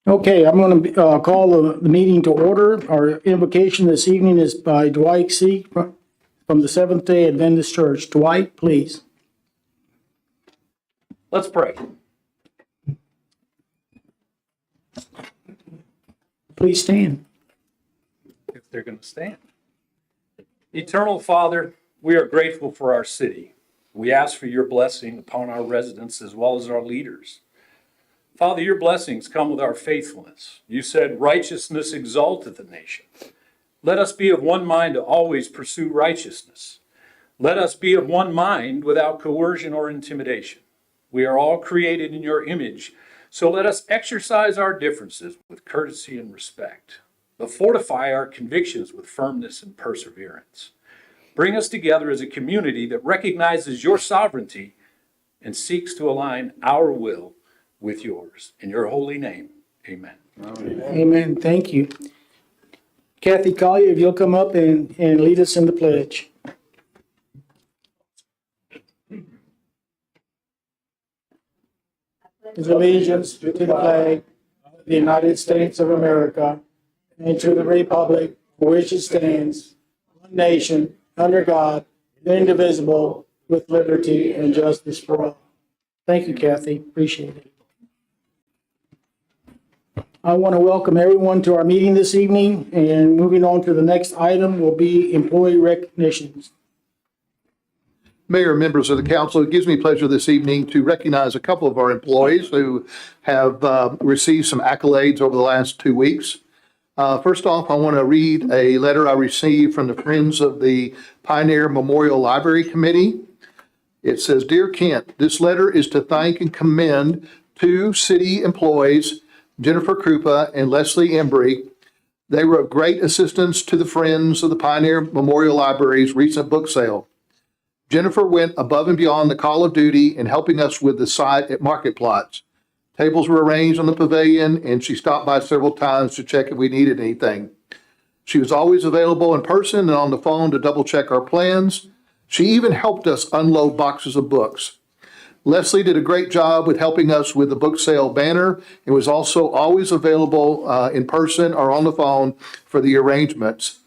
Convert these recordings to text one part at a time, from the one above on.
Okay, I'm going to call the meeting to order. Our invocation this evening is by Dwight C. from the Seventh-day Adventist Church. Dwight, please. Let's pray. Please stand. If they're going to stand. Eternal Father, we are grateful for our city. We ask for your blessing upon our residents as well as our leaders. Father, your blessings come with our faithfulness. You said righteousness exalteth a nation. Let us be of one mind to always pursue righteousness. Let us be of one mind without coercion or intimidation. We are all created in your image, so let us exercise our differences with courtesy and respect, but fortify our convictions with firmness and perseverance. Bring us together as a community that recognizes your sovereignty and seeks to align our will with yours. In your holy name, amen. Amen. Thank you. Kathy Collier, if you'll come up and lead us in the pledge. His allegiance to the flag of the United States of America and to the republic for which it stands, one nation, under God, indivisible, with liberty and justice for all. Thank you, Kathy. Appreciate it. I want to welcome everyone to our meeting this evening, and moving on to the next item will be employee recognitions. Mayor and members of the council, it gives me pleasure this evening to recognize a couple of our employees who have received some accolades over the last 2 weeks. First off, I want to read a letter I received from the Friends of the Pioneer Memorial Library Committee. It says, "Dear Kent, this letter is to thank and commend two city employees, Jennifer Krupa and Leslie Embry. They were of great assistance to the Friends of the Pioneer Memorial Library's recent book sale. Jennifer went above and beyond the call of duty in helping us with the site at market plots. Tables were arranged on the pavilion, and she stopped by several times to check if we needed anything. She was always available in person and on the phone to double check our plans. She even helped us unload boxes of books. Leslie did a great job with helping us with the book sale banner and was also always available in person or on the phone for the arrangements.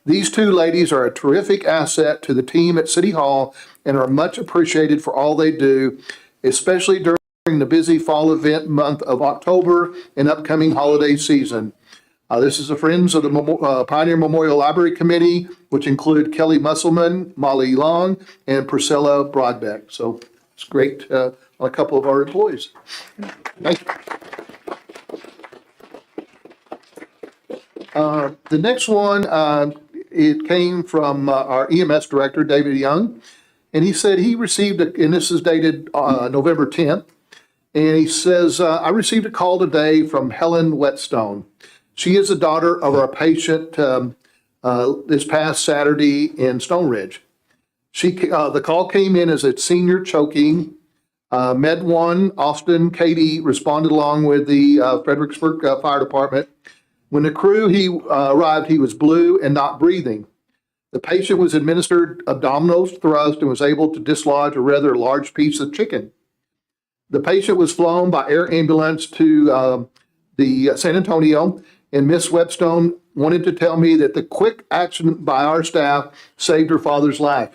These two ladies are a terrific asset to the team at City Hall and are much appreciated for all they do, especially during the busy fall event month of October and upcoming holiday season." This is the Friends of the Pioneer Memorial Library Committee, which include Kelly Musselman, Molly Long, and Priscilla Broadbeck. So it's great on a couple of our employees. Thank you. The next one, it came from our EMS director, David Young, and he said he received, and this is dated November 10th, and he says, "I received a call today from Helen Whetstone. She is the daughter of our patient this past Saturday in Stone Ridge. The call came in as a senior choking. Med 1, Austin Katie responded along with the Fredericksburg Fire Department. When the crew arrived, he was blue and not breathing. The patient was administered abdominal thrust and was able to dislodge a rather large piece of chicken. The patient was flown by air ambulance to the San Antonio, and Miss Whetstone wanted to tell me that the quick action by our staff saved her father's life.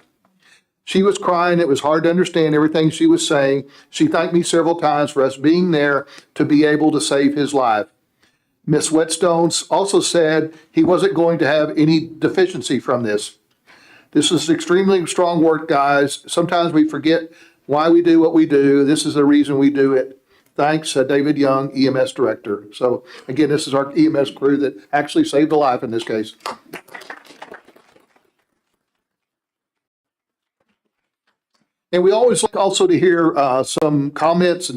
She was crying. It was hard to understand everything she was saying. She thanked me several times for us being there to be able to save his life. Miss Whetstone also said he wasn't going to have any deficiency from this. This is extremely strong work, guys. Sometimes we forget why we do what we do. This is the reason we do it. Thanks, David Young, EMS Director." So again, this is our EMS crew that actually saved a life in this case. And we always like also to hear some comments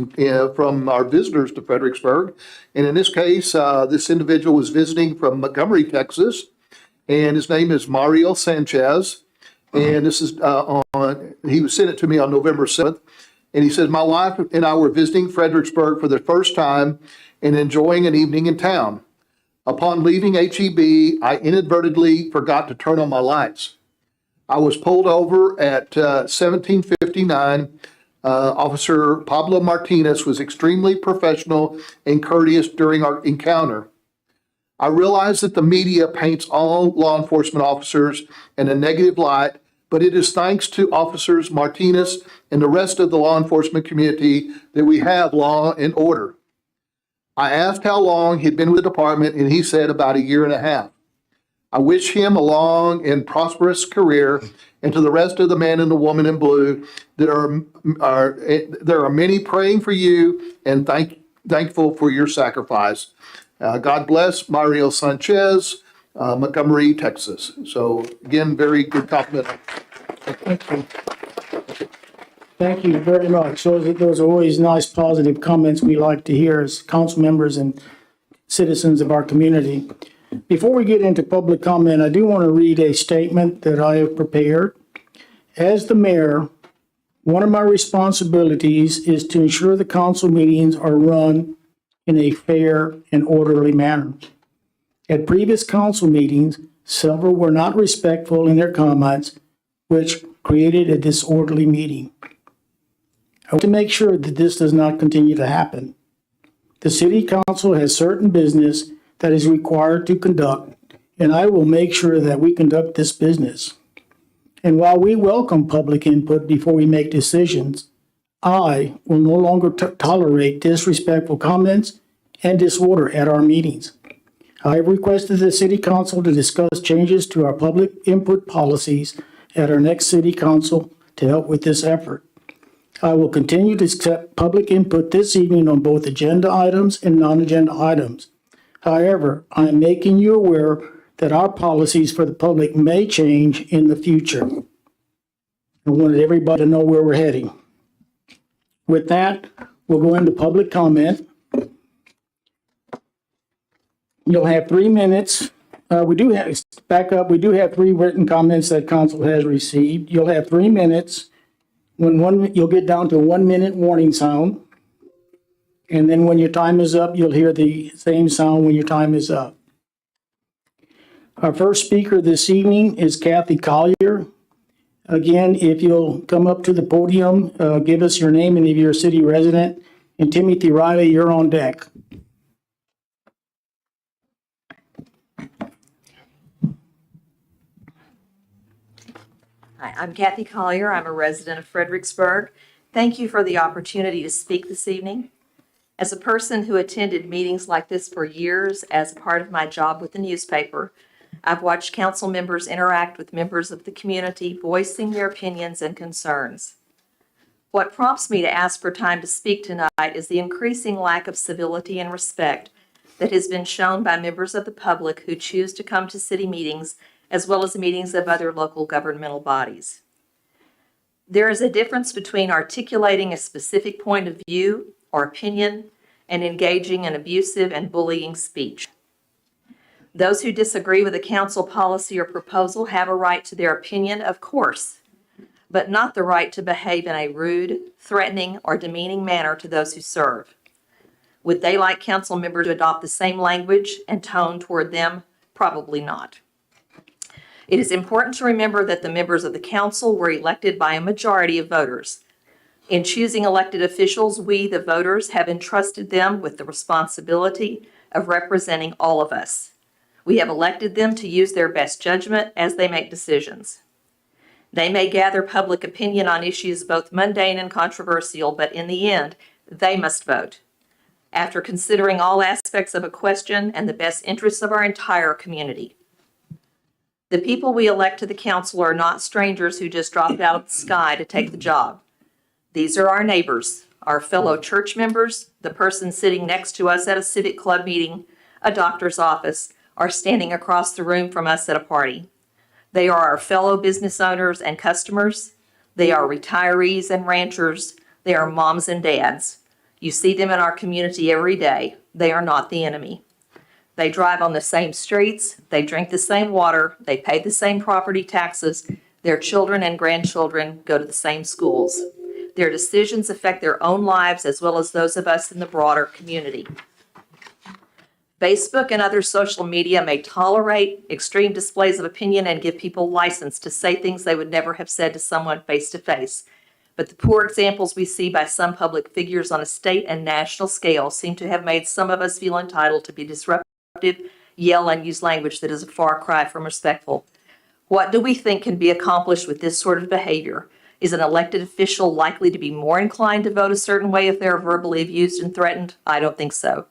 from our visitors to Fredericksburg. And in this case, this individual was visiting from Montgomery, Texas, and his name is Mario Sanchez. And this is he was sent it to me on November 7th. And he says, "My wife and I were visiting Fredericksburg for the first time and enjoying an evening in town. Upon leaving HEB, I inadvertently forgot to turn on my lights. I was pulled over at 1759 Officer Pablo Martinez was extremely professional and courteous during our encounter. I realize that the media paints all law enforcement officers in a negative light, but it is thanks to Officers Martinez and the rest of the law enforcement community that we have law and order. I asked how long he'd been with the department, and he said about 1.5 years. I wish him a long and prosperous career, and to the rest of the man and the woman in blue, there are many praying for you and thankful for your sacrifice. God bless Mario Sanchez, Montgomery, Texas. So again, very good compliment. Thank you. Thank you very much. Those are always nice, positive comments we like to hear as council members and citizens of our community. Before we get into public comment, I do want to read a statement that I have prepared. As the mayor, one of my responsibilities is to ensure the council meetings are run in a fair and orderly manner. At previous council meetings, several were not respectful in their comments, which created a disorderly meeting. I want to make sure that this does not continue to happen. The city council has certain business that is required to conduct, and I will make sure that we conduct this business. And while we welcome public input before we make decisions, I will no longer tolerate disrespectful comments and disorder at our meetings. I have requested the city council to discuss changes to our public input policies at our next city council to help with this effort. I will continue to accept public input this evening on both agenda items and non-agenda items. However, I am making you aware that our policies for the public may change in the future. I wanted everybody to know where we're heading. With that, we'll go into public comment. You'll have 3 minutes. We do have 3 written comments that council has received. You'll have 3 minutes. You'll get down to a 1-minute warning sound. And then when your time is up, you'll hear the same sound when your time is up. Our first speaker this evening is Kathy Collier. Again, if you'll come up to the podium, give us your name and if you're a city resident. And Timothy Riley, you're on deck. Hi, I'm Kathy Collier. I'm a resident of Fredericksburg. Thank you for the opportunity to speak this evening. As a person who attended meetings like this for years as part of my job with the newspaper, I've watched council members interact with members of the community, voicing their opinions and concerns. What prompts me to ask for time to speak tonight is the increasing lack of civility and respect that has been shown by members of the public who choose to come to city meetings as well as meetings of other local governmental bodies. There is a difference between articulating a specific point of view or opinion and engaging in abusive and bullying speech. Those who disagree with a council policy or proposal have a right to their opinion, of course, but not the right to behave in a rude, threatening, or demeaning manner to those who serve. Would they like council members to adopt the same language and tone toward them? Probably not. It is important to remember that the members of the council were elected by a majority of voters. In choosing elected officials, we, the voters, have entrusted them with the responsibility of representing all of us. We have elected them to use their best judgment as they make decisions. They may gather public opinion on issues both mundane and controversial, but in the end, they must vote. After considering all aspects of a question and the best interests of our entire community. The people we elect to the council are not strangers who just dropped out of the sky to take the job. These are our neighbors, our fellow church members, the person sitting next to us at a civic club meeting, a doctor's office, or standing across the room from us at a party. They are our fellow business owners and customers. They are retirees and ranchers. They are moms and dads. You see them in our community every day. They are not the enemy. They drive on the same streets. They drink the same water. They pay the same property taxes. Their children and grandchildren go to the same schools. Their decisions affect their own lives as well as those of us in the broader community. Facebook and other social media may tolerate extreme displays of opinion and give people license to say things they would never have said to someone face to face. but the poor examples we see by some public figures on a state and national scale seem to have made some of us feel entitled to be disruptive, yell, and use language that is a far cry from respectful. What do we think can be accomplished with this sort of behavior? Is an elected official likely to be more inclined to vote a certain way if they're verbally abused and threatened? I don't think so.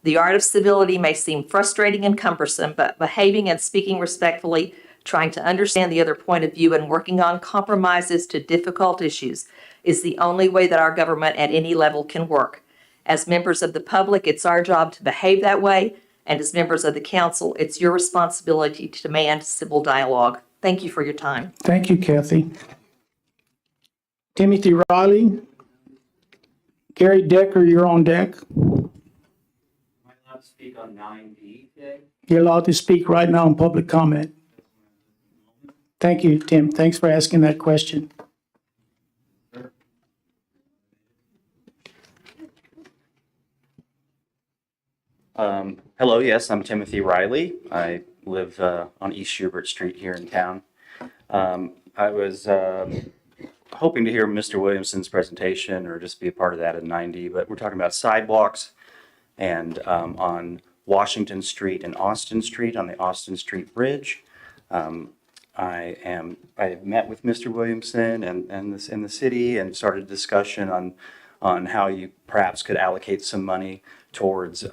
The art of civility may seem frustrating and cumbersome, but behaving and speaking respectfully, trying to understand the other point of view, and working on compromises to difficult issues is the only way that our government at any level can work. As members of the public, it's our job to behave that way, and as members of the council, it's your responsibility to demand civil dialogue. Thank you for your time. Thank you, Kathy. Timothy Riley. Gary Decker, you're on deck. Am I allowed to speak on 9D today? You're allowed to speak right now in public comment. Thank you, Tim. Thanks for asking that question. Hello, yes, I'm Timothy Riley. I live on East Schubert Street here in town. I was hoping to hear Mr. Williamson's presentation or just be a part of that at 9D, but we're talking about sidewalks and on Washington Street and Austin Street on the Austin Street Bridge. I have met with Mr. Williamson and this in the city and started a discussion on how you perhaps could allocate some money towards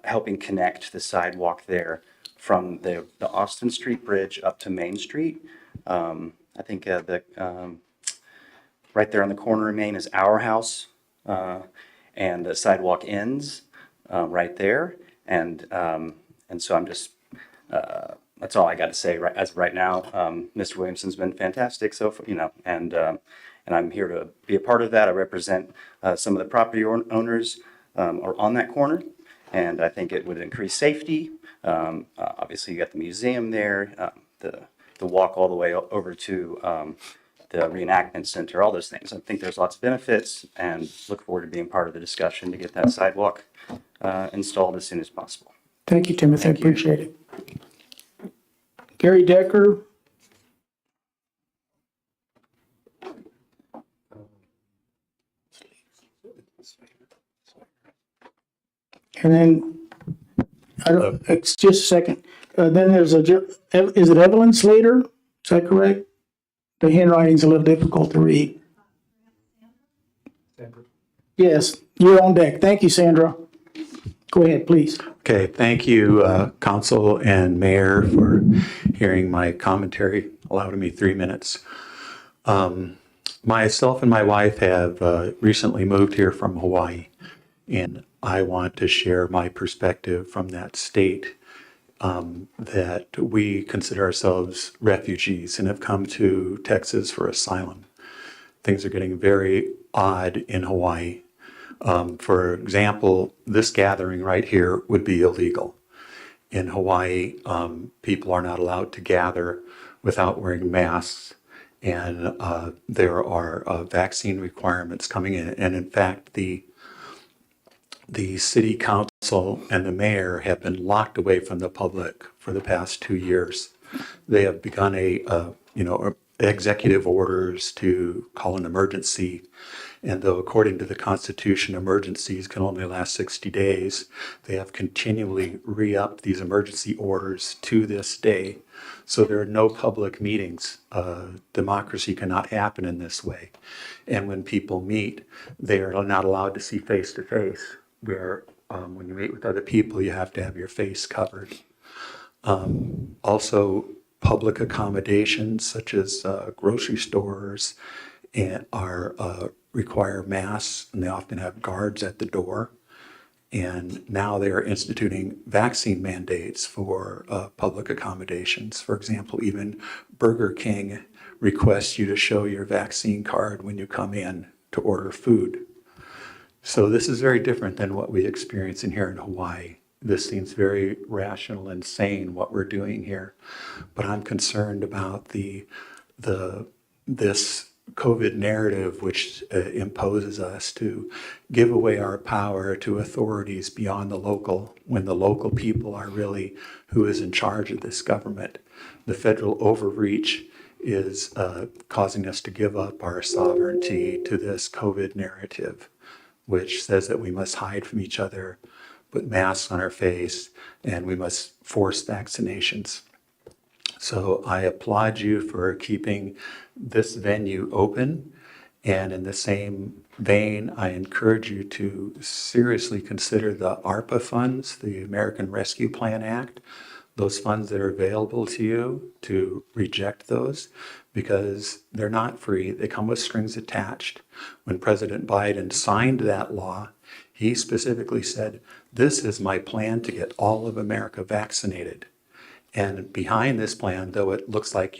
helping connect the sidewalk there from the Austin Street Bridge up to Main Street. I think right there on the corner of Main is our house, and the sidewalk ends right there. And so I'm just that's all I got to say as of right now. Mr. Williamson's been fantastic, so and I'm here to be a part of that. I represent some of the property owners are on that corner, and I think it would increase safety. Obviously, you got the museum there, the walk all the way over to the reenactment center, all those things. I think there's lots of benefits, and look forward to being part of the discussion to get that sidewalk installed as soon as possible. Thank you, Timothy. I appreciate it. Gary Decker. And then, it's just a second. Then there's is it Evelyn Slater? Is that correct? The handwriting's a little difficult to read. Yes, you're on deck. Thank you, Sandra. Go ahead, please. Okay, thank you, Council and Mayor, for hearing my commentary, allowing me 3 minutes. Myself and my wife have recently moved here from Hawaii, and I want to share my perspective from that state, that we consider ourselves refugees and have come to Texas for asylum. Things are getting very odd in Hawaii. For example, this gathering right here would be illegal. In Hawaii, people are not allowed to gather without wearing masks, and there are vaccine requirements coming in. And in fact, the city council and the mayor have been locked away from the public for the past 2 years. They have begun executive orders to call an emergency. And though according to the Constitution, emergencies can only last 60 days, they have continually re-upped these emergency orders to this day. So there are no public meetings. Democracy cannot happen in this way. And when people meet, they are not allowed to see face to face, where when you meet with other people, you have to have your face covered. Also, public accommodations such as grocery stores require masks, and they often have guards at the door. And now they are instituting vaccine mandates for public accommodations. For example, even Burger King requests you to show your vaccine card when you come in to order food. So this is very different than what we experience in here in Hawaii. This seems very rational and sane, what we're doing here. But I'm concerned about this COVID narrative, which imposes us to give away our power to authorities beyond the local, when the local people are really who is in charge of this government. The federal overreach is causing us to give up our sovereignty to this COVID narrative, which says that we must hide from each other, put masks on our face, and we must force vaccinations. So I applaud you for keeping this venue open. And in the same vein, I encourage you to seriously consider the ARPA funds, the American Rescue Plan Act, those funds that are available to you, to reject those because they're not free. They come with strings attached. When President Biden signed that law, he specifically said, "This is my plan to get all of America vaccinated." And behind this plan, though it looks like,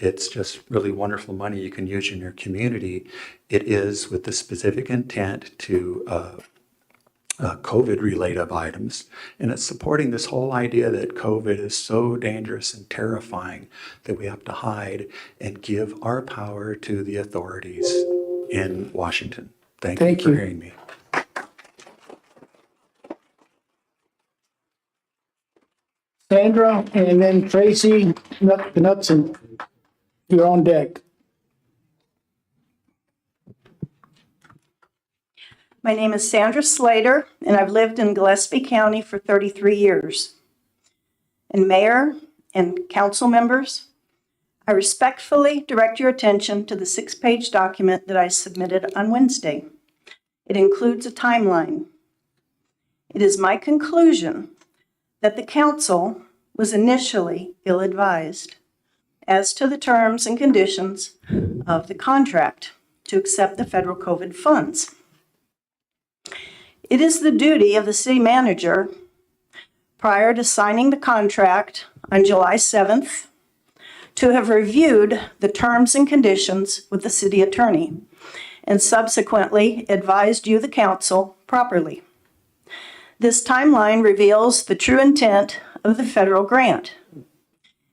it's just really wonderful money you can use in your community, it is with the specific intent to COVID-related items. And it's supporting this whole idea that COVID is so dangerous and terrifying that we have to hide and give our power to the authorities in Washington. Thank you for hearing me. Sandra, and then Tracy Knutson, you're on deck. My name is Sandra Slater, and I've lived in Gillespie County for 33 years. And Mayor and council members, I respectfully direct your attention to the 6-page document that I submitted on Wednesday. It includes a timeline. It is my conclusion that the council was initially ill-advised as to the terms and conditions of the contract to accept the federal COVID funds. It is the duty of the city manager, prior to signing the contract on July 7th, to have reviewed the terms and conditions with the city attorney and subsequently advised you, the council, properly. This timeline reveals the true intent of the federal grant.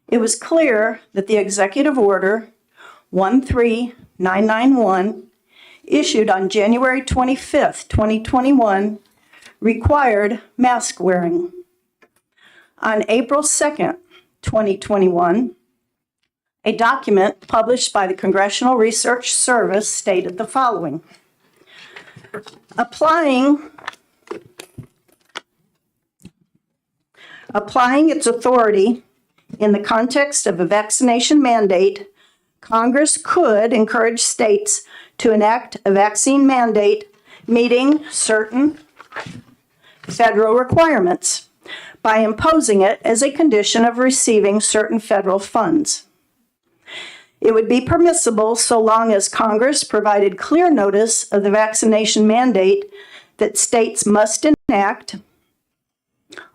It was clear that the Executive Order 13991, issued on January 25th, 2021, required mask wearing. On April 2nd, 2021, a document published by the Congressional Research Service stated the following: Applying its authority in the context of a vaccination mandate, Congress could encourage states to enact a vaccine mandate meeting certain federal requirements by imposing it as a condition of receiving certain federal funds. It would be permissible so long as Congress provided clear notice of the vaccination mandate that states must enact.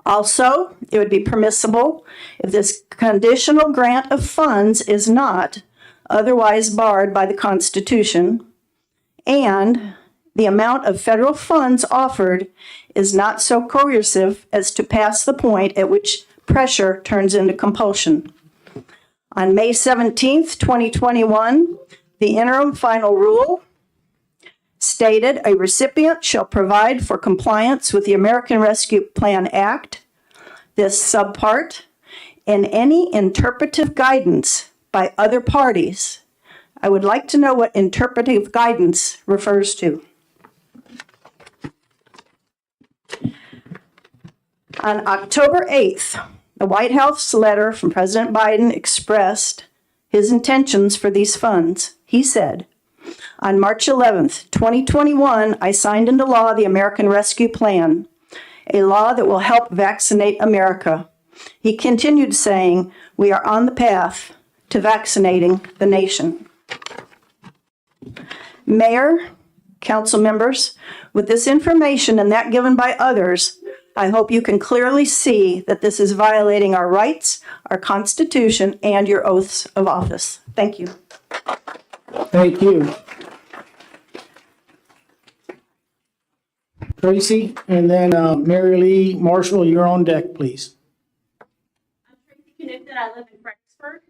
Also, it would be permissible if this conditional grant of funds is not otherwise barred by the Constitution, and the amount of federal funds offered is not so coercive as to pass the point at which pressure turns into compulsion. On May 17th, 2021, the interim final rule stated a recipient shall provide for compliance with the American Rescue Plan Act, this subpart, and any interpretive guidance by other parties. I would like to know what interpretive guidance refers to. On October 8th, the White House letter from President Biden expressed his intentions for these funds. He said, on March 11th, 2021, I signed into law the American Rescue Plan, a law that will help vaccinate America. He continued saying, we are on the path to vaccinating the nation. Mayor, council members, with this information and that given by others, I hope you can clearly see that this is violating our rights, our Constitution, and your oaths of office. Thank you. Thank you. Tracy, and then Mary Lee Marshall, you're on deck, please. I'm Tracy Knutson. I live in Fredericksburg.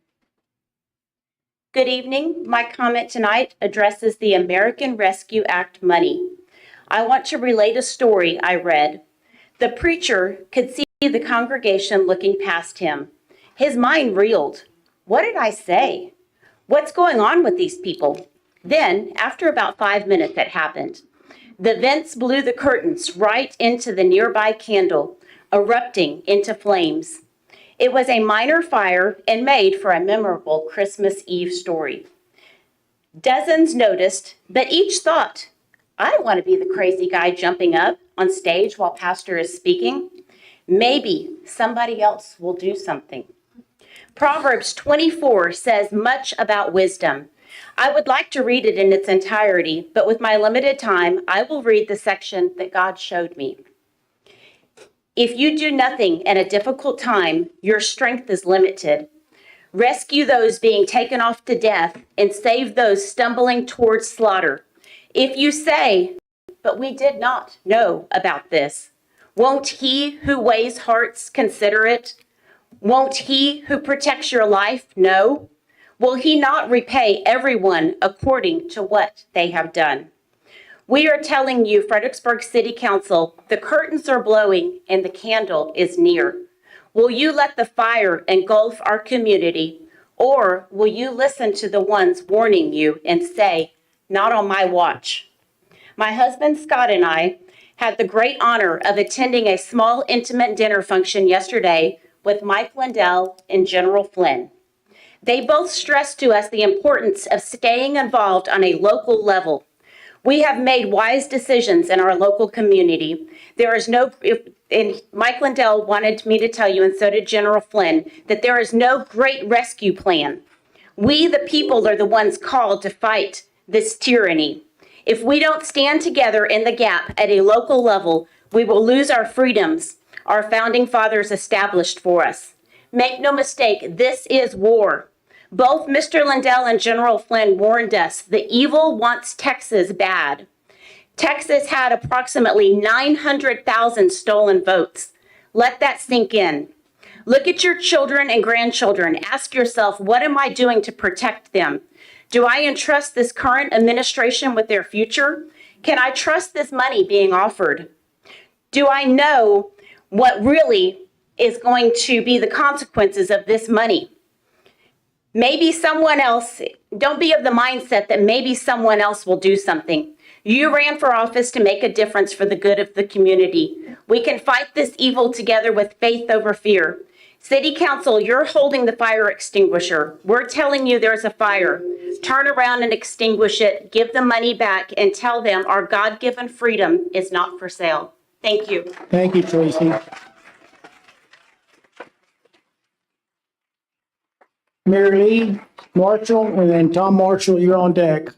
Good evening. My comment tonight addresses the American Rescue Act money. I want to relate a story I read. The preacher could see the congregation looking past him. His mind reeled. What did I say? What's going on with these people? Then, after about 5 minutes, it happened. The vents blew the curtains right into the nearby candle, erupting into flames. It was a minor fire and made for a memorable Christmas Eve story. Dozens noticed, but each thought, I don't want to be the crazy guy jumping up on stage while pastor is speaking. Maybe somebody else will do something. Proverbs 24 says much about wisdom. I would like to read it in its entirety, but with my limited time, I will read the section that God showed me. If you do nothing in a difficult time, your strength is limited. Rescue those being taken off to death and save those stumbling towards slaughter. If you say, but we did not know about this, won't he who weighs hearts consider it? Won't he who protects your life know? Will he not repay everyone according to what they have done? We are telling you, Fredericksburg City Council, the curtains are blowing and the candle is near. Will you let the fire engulf our community, or will you listen to the ones warning you and say, not on my watch? My husband Scott and I had the great honor of attending a small intimate dinner function yesterday with Mike Lindell and General Flynn. They both stressed to us the importance of staying involved on a local level. We have made wise decisions in our local community. There is no, and Mike Lindell wanted me to tell you, and so did General Flynn, that there is no great rescue plan. We, the people, are the ones called to fight this tyranny. If we don't stand together in the gap at a local level, we will lose our freedoms our founding fathers established for us. Make no mistake, this is war. Both Mr. Lindell and General Flynn warned us the evil wants Texas bad. Texas had approximately 900,000 stolen votes. Let that sink in. Look at your children and grandchildren. Ask yourself, what am I doing to protect them? Do I entrust this current administration with their future? Can I trust this money being offered? Do I know what really is going to be the consequences of this money? Maybe someone else, don't be of the mindset that maybe someone else will do something. You ran for office to make a difference for the good of the community. We can fight this evil together with faith over fear. City Council, you're holding the fire extinguisher. We're telling you there's a fire. Turn around and extinguish it, give the money back, and tell them our God-given freedom is not for sale. Thank you. Thank you, Tracy. Mary Lee Marshall, and then Tom Marshall, you're on deck.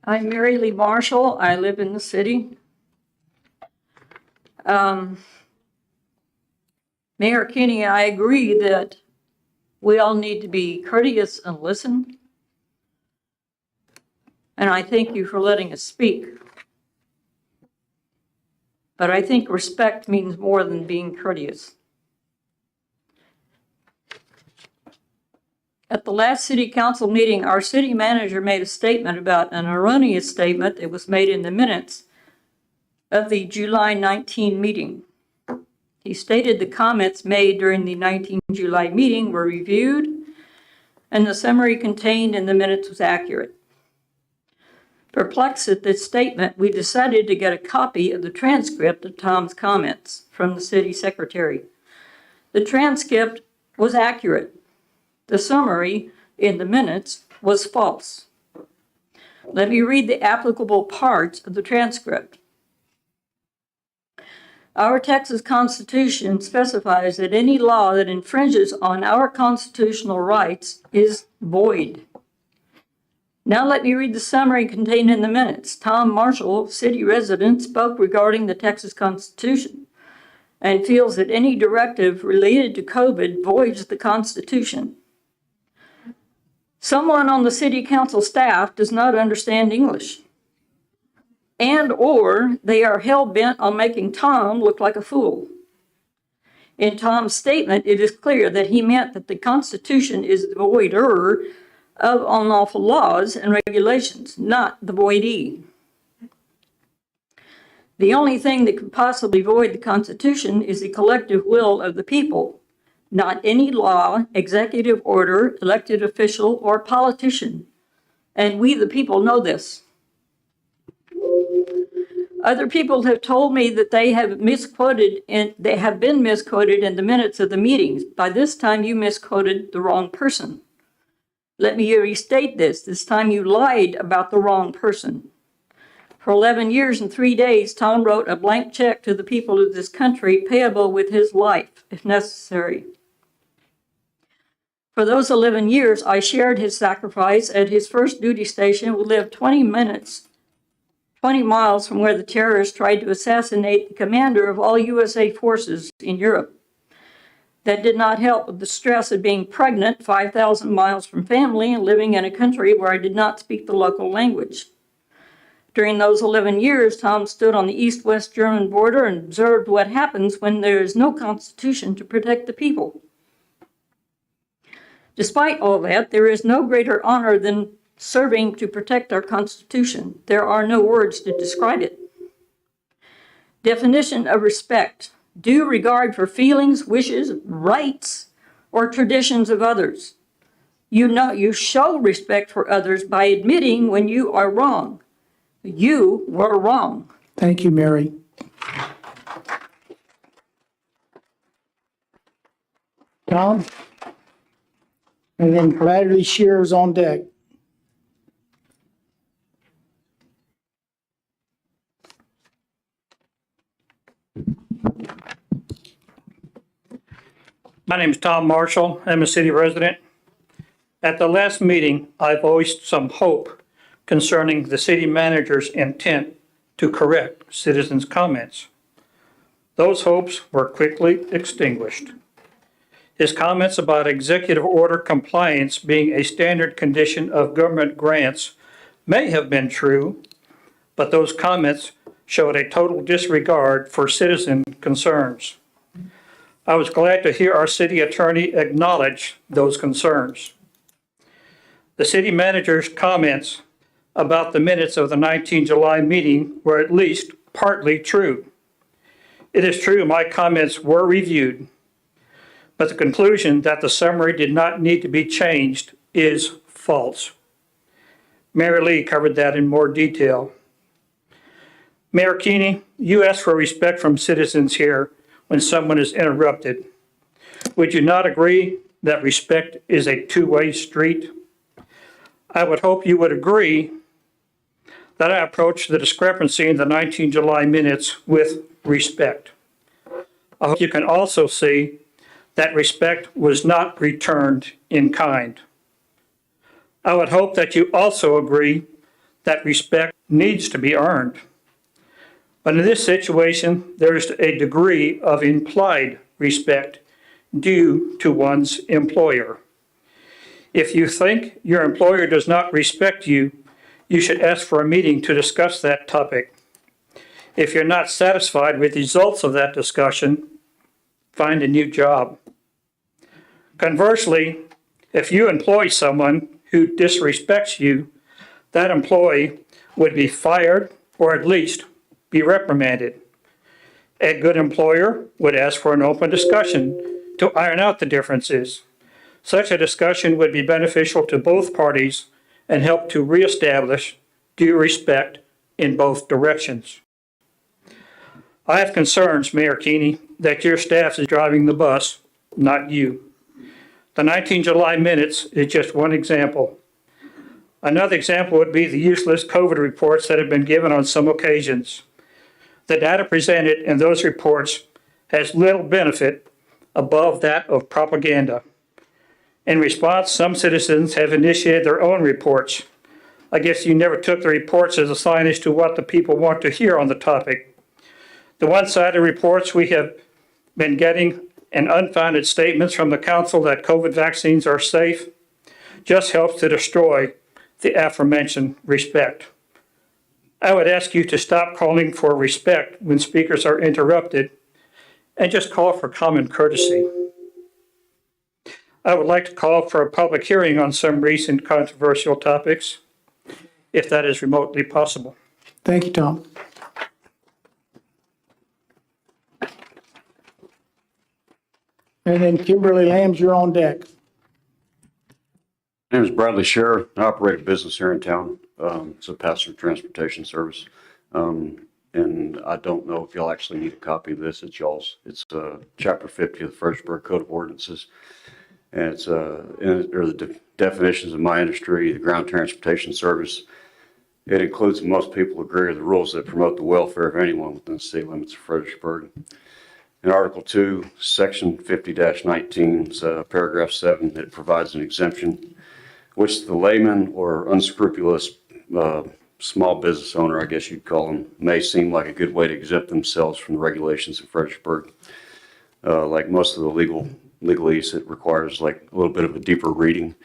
I'm Mary Lee Marshall. I live in the city. Mayor Kinney, I agree that we all need to be courteous and listen. And I thank you for letting us speak. But I think respect means more than being courteous. At the last city council meeting, our city manager made a statement about an erroneous statement that was made in the minutes of the July 19 meeting. He stated the comments made during the 19 July meeting were reviewed and the summary contained in the minutes was accurate. Perplexed at this statement, we decided to get a copy of the transcript of Tom's comments from the city secretary. The transcript was accurate. The summary in the minutes was false. Let me read the applicable parts of the transcript. Our Texas Constitution specifies that any law that infringes on our constitutional rights is void. Now let me read the summary contained in the minutes. Tom Marshall, city resident, spoke regarding the Texas Constitution and feels that any directive related to COVID voids the Constitution. Someone on the city council staff does not understand English, and or they are hell-bent on making Tom look like a fool. In Tom's statement, it is clear that he meant that the Constitution is the voider of unlawful laws and regulations, not the voidee. The only thing that could possibly void the Constitution is the collective will of the people, not any law, executive order, elected official, or politician. And we, the people, know this. Other people have told me that they have been misquoted in the minutes of the meetings. By this time, you misquoted the wrong person. Let me restate this. This time you lied about the wrong person. For 11 years and 3 days, Tom wrote a blank check to the people of this country, payable with his life, if necessary. For those 11 years, I shared his sacrifice at his first duty station, who lived 20 miles from where the terrorists tried to assassinate the commander of all USA forces in Europe. That did not help with the stress of being pregnant, 5,000 miles from family, and living in a country where I did not speak the local language. During those 11 years, Tom stood on the east-west German border and observed what happens when there is no constitution to protect the people. Despite all that, there is no greater honor than serving to protect our Constitution. There are no words to describe it. Definition of respect: due regard for feelings, wishes, rights, or traditions of others. You show respect for others by admitting when you are wrong. You were wrong. Thank you, Mary. Tom? And then Bradley Shears on deck. My name is Tom Marshall. I'm a city resident. At the last meeting, I voiced some hope concerning the city manager's intent to correct citizens' comments. Those hopes were quickly extinguished. His comments about executive order compliance being a standard condition of government grants may have been true, but those comments showed a total disregard for citizen concerns. I was glad to hear our city attorney acknowledge those concerns. The city manager's comments about the minutes of the 19 July meeting were at least partly true. It is true my comments were reviewed, but the conclusion that the summary did not need to be changed is false. Mary Lee covered that in more detail. Mayor Keeney, you asked for respect from citizens here when someone is interrupted. Would you not agree that respect is a two-way street? I would hope you would agree that I approached the discrepancy in the 19 July minutes with respect. I hope you can also see that respect was not returned in kind. I would hope that you also agree that respect needs to be earned. But in this situation, there is a degree of implied respect due to one's employer. If you think your employer does not respect you, you should ask for a meeting to discuss that topic. If you're not satisfied with the results of that discussion, find a new job. Conversely, if you employ someone who disrespects you, that employee would be fired or at least be reprimanded. A good employer would ask for an open discussion to iron out the differences. Such a discussion would be beneficial to both parties and help to reestablish due respect in both directions. I have concerns, Mayor Keeney, that your staff is driving the bus, not you. The 19 July minutes is just one example. Another example would be the useless COVID reports that have been given on some occasions. The data presented in those reports has little benefit above that of propaganda. In response, some citizens have initiated their own reports. I guess you never took the reports as a sign as to what the people want to hear on the topic. The one-sided reports we have been getting and unfounded statements from the council that COVID vaccines are safe just helps to destroy the aforementioned respect. I would ask you to stop calling for respect when speakers are interrupted and just call for common courtesy. I would like to call for a public hearing on some recent controversial topics, if that is remotely possible. Thank you, Tom. And then Kimberly Lambs, you're on deck. My name is Bradley Scherer. I operate a business here in town. It's a passenger transportation service. And I don't know if y'all actually need a copy of this. It's y'all's. It's Chapter 50 of the Fredericksburg Code of Ordinances. And it's the definitions of my industry, the ground transportation service. It includes, and most people agree, are the rules that promote the welfare of anyone within the city limits of Fredericksburg. In Article 2, Section 50-19, paragraph 7, it provides an exemption which the layman or unscrupulous small business owner, I guess you'd call them, may seem like a good way to exempt themselves from the regulations of Fredericksburg. Like most of the legalese, it requires like a little bit of a deeper reading.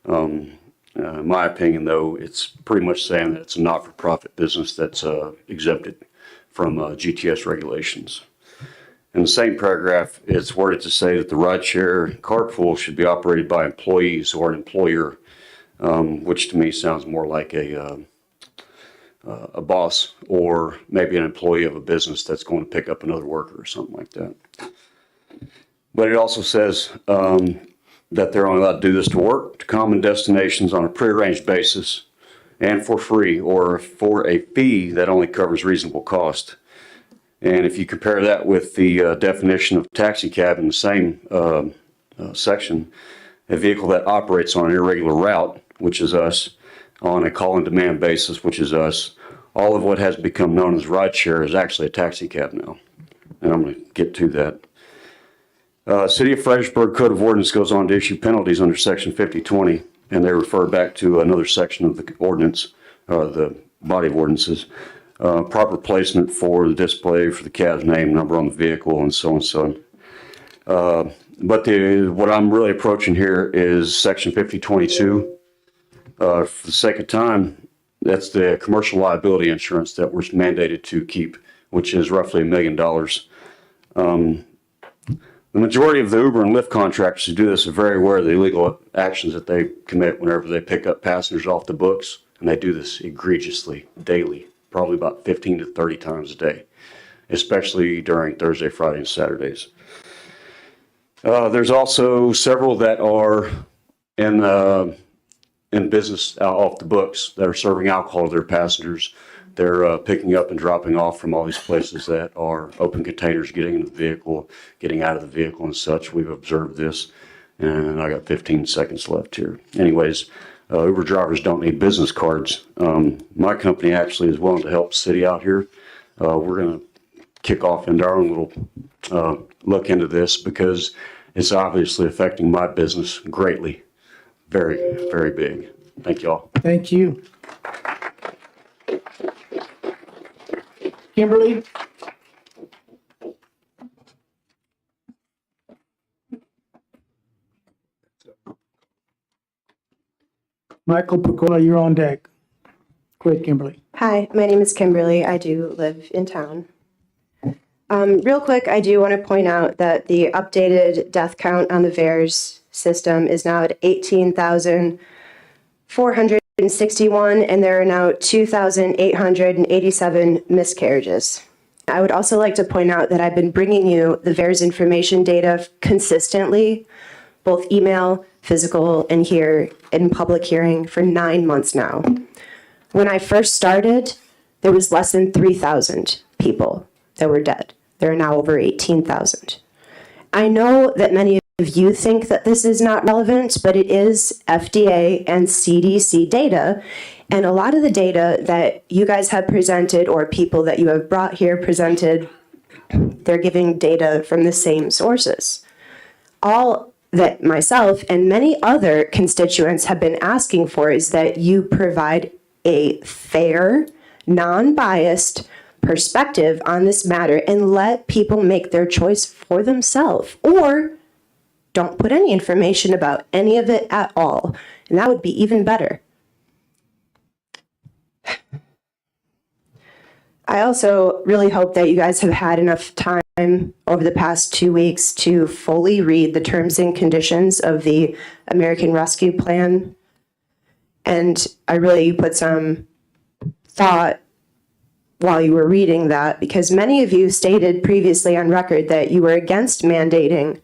In my opinion, though, it's pretty much saying that it's a not-for-profit business that's exempted from GTS regulations. In the same paragraph, it's worded to say that the rideshare carpool should be operated by employees or an employer, which to me sounds more like a boss or maybe an employee of a business that's going to pick up another worker or something like that. But it also says that they're only allowed to do this to work to common destinations on a prearranged basis and for free or for a fee that only covers reasonable cost. And if you compare that with the definition of taxi cab in the same section, a vehicle that operates on an irregular route, which is us, on a call-and-demand basis, which is us, all of what has become known as rideshare is actually a taxi cab now. And I'm going to get to that. City of Fredericksburg Code of Ordinance goes on to issue penalties under Section 5020, and they refer back to another section of the ordinance, the body of ordinances. Proper placement for the display for the cab's name, number on the vehicle, and so on and so on. But what I'm really approaching here is Section 5022. For the sake of time, that's the commercial liability insurance that we're mandated to keep, which is roughly $1 million. The majority of the Uber and Lyft contractors who do this are very aware of the illegal actions that they commit whenever they pick up passengers off the books, and they do this egregiously, daily, probably about 15 to 30 times a day, especially during Thursday, Friday, and Saturdays. There's also several that are in business off the books that are serving alcohol to their passengers. They're picking up and dropping off from all these places that are open containers, getting into the vehicle, getting out of the vehicle and such. We've observed this, and I got 15 seconds left here. Anyways, Uber drivers don't need business cards. My company actually is willing to help the city out here. We're going to kick off into our own little look into this because it's obviously affecting my business greatly. Very, very big. Thank you all. Thank you. Kimberly? Michael Picola, you're on deck. Quick, Kimberly. Hi, my name is Kimberly. I do live in town. Real quick, I do want to point out that the updated death count on the VAERS system is now at 18,461, and there are now 2,887 miscarriages. I would also like to point out that I've been bringing you the VAERS information data consistently, both email, physical, and here in public hearing for 9 months now. When I first started, there was less than 3,000 people that were dead. There are now over 18,000. I know that many of you think that this is not relevant, but it is FDA and CDC data. And a lot of the data that you guys have presented or people that you have brought here presented, they're giving data from the same sources. All that myself and many other constituents have been asking for is that you provide a fair, non-biased perspective on this matter and let people make their choice for themselves, or don't put any information about any of it at all, and that would be even better. I also really hope that you guys have had enough time over the past 2 weeks to fully read the terms and conditions of the American Rescue Plan. And I really put some thought while you were reading that, because many of you stated previously on record that you were against mandating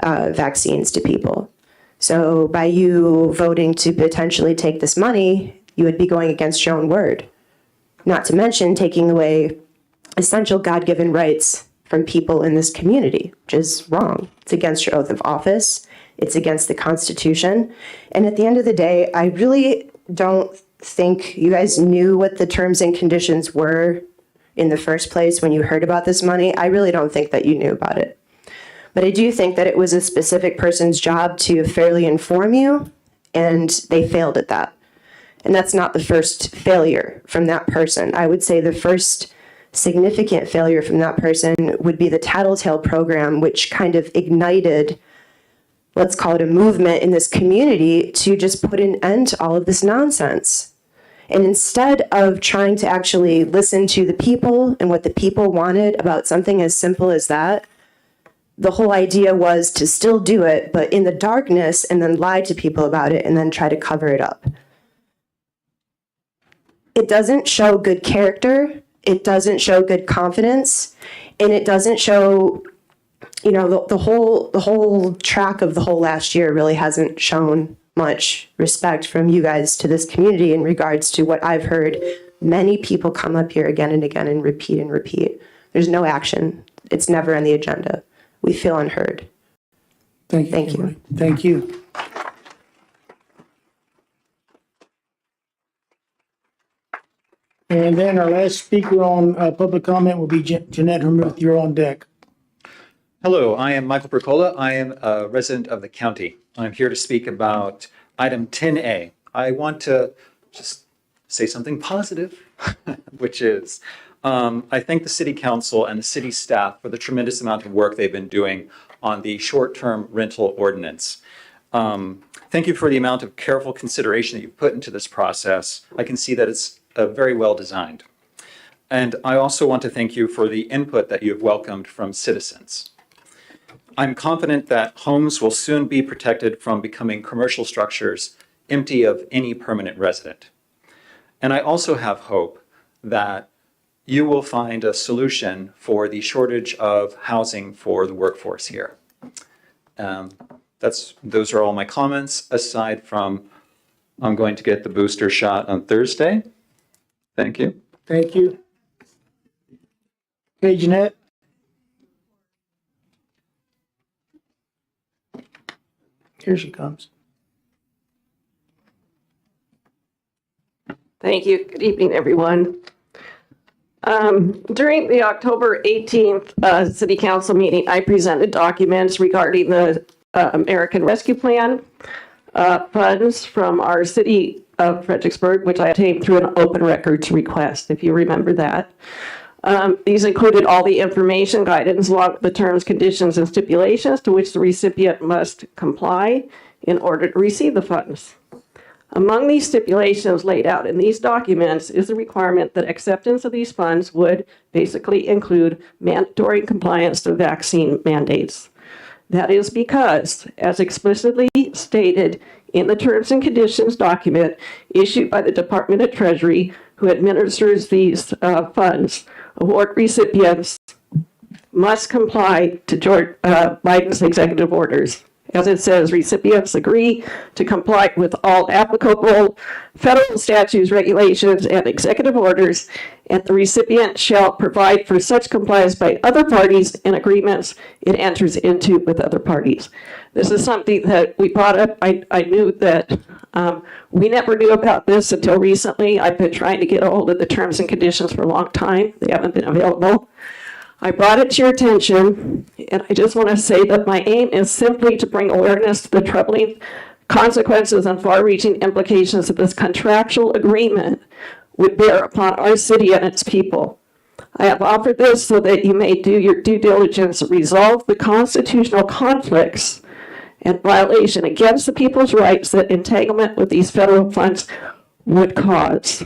vaccines to people. So by you voting to potentially take this money, you would be going against your own word. Not to mention taking away essential God-given rights from people in this community, which is wrong. It's against your oath of office. It's against the Constitution. And at the end of the day, I really don't think you guys knew what the terms and conditions were in the first place when you heard about this money. I really don't think that you knew about it. But I do think that it was a specific person's job to fairly inform you, and they failed at that. And that's not the first failure from that person. I would say the first significant failure from that person would be the Tattletale program, which kind of ignited, let's call it a movement in this community to just put an end to all of this nonsense. And instead of trying to actually listen to the people and what the people wanted about something as simple as that, the whole idea was to still do it, but in the darkness, and then lie to people about it and then try to cover it up. It doesn't show good character. It doesn't show good confidence, and it doesn't show, you know, the whole track of the whole last year really hasn't shown much respect from you guys to this community in regards to what I've heard many people come up here again and again and repeat. There's no action. It's never on the agenda. We feel unheard. Thank you. Thank you. Kimberly. Thank you. And then our last speaker on public comment will be Jeanette Hermuth. You're on deck. Hello, I am Michael Percola. I am a resident of the county. I'm here to speak about item 10A. I want to just say something positive, which is I thank the city council and the city staff for the tremendous amount of work they've been doing on the short-term rental ordinance. Thank you for the amount of careful consideration that you've put into this process. I can see that it's very well designed. And I also want to thank you for the input that you have welcomed from citizens. I'm confident that homes will soon be protected from becoming commercial structures empty of any permanent resident. And I also have hope that you will find a solution for the shortage of housing for the workforce here. Those are all my comments, aside from I'm going to get the booster shot on Thursday. Thank you. Thank you. Okay, Jeanette. Here she comes. Thank you. Good evening, everyone. During the October 18th City Council meeting, I presented documents regarding the American Rescue Plan funds from our city of Fredericksburg, which I obtained through an open records request, if you remember that. These included all the information, guidance, along with the terms, conditions, and stipulations to which the recipient must comply in order to receive the funds. Among these stipulations laid out in these documents is the requirement that acceptance of these funds would basically include mandatory compliance to vaccine mandates. That is because, as explicitly stated in the terms and conditions document issued by the Department of Treasury, who administers these funds, award recipients must comply to Biden's executive orders. As it says, recipients agree to comply with all applicable federal statutes, regulations, and executive orders, and the recipient shall provide for such compliance by other parties in agreements it enters into with other parties. This is something that we brought up. I knew that we never knew about this until recently. I've been trying to get a hold of the terms and conditions for a long time. They haven't been available. I brought it to your attention, and I just want to say that my aim is simply to bring awareness to the troubling consequences and far-reaching implications of this contractual agreement would bear upon our city and its people. I have offered this so that you may do your due diligence, resolve the constitutional conflicts and violation against the people's rights that entanglement with these federal funds would cause.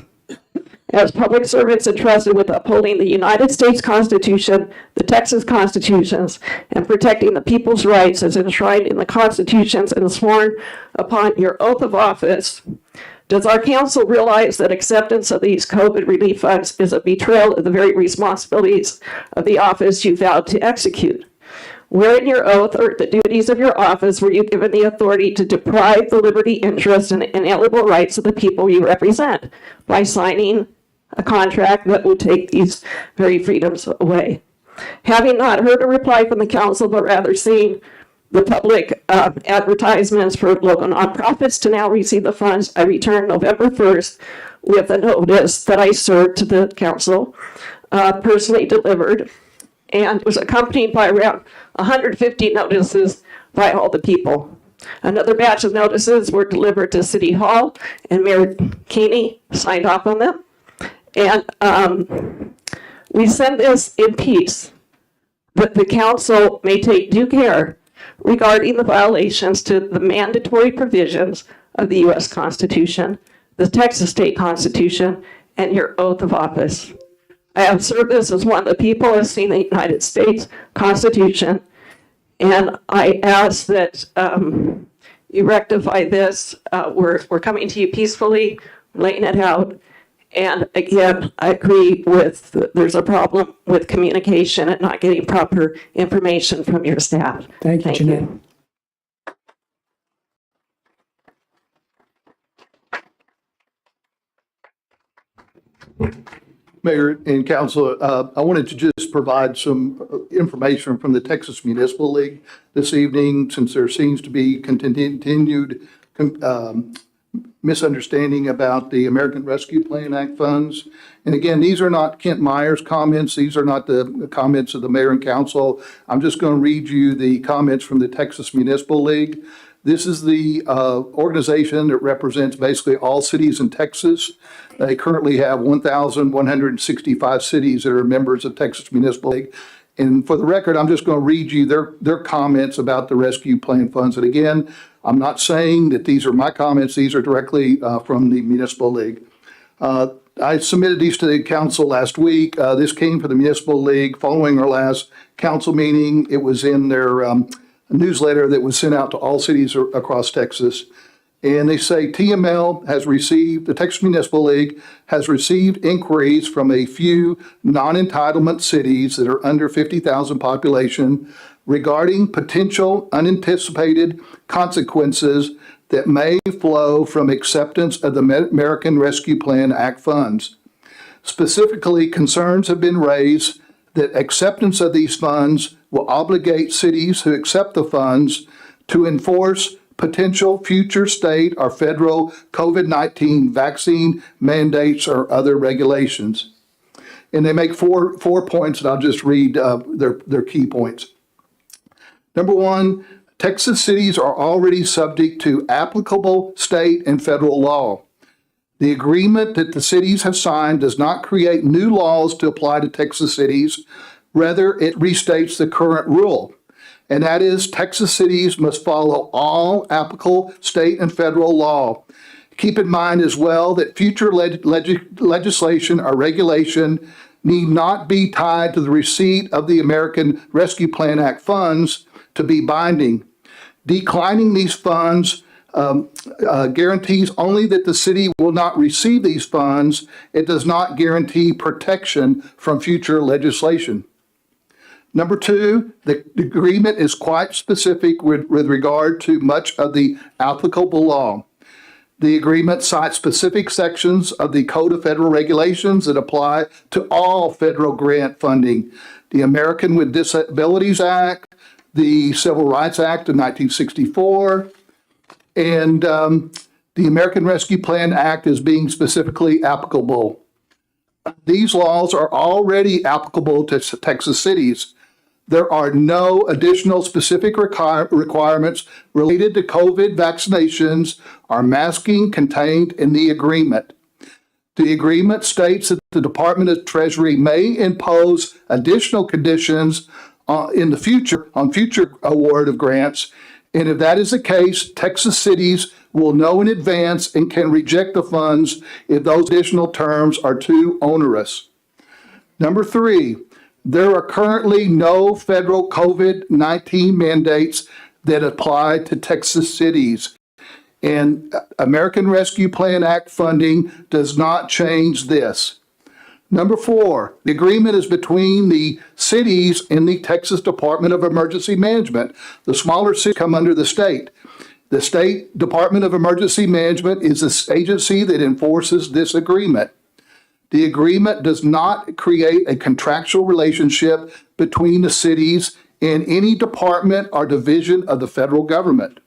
As public servants entrusted with upholding the United States Constitution, the Texas Constitutions, and protecting the people's rights as enshrined in the Constitutions and sworn upon your oath of office, does our council realize that acceptance of these COVID relief funds is a betrayal of the very responsibilities of the office you vowed to execute? Where in your oath or the duties of your office were you given the authority to deprive the liberty, interest, and inalienable rights of the people you represent by signing a contract that would take these very freedoms away? Having not heard a reply from the council, but rather seeing the public advertisements for local nonprofits to now receive the funds, I returned November 1st with a notice that I served to the council, personally delivered, and it was accompanied by around 150 notices by all the people. Another batch of notices were delivered to City Hall, and Mayor Keeney signed off on them. And we send this in peace, that the council may take due care regarding the violations to the mandatory provisions of the U.S. Constitution, the Texas State Constitution, and your oath of office. I have served this as one of the people as seen the United States Constitution, and I ask that you rectify this. We're coming to you peacefully, laying it out. And again, I agree with there's a problem with communication and not getting proper information from your staff. Thank you, Jeanette. Mayor and Council, I wanted to just provide some information from the Texas Municipal League this evening, since there seems to be continued misunderstanding about the American Rescue Plan Act funds. And again, these are not Kent Meyer's comments. These are not the comments of the mayor and council. I'm just going to read you the comments from the Texas Municipal League. This is the organization that represents basically all cities in Texas. They currently have 1,165 cities that are members of Texas Municipal League. And for the record, I'm just going to read you their comments about the rescue plan funds. And again, I'm not saying that these are my comments. These are directly from the Municipal League. I submitted these to the council last week. This came from the Municipal League following our last council meeting. It was in their newsletter that was sent out to all cities across Texas. And they say the Texas Municipal League has received inquiries from a few non-entitlement cities that are under 50,000 population regarding potential unanticipated consequences that may flow from acceptance of the American Rescue Plan Act funds. Specifically, concerns have been raised that acceptance of these funds will obligate cities who accept the funds to enforce potential future state or federal COVID-19 vaccine mandates or other regulations. And they make four points, and I'll just read their key points. Number one, Texas cities are already subject to applicable state and federal law. The agreement that the cities have signed does not create new laws to apply to Texas cities. Rather, it restates the current rule, and that is Texas cities must follow all applicable state and federal law. Keep in mind as well that future legislation or regulation need not be tied to the receipt of the American Rescue Plan Act funds to be binding. Declining these funds guarantees only that the city will not receive these funds. It does not guarantee protection from future legislation. Number two, the agreement is quite specific with regard to much of the applicable law. The agreement cites specific sections of the Code of Federal Regulations that apply to all federal grant funding. The American with Disabilities Act, the Civil Rights Act of 1964, and the American Rescue Plan Act as being specifically applicable. These laws are already applicable to Texas cities. There are no additional specific requirements related to COVID vaccinations or masking contained in the agreement. The agreement states that the Department of Treasury may impose additional conditions in the future on future award of grants. And if that is the case, Texas cities will know in advance and can reject the funds if those additional terms are too onerous. Number three, there are currently no federal COVID-19 mandates that apply to Texas cities. And American Rescue Plan Act funding does not change this. Number 4, the agreement is between the cities and the Texas Department of Emergency Management. The smaller cities come under the state. The State Department of Emergency Management is the agency that enforces this agreement. The agreement does not create a contractual relationship between the cities and any department or division of the federal government.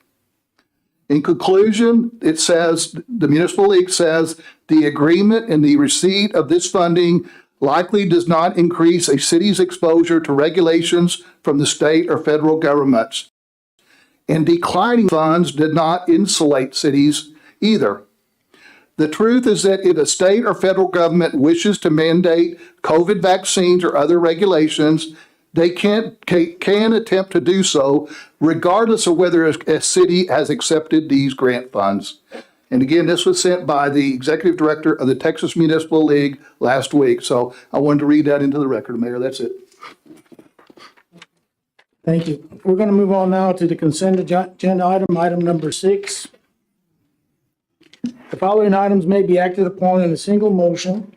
In conclusion, it says, the Municipal League says, the agreement and the receipt of this funding likely does not increase a city's exposure to regulations from the state or federal governments. And declining funds did not insulate cities either. The truth is that if a state or federal government wishes to mandate COVID vaccines or other regulations, they can attempt to do so regardless of whether a city has accepted these grant funds. And again, this was sent by the executive director of the Texas Municipal League last week. So I wanted to read that into the record, Mayor. That's it. Thank you. We're going to move on now to the consent agenda item number 6. The following items may be acted upon in a single motion.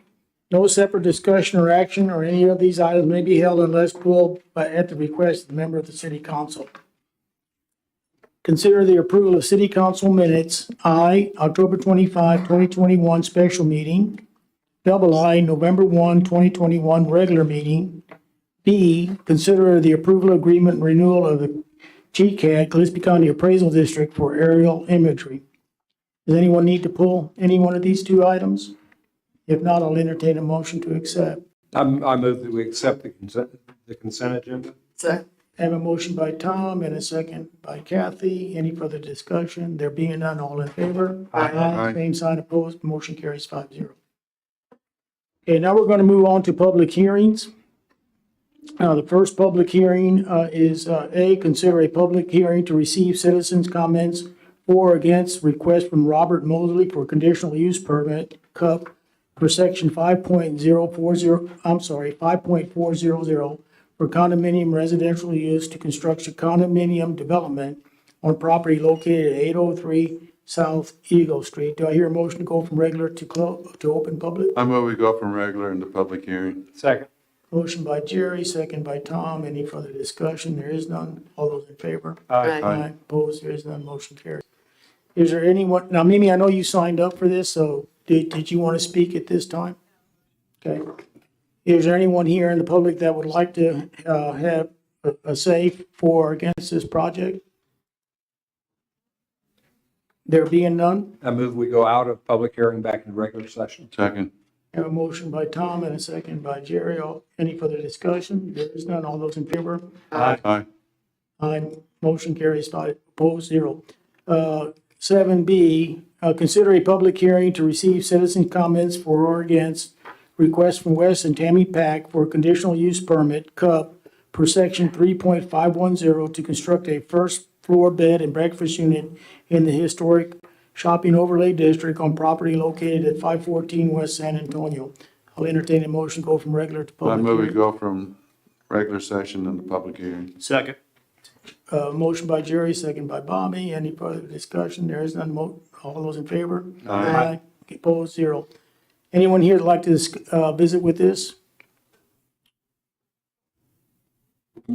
No separate discussion or action or any of these items may be held unless pulled at the request of the member of the city council. Consider the approval of city council minutes. I, October 25, 2021 special meeting. I, November 1, 2021 regular meeting. B, consider the approval agreement and renewal of the GCAD, Gillespie County Appraisal District for aerial imagery. Does anyone need to pull any one of these two items? If not, I'll entertain a motion to accept. I move that we accept the consent agenda. I have a motion by Tom and a second by Kathy. Any further discussion? There being none, all in favor? Aye. Same sign opposed, motion carries 5-0. Okay, now we're going to move on to public hearings. The first public hearing is A, consider a public hearing to receive citizens' comments for or against request from Robert Mosley for conditional use permit, CUP, for section 5.400 for condominium residential use to construct a condominium development on property located at 803 South Eagle Street. Do I hear a motion to go from regular to open public? I move we go from regular into public hearing. Second. Motion by Jerry, second by Tom. Any further discussion? There is none. All those in favor? Aye. Opposed? There is none. Motion carries. Is there anyone, now Mimi, I know you signed up for this, so did you want to speak at this time? Okay. Is there anyone here in the public that would like to have a say for or against this project? There being none, I move we go out of public hearing back into regular session. Second. I have a motion by Tom and a second by Jerry. Any further discussion? There is none. All those in favor? Aye. Aye. Motion carries 5, opposed 0. 7B, consider a public hearing to receive citizen comments for or against request from Wes and Tammy Pack for a conditional use permit, CUP, per section 3.510 to construct a first floor bed and breakfast unit in the historic shopping overlay district on property located at 514 West San Antonio. I'll entertain a motion to go from regular to I public move we hearing. go from regular session into public hearing. Second. Motion by Jerry, second by Bobby. Any further discussion? There is none. All those in favor? Aye. Opposed, 0. Anyone here that'd like to visit with this?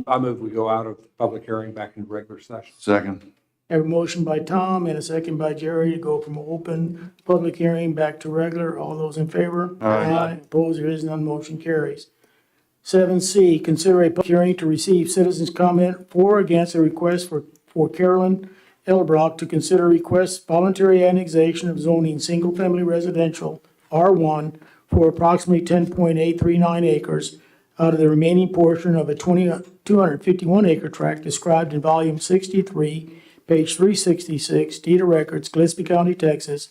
I move we go out of public hearing back into regular session. Second. I have a motion by Tom and a second by Jerry to go from open public hearing back to regular. All those in favor? Aye. Opposed, there is none. Motion carries. 7C, consider a public hearing to receive citizens' comment for or against a request for Carolyn Elbrock to consider request voluntary annexation of zoning single-family residential R1 for approximately 10.839 acres out of the remaining portion of a 251-acre tract described in volume 63, page 366, deed of records, Gillespie County, Texas,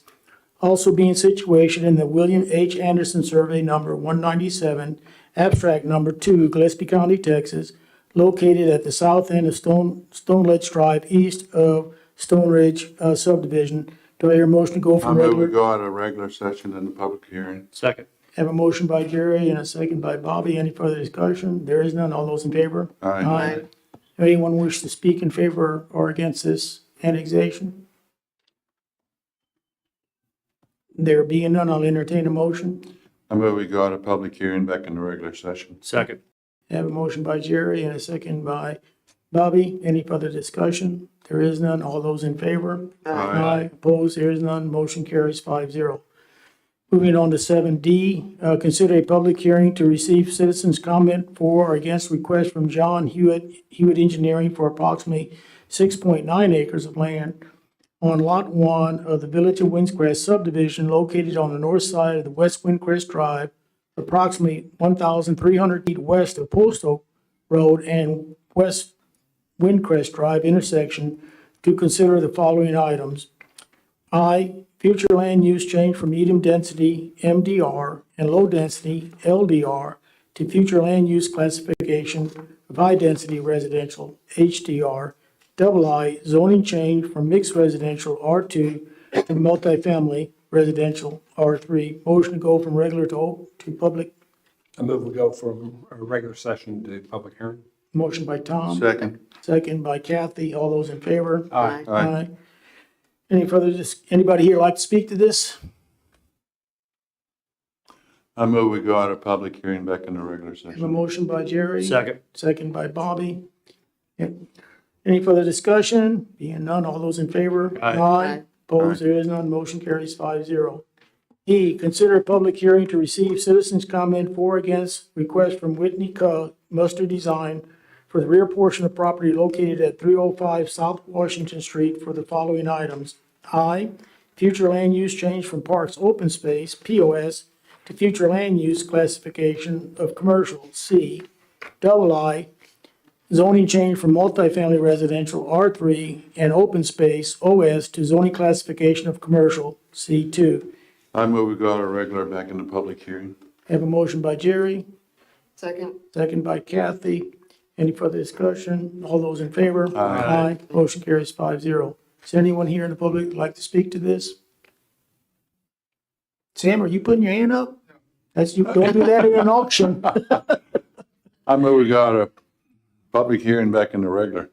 also being situated in the William H. Anderson Survey number 197, abstract number 2, Gillespie County, Texas, located at the south end of Stone Ledge Drive, east of Stone Ridge Subdivision. Do I hear a motion to go I from move we regular? go out of regular session into public hearing. Second. Have a motion by Jerry and a second by Bobby. Any further discussion? There is none. All those in favor? Aye. Anyone wish to speak in favor or against this annexation? There being none, I'll entertain a motion. I move we go out of public hearing back into regular session. Second. I have a motion by Jerry and a second by Bobby. Any further discussion? There is none. All those in favor? Aye. Opposed? There is none. Motion carries 5-0. Moving on to 7D, consider a public hearing to receive citizens' comment for or against request from John Hewitt, Hewitt Engineering for approximately 6.9 acres of land on Lot 1 of the Village of Windscreen subdivision located on the north side of the West Windcrest Drive, approximately 1,300 feet west of Post Oak Road and West Windcrest Drive intersection, to consider the following items. I, future land use change from medium density MDR and low density LDR to future land use classification of high density residential HDR. Double I, zoning change from mixed residential R2 to multifamily residential R3. Motion to go from regular to public. I move we go from a regular session to public hearing. Motion by Tom. Second. Second by Kathy. All those in favor? Aye. Aye. Any further, anybody here like to speak to this? I move we go out of public hearing back into regular I have a session. motion by Jerry. Second. Second by Bobby. Any further discussion? Being none, all those in favor? Aye. Opposed, there is none. Motion carries 5-0. E, consider a public hearing to receive citizens' comment for or against request from Whitney Mustard Design for the rear portion of property located at 305 South Washington Street for the following items. I, future land use change from Parks Open Space, POS, to future land use classification of commercial, C. Double I, zoning change from multifamily residential, R3, and open space, OS, to zoning classification of commercial, C2. I move we go out of regular back into public hearing. Have a motion by Jerry, Second. second by Kathy. Any further discussion? All those in favor? Aye. Motion carries 5-0. Is there anyone here in the public who'd like to speak to this? Sam, are you putting your hand up? That's, you don't do that in an auction. I move we go out of public hearing back into regular.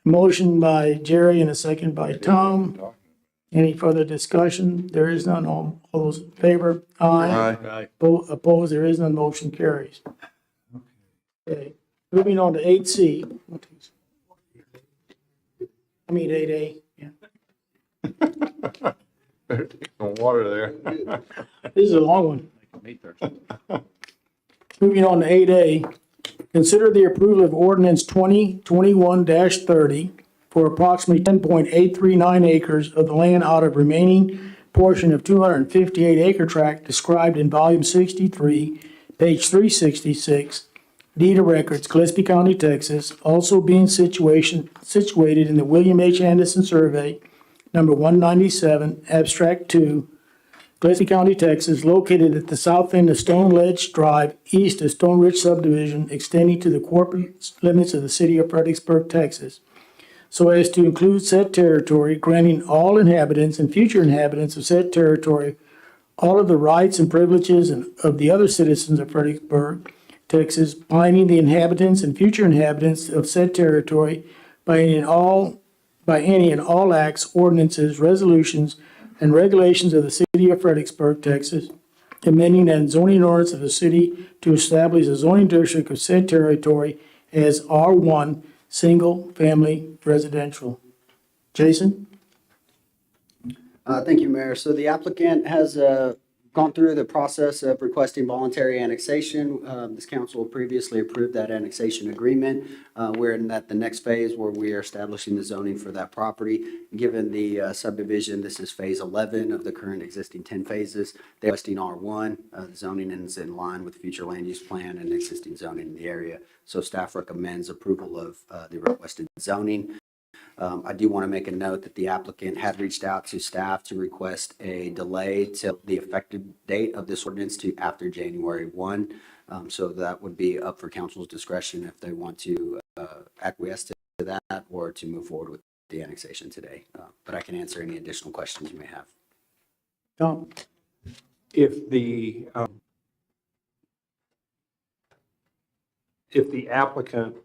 Motion by Jerry and a second by Tom. Any further discussion? There is none. All those in favor? Aye. Opposed? There is none. Motion carries. Okay, moving on to 8C. I mean 8A, yeah. Some water there. This is a long one. Moving on to 8A. Consider the approval of ordinance 2021-30 for approximately 10.839 acres of the land out of remaining portion of 258 acre tract described in volume 63, page 366, deed of records, Gillespie County, Texas, also being situated in the William H. Anderson Survey, number 197, abstract 2, Gillespie County, Texas, located at the south end of Stone Ledge Drive, east of Stone Ridge Subdivision, extending to the corporate limits of the city of Fredericksburg, Texas, so as to include said territory, granting all inhabitants and future inhabitants of said territory all of the rights and privileges of the other citizens of Fredericksburg, Texas, binding the inhabitants and future inhabitants of said territory by any and all acts, ordinances, resolutions, and regulations of the city of Fredericksburg, Texas, amending and zoning ordinance of the city to establish a zoning district of said territory as R1, single family residential. Jason? Thank you, Mayor. So the applicant has gone through the process of requesting voluntary annexation. This council previously approved that annexation agreement. We're in the next phase where we are establishing the zoning for that property. Given the subdivision, this is phase 11 of the current existing 10 phases. They're requesting R1. The zoning is in line with future land use plan and existing zoning in the area. So staff recommends approval of the requested zoning. I do want to make a note that the applicant had reached out to staff to request a delay till the effective date of this ordinance to after January 1. So that would be up for council's discretion if they want to acquiesce to that or to move forward with the annexation today. But I can answer any additional questions you may have. Tom? If the applicant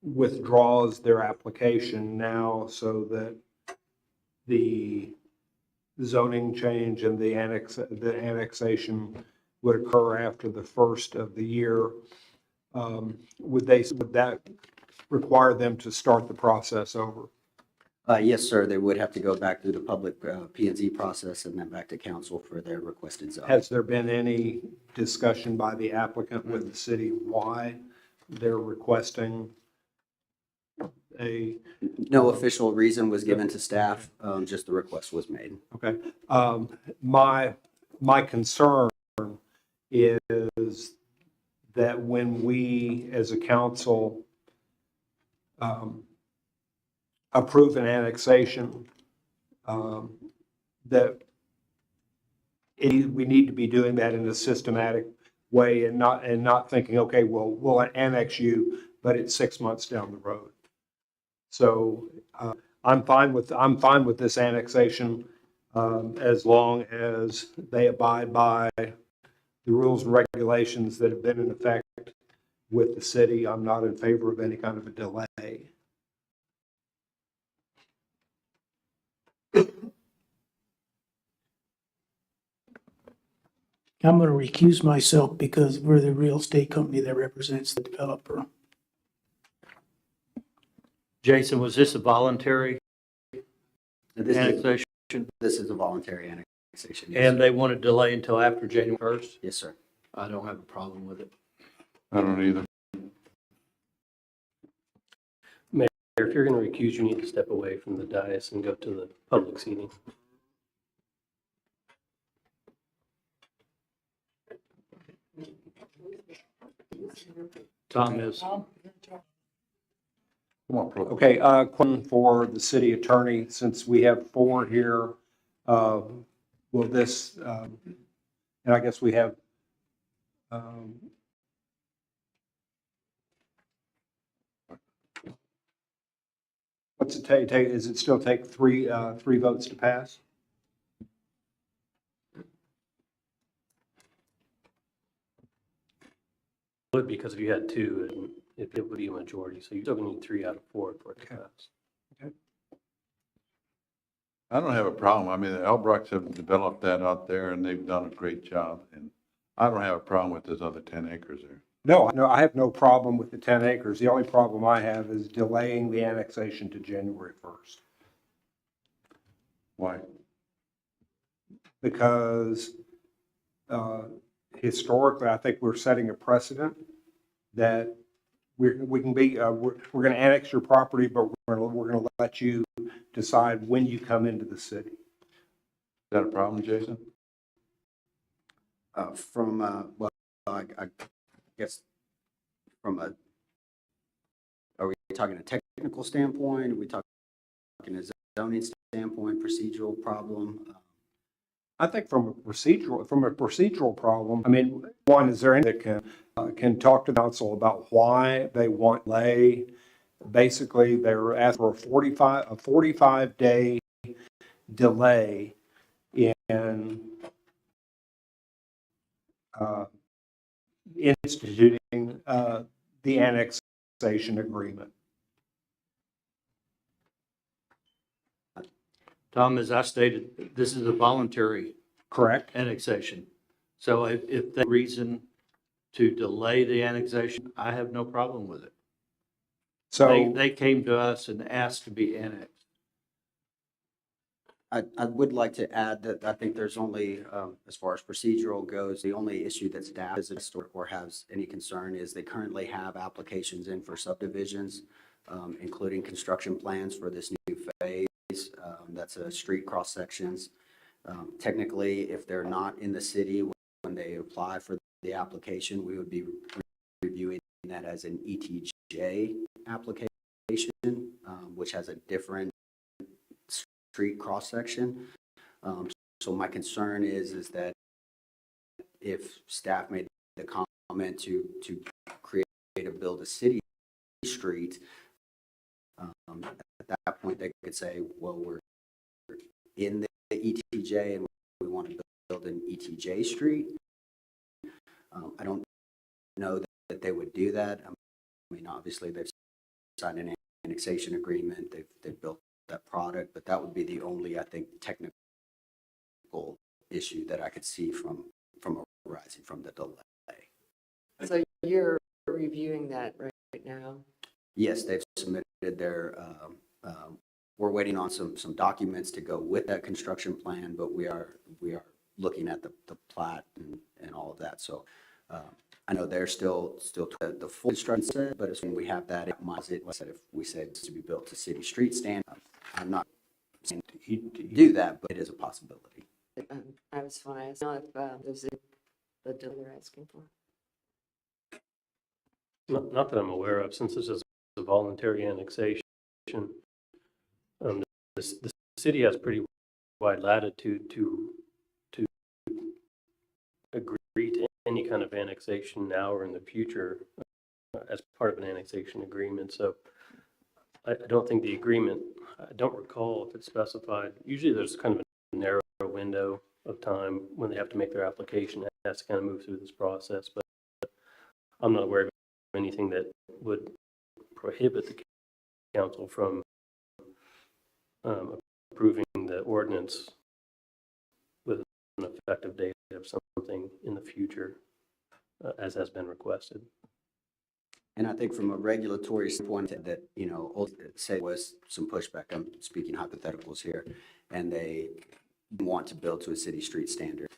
withdraws their application now so that the zoning change and the annexation would occur after the first of the year, would that require them to start the process over? Yes, sir. They would have to go back through the public P&Z process and then back to council for their requested zone. Has there been any discussion by the applicant with the city why they're requesting a? No official reason was given to staff, just the request was made. Okay. My concern is that when we, as a council, approve an annexation, that we need to be doing that in a systematic way and not thinking, okay, well, we'll annex you, but it's 6 months down the road. So I'm fine with this annexation as long as they abide by the rules and regulations that have been in effect with the city. I'm not in favor of any kind of a delay. I'm going to recuse myself because we're the real estate company that represents the developer. Jason, was this a voluntary annexation? This is a voluntary annexation. Yes, And sir. they want to delay until after January 1st? Yes, sir. I don't have a problem with it. I don't either. Mayor, if you're going to recuse, you need to step away from the dais and go to the public seating. Tom is. Come on, Pro. Okay, question for the city attorney, since we have 4 here, will this, and I guess we have, what's it take, is it still take 3 votes to pass? Would, because if you had 2, it would be a majority, so you're still going to need 3 out of 4 for it to pass. I don't have a problem. I mean, the Elbrocks have developed that out there and they've done a great job. And I don't have a problem with those other 10 acres there. No, I have no problem with the 10 acres. The only problem I have is delaying the annexation to January 1st. Why? Because historically, I think we're setting a precedent that we can be, we're going to annex your property, but we're going to let you decide when you come into the city. Is that a problem, Jason? Well, I guess are we talking a technical standpoint? Are we talking a zoning standpoint, procedural problem? I think from a procedural problem, I mean, one, is there any that can talk to council about why they want delay? Basically, they're asking for a 45-day delay in instituting the annexation agreement. Tom, as I stated, this is a voluntary Correct. annexation. So if the reason to delay the annexation, I have no problem with it. So They came to us and asked to be annexed. I would like to add that I think there's only, as far as procedural goes, the only issue that staff is or has any concern is they currently have applications in for subdivisions, including construction plans for this new phase. That's a street cross sections. Technically, if they're not in the city when they apply for the application, we would be reviewing that as an ETJ application, which has a different street cross section. So my concern is that if staff made the comment to create a build a city street, at that point they could say, well, we're in the ETJ and we want to build an ETJ street. I don't know that they would do that. I mean, obviously they've signed an annexation agreement. They've built that product, but that would be the only, I think, technical issue that I could see from arising from the delay. So you're reviewing that right now? Yes, they've submitted their, we're waiting on some documents to go with that construction plan, but we are looking at the plat and all of that. So I know they're still the full construction set, but as when we have that, if we say it's to be built to city street standard, I'm not saying to do that, but it is a possibility. I was fine. It's not if there's the deal they're asking for. Not that I'm aware of, since this is a voluntary annexation. The city has pretty wide latitude to agree to any kind of annexation now or in the future as part of an annexation agreement. So I don't think the agreement, I don't recall if it's specified. Usually there's kind of a narrow window of time when they have to make their application. It has to kind of move through this process, but I'm not aware of anything that would prohibit the council from approving the ordinance with an effective date of something in the future, as has been requested. And I think from a regulatory standpoint that, say was some pushback, I'm speaking hypotheticals here, and they want to build to a city street standard.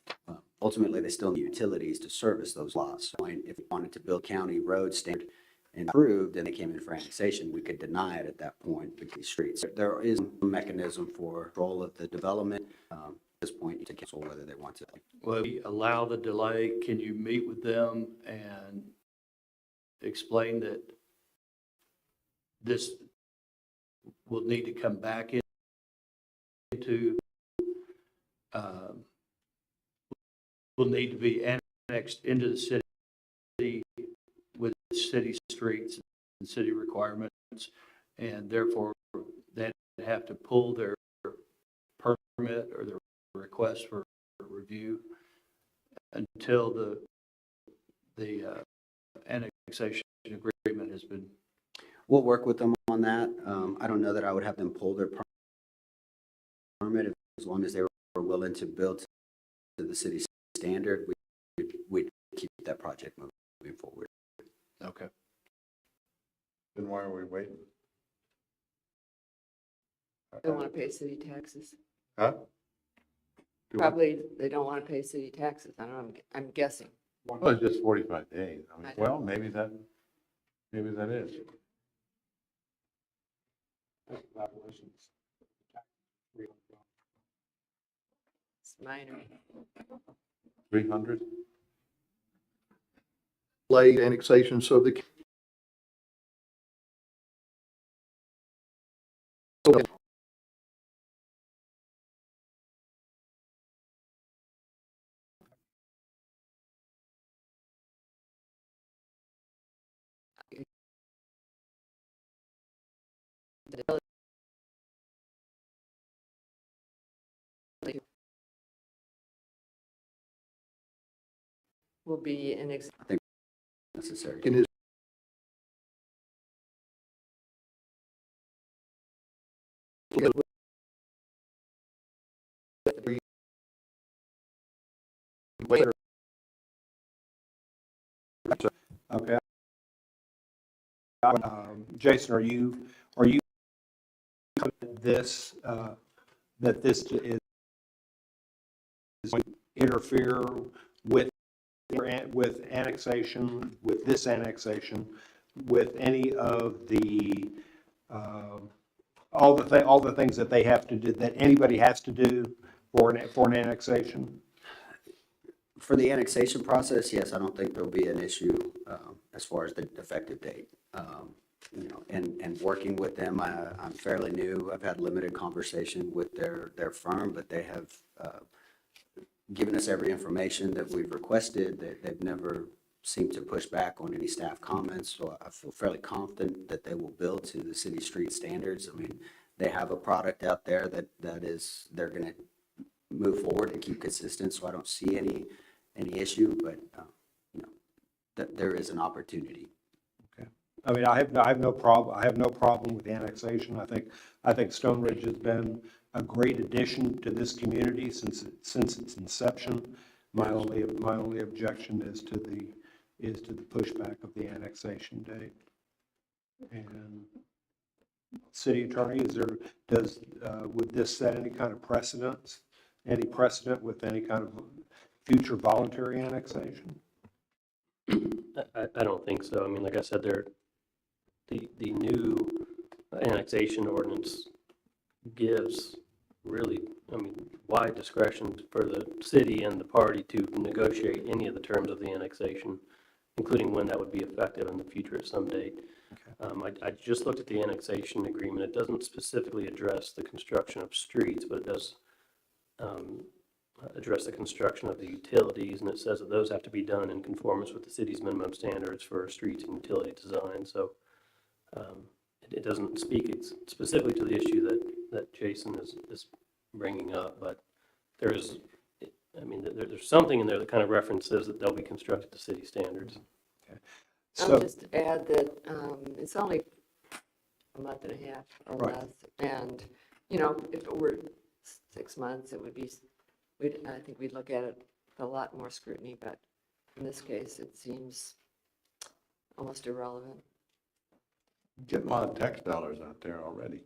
Ultimately, they still need utilities to service those lots. So if we wanted to build county road standard and approved, and they came in for annexation, we could deny it at that point with these streets. There is a mechanism for control of the development. At this point, you can cancel whether they want to. Well, if we allow the delay, can you meet with them and explain that this will need to come back into, will need to be annexed into the city with city streets and city requirements, and therefore they'd have to pull their permit or their request for review until the annexation agreement has been. We'll work with them on that. I don't know that I would have them pull their permit as long as they were willing to build to the city standard. We'd keep that project moving forward. Okay. Then why are we waiting? They want to pay city taxes. Huh? Probably they don't want to pay city taxes. I don't know. I'm guessing. Well, it's just 45 days. I mean, well, maybe that is. It's minor. 300? Late annexation, so the Will be an I think necessary. can Okay. Jason, are you this that this is going to interfere with annexation, with this annexation, with any of the all the things that they have to do, that anybody has to do for an annexation? For the annexation process, yes, I don't think there'll be an issue as far as the effective date. And working with them, I'm fairly new. I've had limited conversation with their firm, but they have given us every information that we've requested. They've never seemed to push back on any staff comments, so I feel fairly confident that they will build to the city street standards. I mean, they have a product out there that they're going to move forward and keep consistent, so I don't see any issue, but that there is an opportunity. Okay. I mean, I have no problem with the annexation. I think Stone Ridge has been a great addition to this community since its inception. My only objection is to the pushback of the annexation date. And City Attorney, would this set any kind of precedent with any kind of future voluntary annexation? I don't think so. I mean, like I said, the new annexation ordinance gives really, I mean, wide discretion for the city and the party to negotiate any of the terms of the annexation, including when that would be effective in the future at some date. I just looked at the annexation agreement. It doesn't specifically address the construction of streets, but it does address the construction of the utilities, and it says that those have to be done in conformance with the city's minimum standards for streets and utility design. So it doesn't speak specifically to the issue that Jason is bringing up, but there's something in there that kind of references that they'll be constructed to city standards. Okay. I'll just add that it's only a month and a half or less, and if it were 6 months, it would be. I think we'd look at it with a lot more scrutiny, but in this case, it seems almost irrelevant. Getting a lot of tax dollars out there already.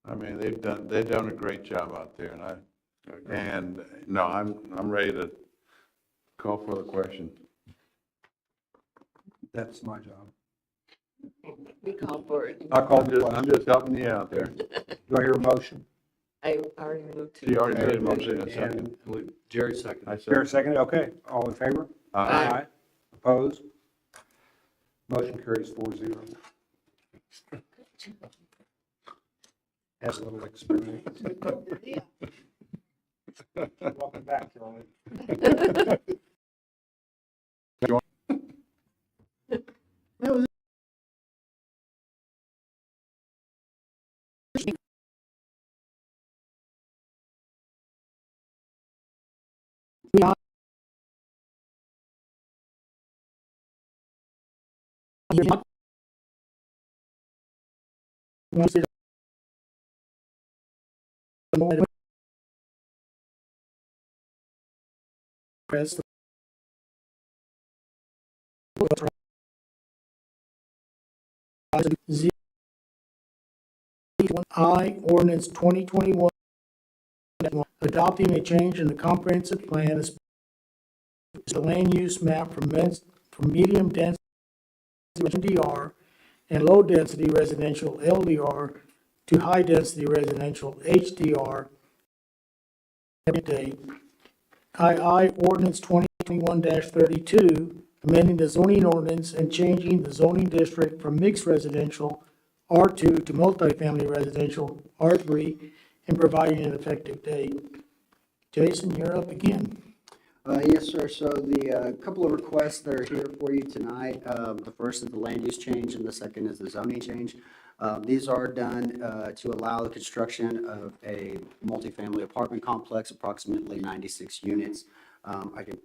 I mean, they've done a great job out there, and no, I'm ready to call for the question. That's my job. We call for it. I'm just helping you out there. Do I hear a motion? I already moved to. She already made a motion in a second. Jerry seconded. Jerry seconded, okay. All in favor? Aye. Opposed? Motion carries 4-0. Has a little experience. Welcome back, Charlie. Press I, ordinance 2021, adopting a change in the comprehensive plan as the land use map from medium density DR and low density residential LDR to high density residential HDR. Date. II ordinance 2021-32, amending the zoning ordinance and changing the zoning district from mixed residential R2 to multifamily residential R3 and providing an effective date. Jason, you're up again. Yes, sir. So the couple of requests that are here for you tonight, the first is the land use change and the second is the zoning change. These are done to allow the construction of a multifamily apartment complex, approximately 96 units. I can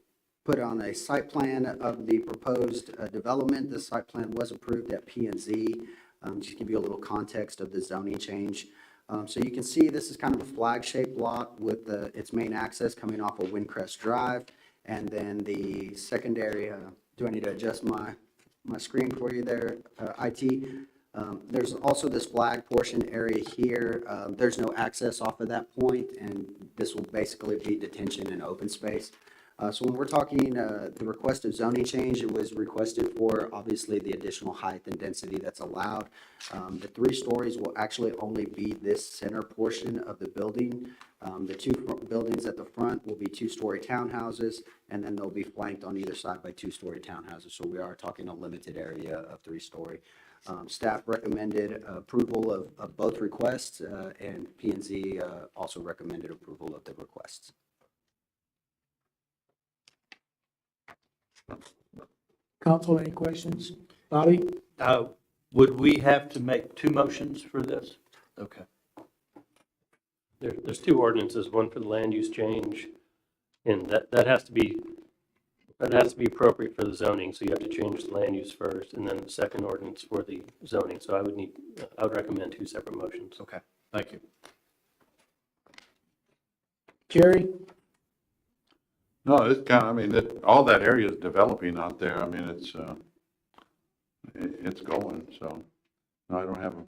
put on a site plan of the proposed development. The site plan was approved at P&Z. Just to give you a little context of the zoning change. So you can see this is kind of a flag-shaped lot with its main access coming off of Windcrest Drive. And then the secondary, do I need to adjust my screen for you there, IT? There's also this flag portion area here. There's no access off of that point, and this will basically be detention and open space. So when we're talking the request of zoning change, it was requested for obviously the additional height and density that's allowed. The 3 stories will actually only be this center portion of the building. The 2 buildings at the front will be 2-story townhouses, and then they'll be flanked on either side by 2-story townhouses. So we are talking a limited area of 3-story. Staff recommended approval of both requests, and P&Z also recommended approval of the requests. Council, any questions? Bobby? Would we have to make 2 motions for this? Okay. There's 2 ordinances, one for the land use change, and that has to be But it has to be appropriate for the zoning, so you have to change the land use first, and then the second ordinance for the zoning. So I would recommend two separate motions. Okay, thank you. Jerry? No, it's kind of, I mean, all that area is developing out there. I mean, it's going, so no, I don't have a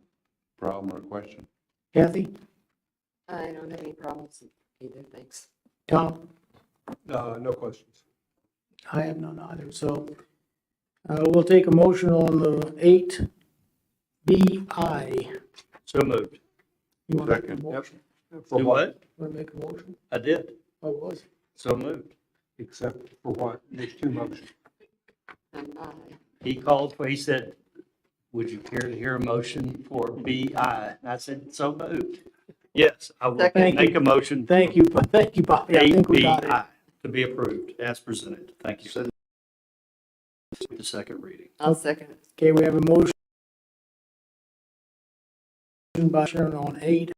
problem or a question. Kathy? I don't have any problems either, thanks. Tom? No questions. I have none either, so we'll take a motion on the 8BI. So moved. You want to make a Second. motion? For Do what? what? Want to make a motion? I did. Oh, was it? So moved. Except for what? There's two motions. And I, He called for, he said, would you care to hear a motion for BI? And I said, so moved. Yes, I will Second. make a motion. Thank you, Bobby. I think we got it. 8BI to be approved as presented. Thank you. The second reading. I'll second it. Okay, we have a motion by Sharon on 8.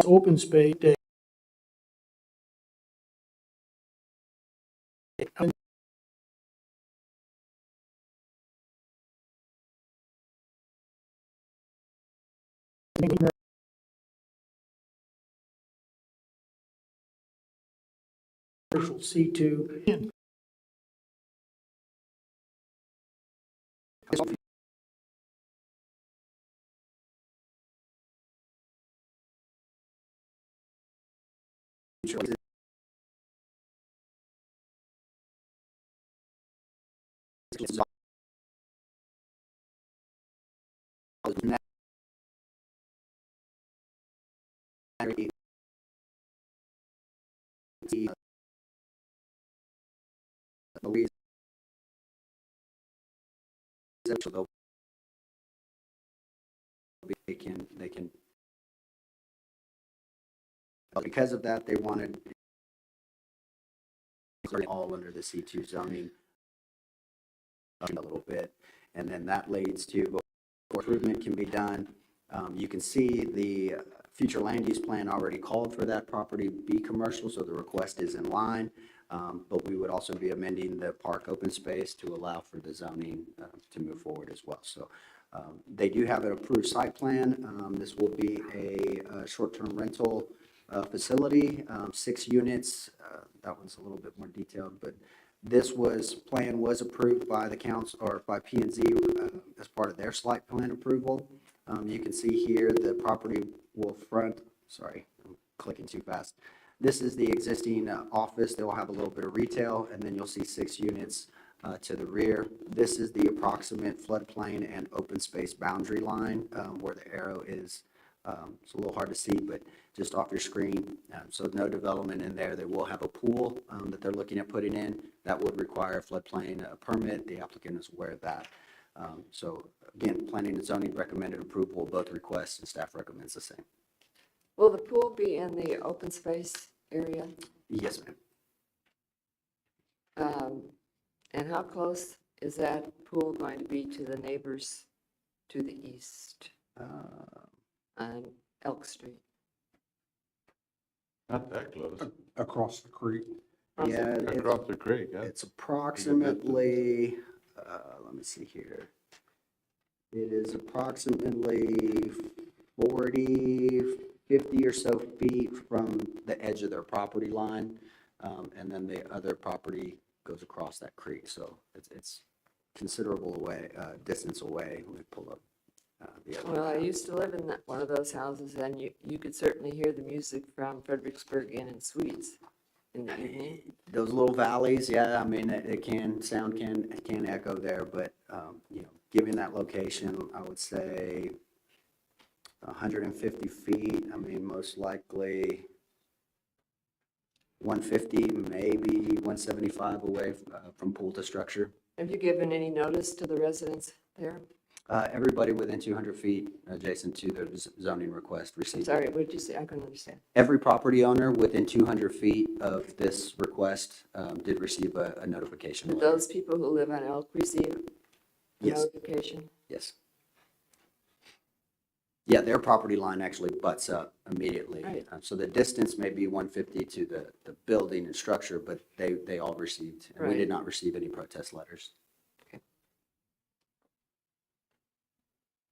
Open space day. Commercial C2. They can, because of that, they wanted all under the C2 zoning a little bit, and then that leads to improvement can be done. You can see the future land use plan already called for that property be commercial, so the request is in line. But we would also be amending the park open space to allow for the zoning to move forward as well. So they do have an approved site plan. This will be a short-term rental facility, 6 units. That one's a little bit more detailed, but this plan was approved by the council or by P&Z as part of their site plan approval. You can see here the property will front, sorry, I'm clicking too fast. This is the existing office. They will have a little bit of retail, and then you'll see 6 units to the rear. This is the approximate floodplain and open space boundary line where the arrow is. It's a little hard to see, but just off your screen. So no development in there. They will have a pool that they're looking at putting in. That would require a floodplain permit. The applicant is aware of that. So again, planning and zoning recommended approval of both requests, and staff recommends the same. Will the pool be in the open space area? Yes, ma'am. And how close is that pool going to be to the neighbors to the east on Elk Street? Not that close. Across the creek. Yeah, Across the creek. it's approximately, let me see here. It is approximately 40, 50 or so feet from the edge of their property line. And then the other property goes across that creek, so it's considerable distance away. Let me pull up the other. Well, I used to live in one of those houses, and you could certainly hear the music from Fredericksburg Inn and Suites in the evening. Those little valleys, yeah, I mean, sound can echo there, but, given that location, I would say 150 feet, I mean, most likely 150, maybe 175 away from pool to structure. Have you given any notice to the residents there? Everybody within 200 feet adjacent to the zoning request received. Sorry, what did you say? I couldn't understand. Every property owner within 200 feet of this request did receive a notification. Did those people who live on Elk receive a Yes. notification? Yes. Yeah, their property line actually butts up immediately. Right. So the distance may be 150 to the building and structure, but they all received, and we Right. did not receive any protest letters.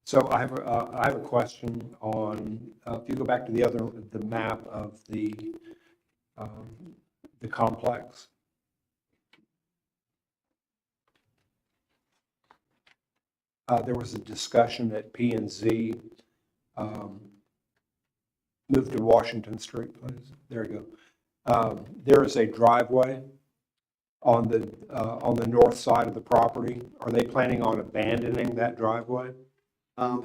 So I have a question on, if you go back to the map of the complex. There was a discussion that P and Z moved to Washington Street. What is it? There you go. There is a driveway on the north side of the property. Are they planning on abandoning that driveway?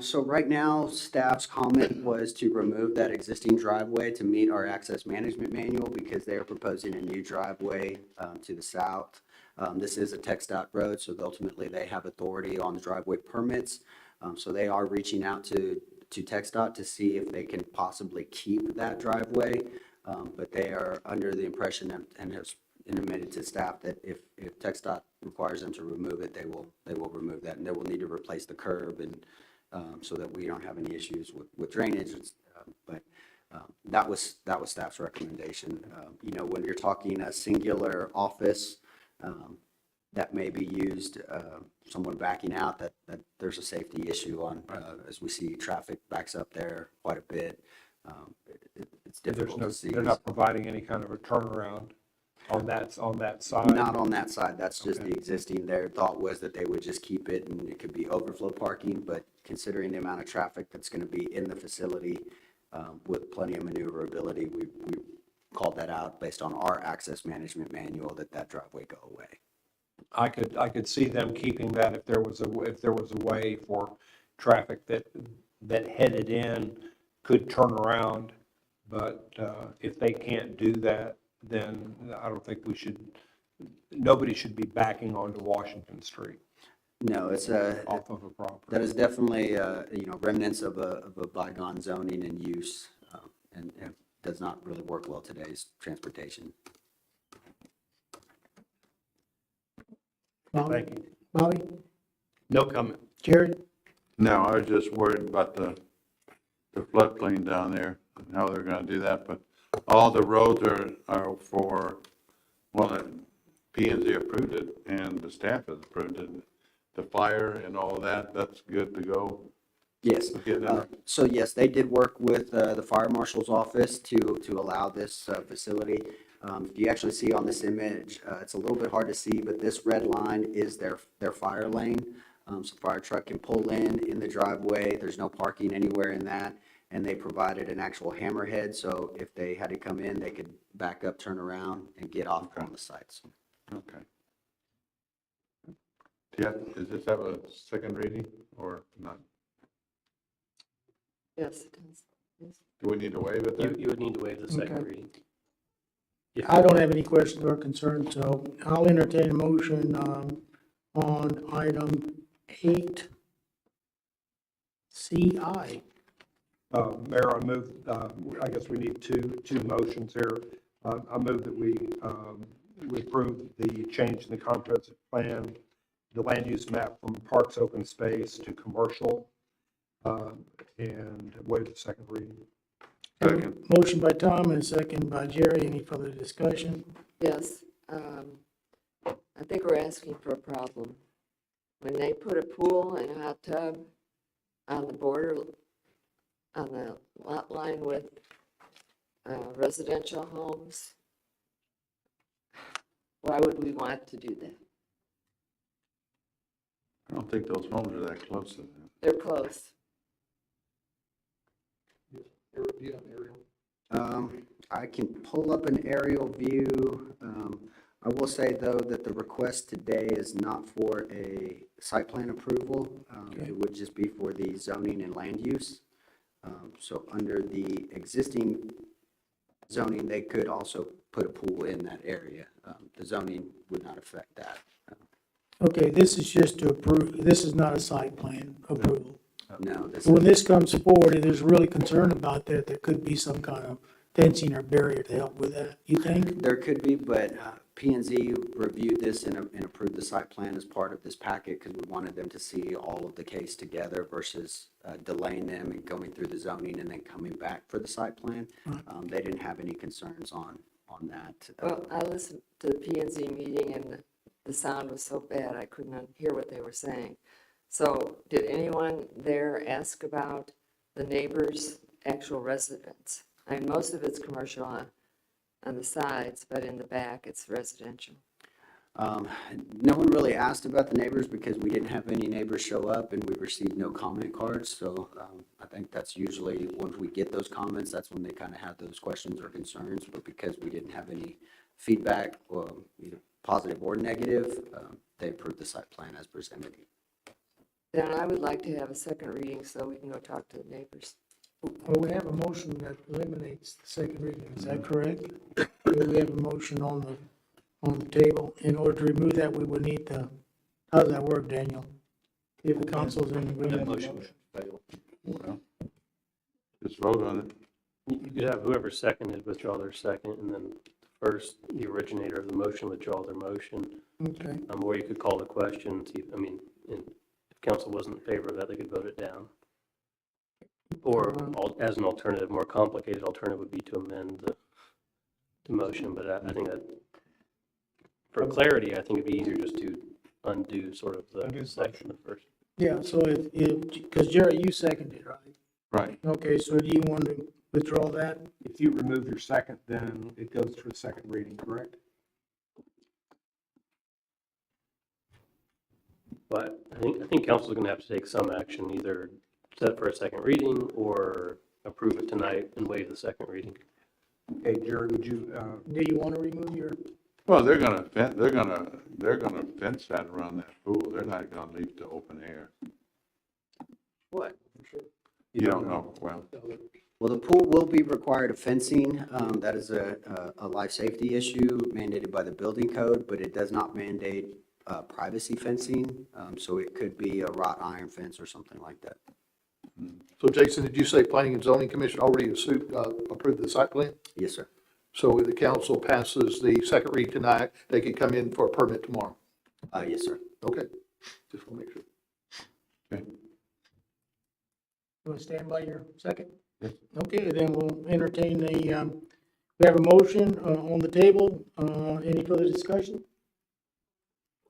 So right now, staff's comment was to remove that existing driveway to meet our access management manual because they are proposing a new driveway to the south. This is a TxDOT road, so ultimately they have authority on the driveway permits. So they are reaching out to TxDOT to see if they can possibly keep that driveway. But they are under the impression and have intimated to staff that if TxDOT requires them to remove it, they will remove that, and they will need to replace the curb and so that we don't have any issues with drainage. But that was staff's recommendation. When you're talking a singular office that may be used, someone backing out, that there's a safety issue on, as we see traffic backs up there quite a bit. It's difficult to see. They're not providing any kind of a turnaround on that side? Not on that side. That's just the existing. Their thought was that they would just keep it and it could be overflow parking, but considering the amount of traffic that's going to be in the facility with plenty of maneuverability, we called that out based on our access management manual that driveway go away. I could see them keeping that if there was a way for traffic that headed in could turn around, but if they can't do that, then I don't think nobody should be backing onto Washington Street. No, it's off of a property. That is definitely remnants of a bygone zoning and use, and it does not really work well today's transportation. Thank you. Bobby? No comment. Jared? No, I was just worried about the floodplain down there and how they're gonna do that, but all the roads are for, well, P and Z approved it and the staff has approved it. The fire and all that, that's good to go. Yes. So yes, they did work with the fire marshal's office to allow this facility. If you actually see on this image, it's a little bit hard to see, but this red line is their fire lane. So fire truck can pull in the driveway. There's no parking anywhere in that. And they provided an actual hammerhead, so if they had to come in, they could back up, turn around, and get off on the sites. Okay. Yeah, does this have a second reading or not? Yes, it does. Yes. Do we need to waive it then? You would need to waive the second Okay. reading. I don't have any questions or concerns, so I'll entertain a motion on item 8CI. Mayor, I move, I guess we need two motions here. I move that we approve the change in the comprehensive plan, the land use map from parks open space to commercial, and waive the second reading. Motion by Tom and a second by Jerry. Any further discussion? Yes, I think we're asking for a problem. When they put a pool and a hot tub on the border, on the lot line with residential homes, why would we want to do that? I don't think those homes are that close to them. They're close. I can pull up an aerial view. I will say, though, that the request today is not for a site plan approval. It would just be for the zoning and land use. So under the existing zoning, they could also put a pool in that area. The zoning would not affect that. Okay, this is just to approve, this is not a site plan approval. No, this When is, this comes forward, if there's really concern about that, there could be some kind of fencing or barrier to help with that, you think? there could be, but P&Z reviewed this and approved the site plan as part of this packet because we wanted them to see all of the case together versus delaying them and going through the zoning and then coming back for the site plan. They didn't have any concerns on that. Well, I listened to the P&Z meeting and the sound was so bad I couldn't hear what they were saying. So did anyone there ask about the neighbor's actual residence? I mean, most of it's commercial on the sides, but in the back it's residential. No one really asked about the neighbors because we didn't have any neighbors show up and we received no comment cards. So I think that's usually when we get those comments, that's when they kind of have those questions or concerns. But because we didn't have any feedback, either positive or negative, they approved the site plan as presented. Then I would like to have a second reading so we can go talk to the neighbors. Well, we have a motion that eliminates the second reading, is that correct? We have a motion on the table. In order to remove that, we would need to, how does that work, Daniel? If the council's in agreement. motion failed. Well, just vote on it. You could have whoever seconded withdraw their second, and then first, the originator of the motion withdraw their motion. Okay. Or you could call the question, see, I mean, if council wasn't in favor of that, they could vote it down. Or as an alternative, more complicated alternative would be to amend the motion, but I think that for clarity, I think it'd be easier just to undo sort of the section of first. Yeah, so because Jerry, you seconded, right? Right. Okay, so do you want to withdraw that? If you remove your second, then it goes for a second reading, correct? But I think council's gonna have to take some action, either set for a second reading or approve it tonight and waive the second reading. Okay, Jerry, would you, Do you want to remove your? Well, they're gonna fence that around that pool. They're not gonna leave it to open air. What? You don't know, well. Well, the pool will be required of fencing. That is a life safety issue mandated by the building code, but it does not mandate privacy fencing. So it could be a wrought iron fence or something like that. So Jason, did you say Planning and Zoning Commission already approved the site plan? Yes, sir. So if the council passes the second read tonight, they could come in for a permit tomorrow? Yes, sir. Okay, just want to make sure. Okay. You want to stand by your second? Yes. Okay, then we'll entertain we have a motion on the table. Any further discussion?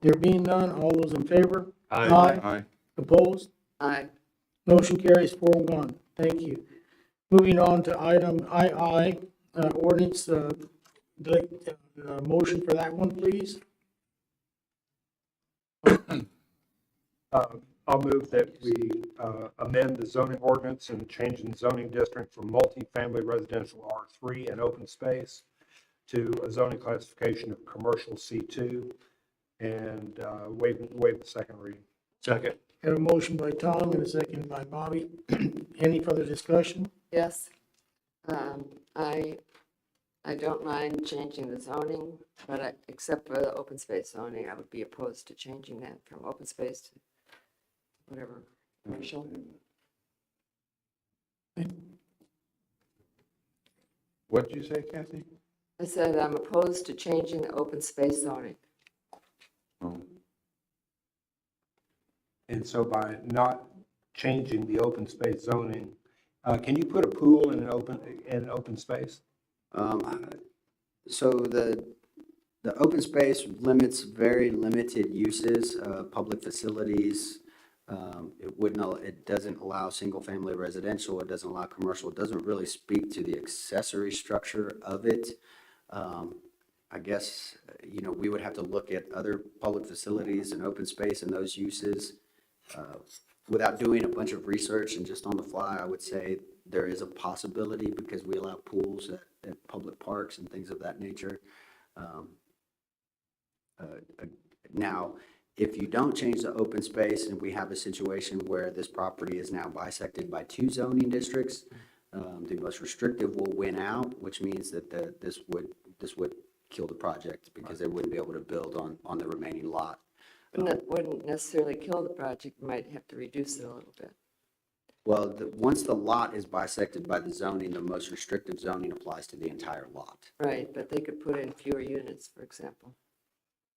There being none, all those in favor? Aye. Aye. Opposed? Aye. Motion carries 4-1. Thank you. Moving on to item II, ordinance, motion for that one, please. I'll move that we amend the zoning ordinance and change the zoning district from multifamily residential R3 and open space to a zoning classification of commercial C2 and waive the second reading. Second. Have a motion by Tom and a second by Bobby. Any further discussion? Yes. I don't mind changing the zoning, but except for the open space zoning, I would be opposed to changing that from open space to whatever, commercial. What'd you say, Kathy? I said I'm opposed to changing the open space zoning. Oh. And so by not changing the open space zoning, can you put a pool in an open space? So the The open space limits very limited uses, public facilities. It doesn't allow single-family residential, it doesn't allow commercial, it doesn't really speak to the accessory structure of it. I guess, we would have to look at other public facilities and open space and those uses. Without doing a bunch of research and just on the fly, I would say there is a possibility because we allow pools at public parks and things of that nature. Now, if you don't change the open space and we have a situation where this property is now bisected by 2 zoning districts, the most restrictive will win out, which means that this would kill the project because they wouldn't be able to build on the remaining lot. And that wouldn't necessarily kill the project, you might have to reduce it a little bit. Well, once the lot is bisected by the zoning, the most restrictive zoning applies to the entire lot. Right, but they could put in fewer units, for example.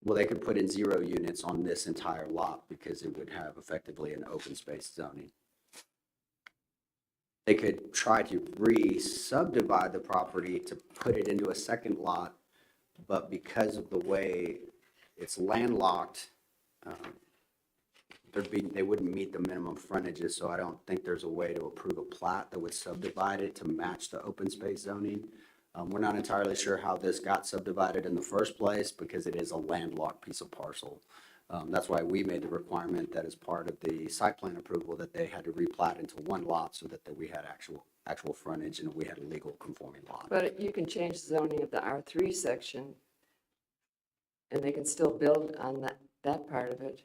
Well, they could put in 0 units on this entire lot because it would have effectively an open space zoning. They could try to re-subdivide the property to put it into a second lot, but because of the way it's landlocked, they wouldn't meet the minimum frontages, so I don't think there's a way to approve a plat that would subdivide it to match the open space zoning. We're not entirely sure how this got subdivided in the first place because it is a landlocked piece of parcel. That's why we made the requirement that as part of the site plan approval that they had to replat into 1 lot so that we had actual frontage and we had a legal conforming lot. But you can change the zoning of the R3 section, and they can still build on that part of it.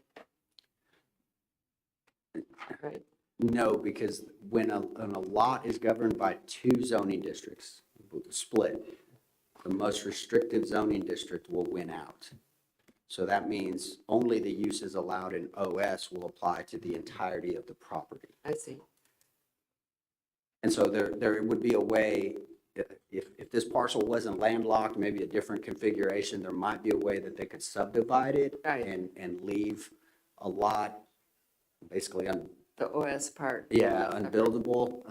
Right? No, because when a lot is governed by 2 zoning districts, split, the most restrictive zoning district will win out. So that means only the uses allowed in OS will apply to the entirety of the property. I see. And so there would be a way, if this parcel wasn't landlocked, maybe a different configuration, there might be a way that they could subdivide it and leave a lot basically the OS part. Yeah, unbuildable,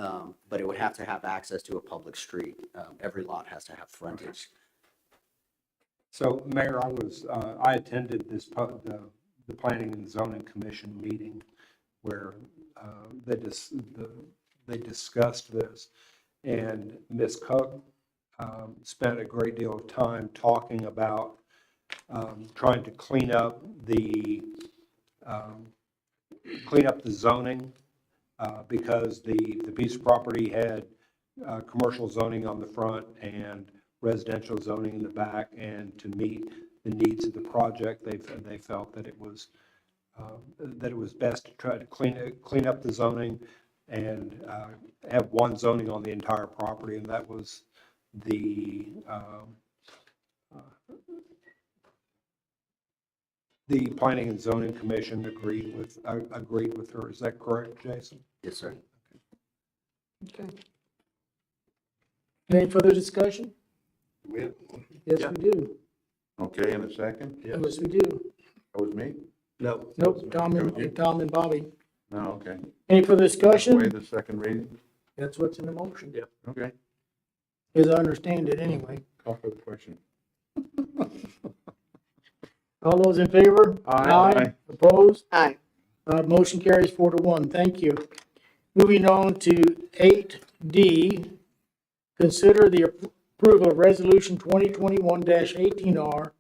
but it would have to have access to a public street. Every lot has to have frontage. So, Mayor, I attended the Planning and Zoning Commission meeting where they discussed this, and Ms. Cook spent a great deal of time talking about trying to clean up the zoning because the piece of property had commercial zoning on the front and residential zoning in the back, and to meet the needs of the project, they felt that it was best to try to clean up the zoning and have 1 zoning on the entire property, and that was the Planning and Zoning Commission agreed with her. Is that correct, Jason? Yes, sir. Okay. Any further discussion? We- Yes, Yeah. we do. Okay, in a second? Yes, we do. That was me? No. Nope, Tom and Bobby. No, okay. Any further discussion? Waive the second reading? That's what's in the motion. Yep. Okay. As I understand it anyway. Call for the question. All those in favor? Aye. Opposed? Aye. Motion carries 4-1. Thank you. Moving on to 8D, consider the approval of Resolution 2021-18R,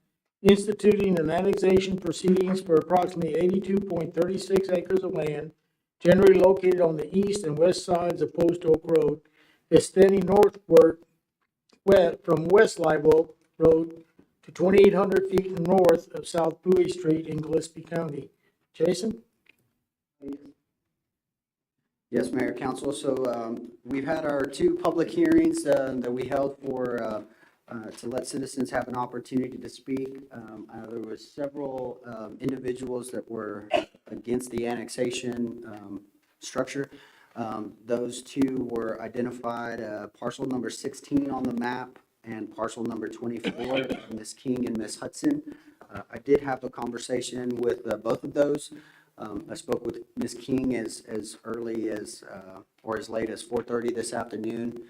instituting an annexation proceedings for approximately 82.36 acres of land, generally located on the east and west sides of Post Oak Road, extending northward from West Libel Road to 2,800 feet north of South Bowie Street in Gillespie County. Jason? Yes, Mayor, Council. So we've had our 2 public hearings that we held for to let citizens have an opportunity to speak. There were several individuals that were against the annexation structure. Those 2 were identified, parcel number 16 on the map and parcel number 24, Ms. King and Ms. Hudson. I did have a conversation with both of those. I spoke with Ms. King as early as or as late as 4:30 this afternoon.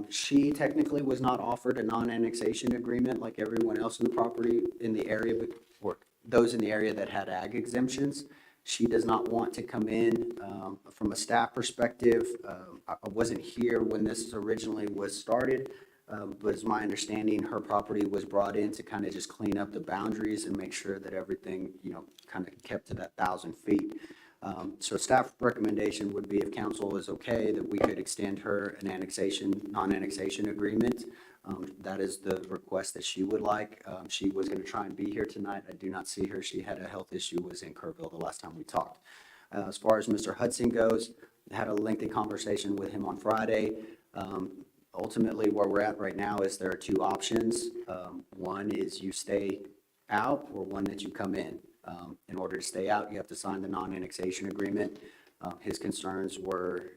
She technically was not offered a non-annexation agreement like everyone else in the property in the area, or those in the area that had ag exemptions. She does not want to come in. From a staff perspective, I wasn't here when this originally was started, but it's my understanding her property was brought in to kind of just clean up the boundaries and make sure that everything, kind of kept to that 1,000 feet. So staff recommendation would be, if council is okay, that we could extend her an non-annexation agreement. That is the request that she would like. She was going to try and be here tonight. I do not see her. She had a health issue, was in Kerrville the last time we talked. As far as Mr. Hudson goes, I had a lengthy conversation with him on Friday. Ultimately, where we're at right now is there are two options. One is you stay out, or one that you come in. In order to stay out, you have to sign the non-annexation agreement. His concerns were,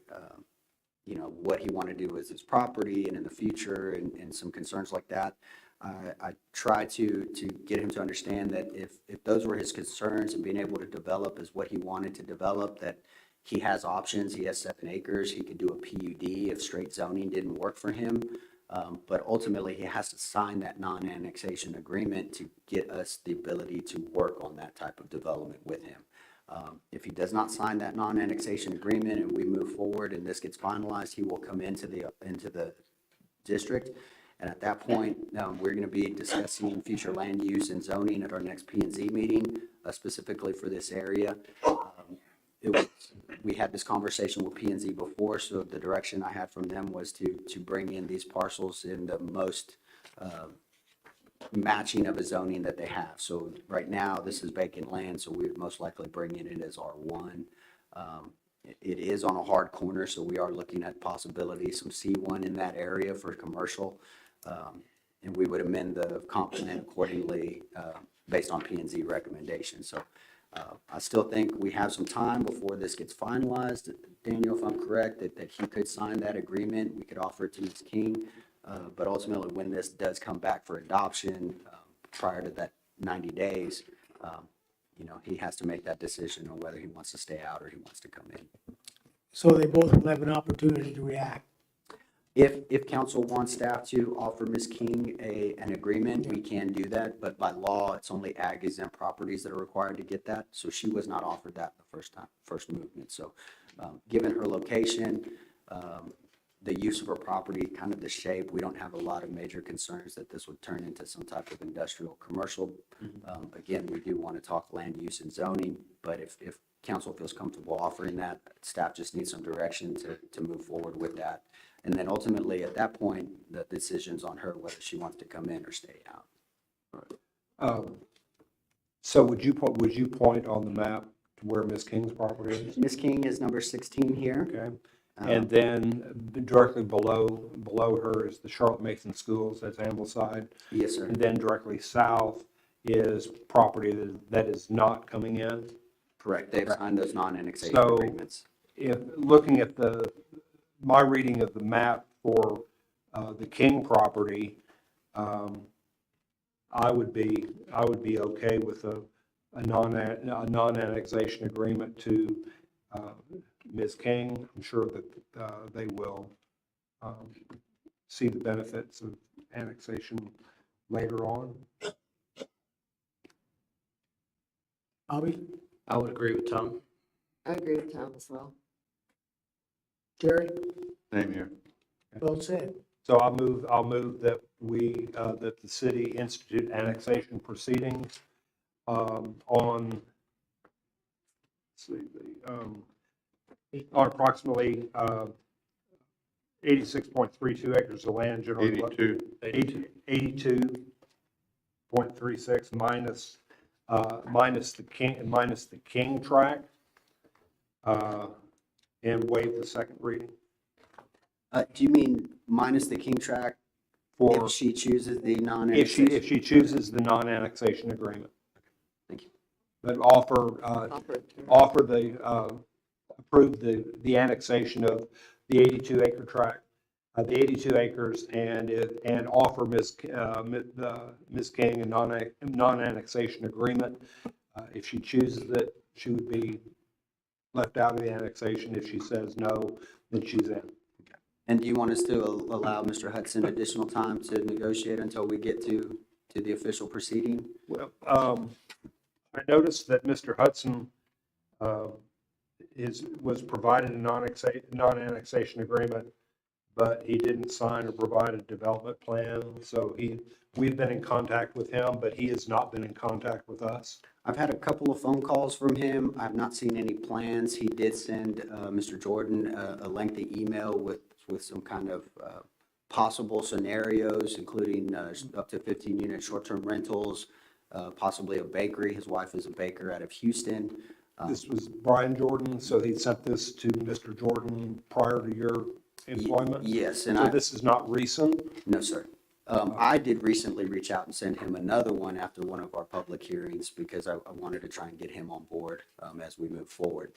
what he wanted to do with his property and in the future, and some concerns like that. I tried to get him to understand that if those were his concerns and being able to develop is what he wanted to develop, that he has options. He has 7 acres. He could do a PUD if straight zoning didn't work for him. But ultimately, he has to sign that non-annexation agreement to get us the ability to work on that type of development with him. If he does not sign that non-annexation agreement and we move forward and this gets finalized, he will come into the district. And at that point, we're going to be discussing future land use and zoning at our next P&Z meeting, specifically for this area. We had this conversation with P&Z before, so the direction I had from them was to bring in these parcels in the most matching of a zoning that they have. So right now, this is vacant land, so we would most likely bring in it as R1. It is on a hard corner, so we are looking at possibility, some C1 in that area for commercial. And we would amend the comp plan accordingly based on P&Z recommendations. So I still think we have some time before this gets finalized. Daniel, if I'm correct, that he could sign that agreement. We could offer it to Ms. King. But ultimately, when this does come back for adoption prior to that 90 days, he has to make that decision on whether he wants to stay out or he wants to come in. So they both will have an opportunity to react. If council wants staff to offer Ms. King an agreement, we can do that, but by law, it's only ag exempt properties that are required to get that. So she was not offered that the first movement. So given her location, the use of her property, kind of the shape, we don't have a lot of major concerns that this would turn into some type of industrial commercial. Again, we do want to talk land use and zoning, but if council feels comfortable offering that, staff just needs some direction to move forward with that. And then ultimately, at that point, the decision's on her whether she wants to come in or stay out. So would you point on the map to where Ms. King's property is? Ms. King is number 16 here. Okay. And then directly below her is the Charlotte Mason Schools, that's Ambleside. Yes, sir. And then directly south is property that is not coming in. Correct. They've signed those non-annexation agreements. If looking at my reading of the map for the King property, I would be okay with a non-annexation agreement to Ms. King. I'm sure that they will see the benefits of annexation later on. Bobby? I would agree with Tom. I agree with Tom as well. Jerry? Same here. Well said. So I'll move that that the city institute annexation proceedings on approximately 86.32 acres of land, generally 82.36 minus the King tract, and waive the second reading. Do you mean minus the King tract if she chooses the non-annexation? If she chooses the non-annexation agreement. Thank you. But approve the annexation of the 82 acre tract, the 82 acres, and offer Ms. King a non-annexation agreement. If she chooses it, she would be left out of the annexation. If she says no, then she's in. And do you want us to allow Mr. Hudson additional time to negotiate until we get to the official proceeding? Well, I noticed that Mr. Hudson was provided a non-annexation agreement, but he didn't sign or provide a development plan. So we've been in contact with him, but he has not been in contact with us. I've had a couple of phone calls from him. I've not seen any plans. He did send Mr. Jordan a lengthy email with some kind of possible scenarios, including up to 15-unit short-term rentals, possibly a bakery. His wife is a baker out of Houston. This was Brian Jordan, so he sent this to Mr. Jordan prior to your employment? Yes. So this is not recent? No, sir. I did recently reach out and send him another one after one of our public hearings because I wanted to try and get him on board as we move forward.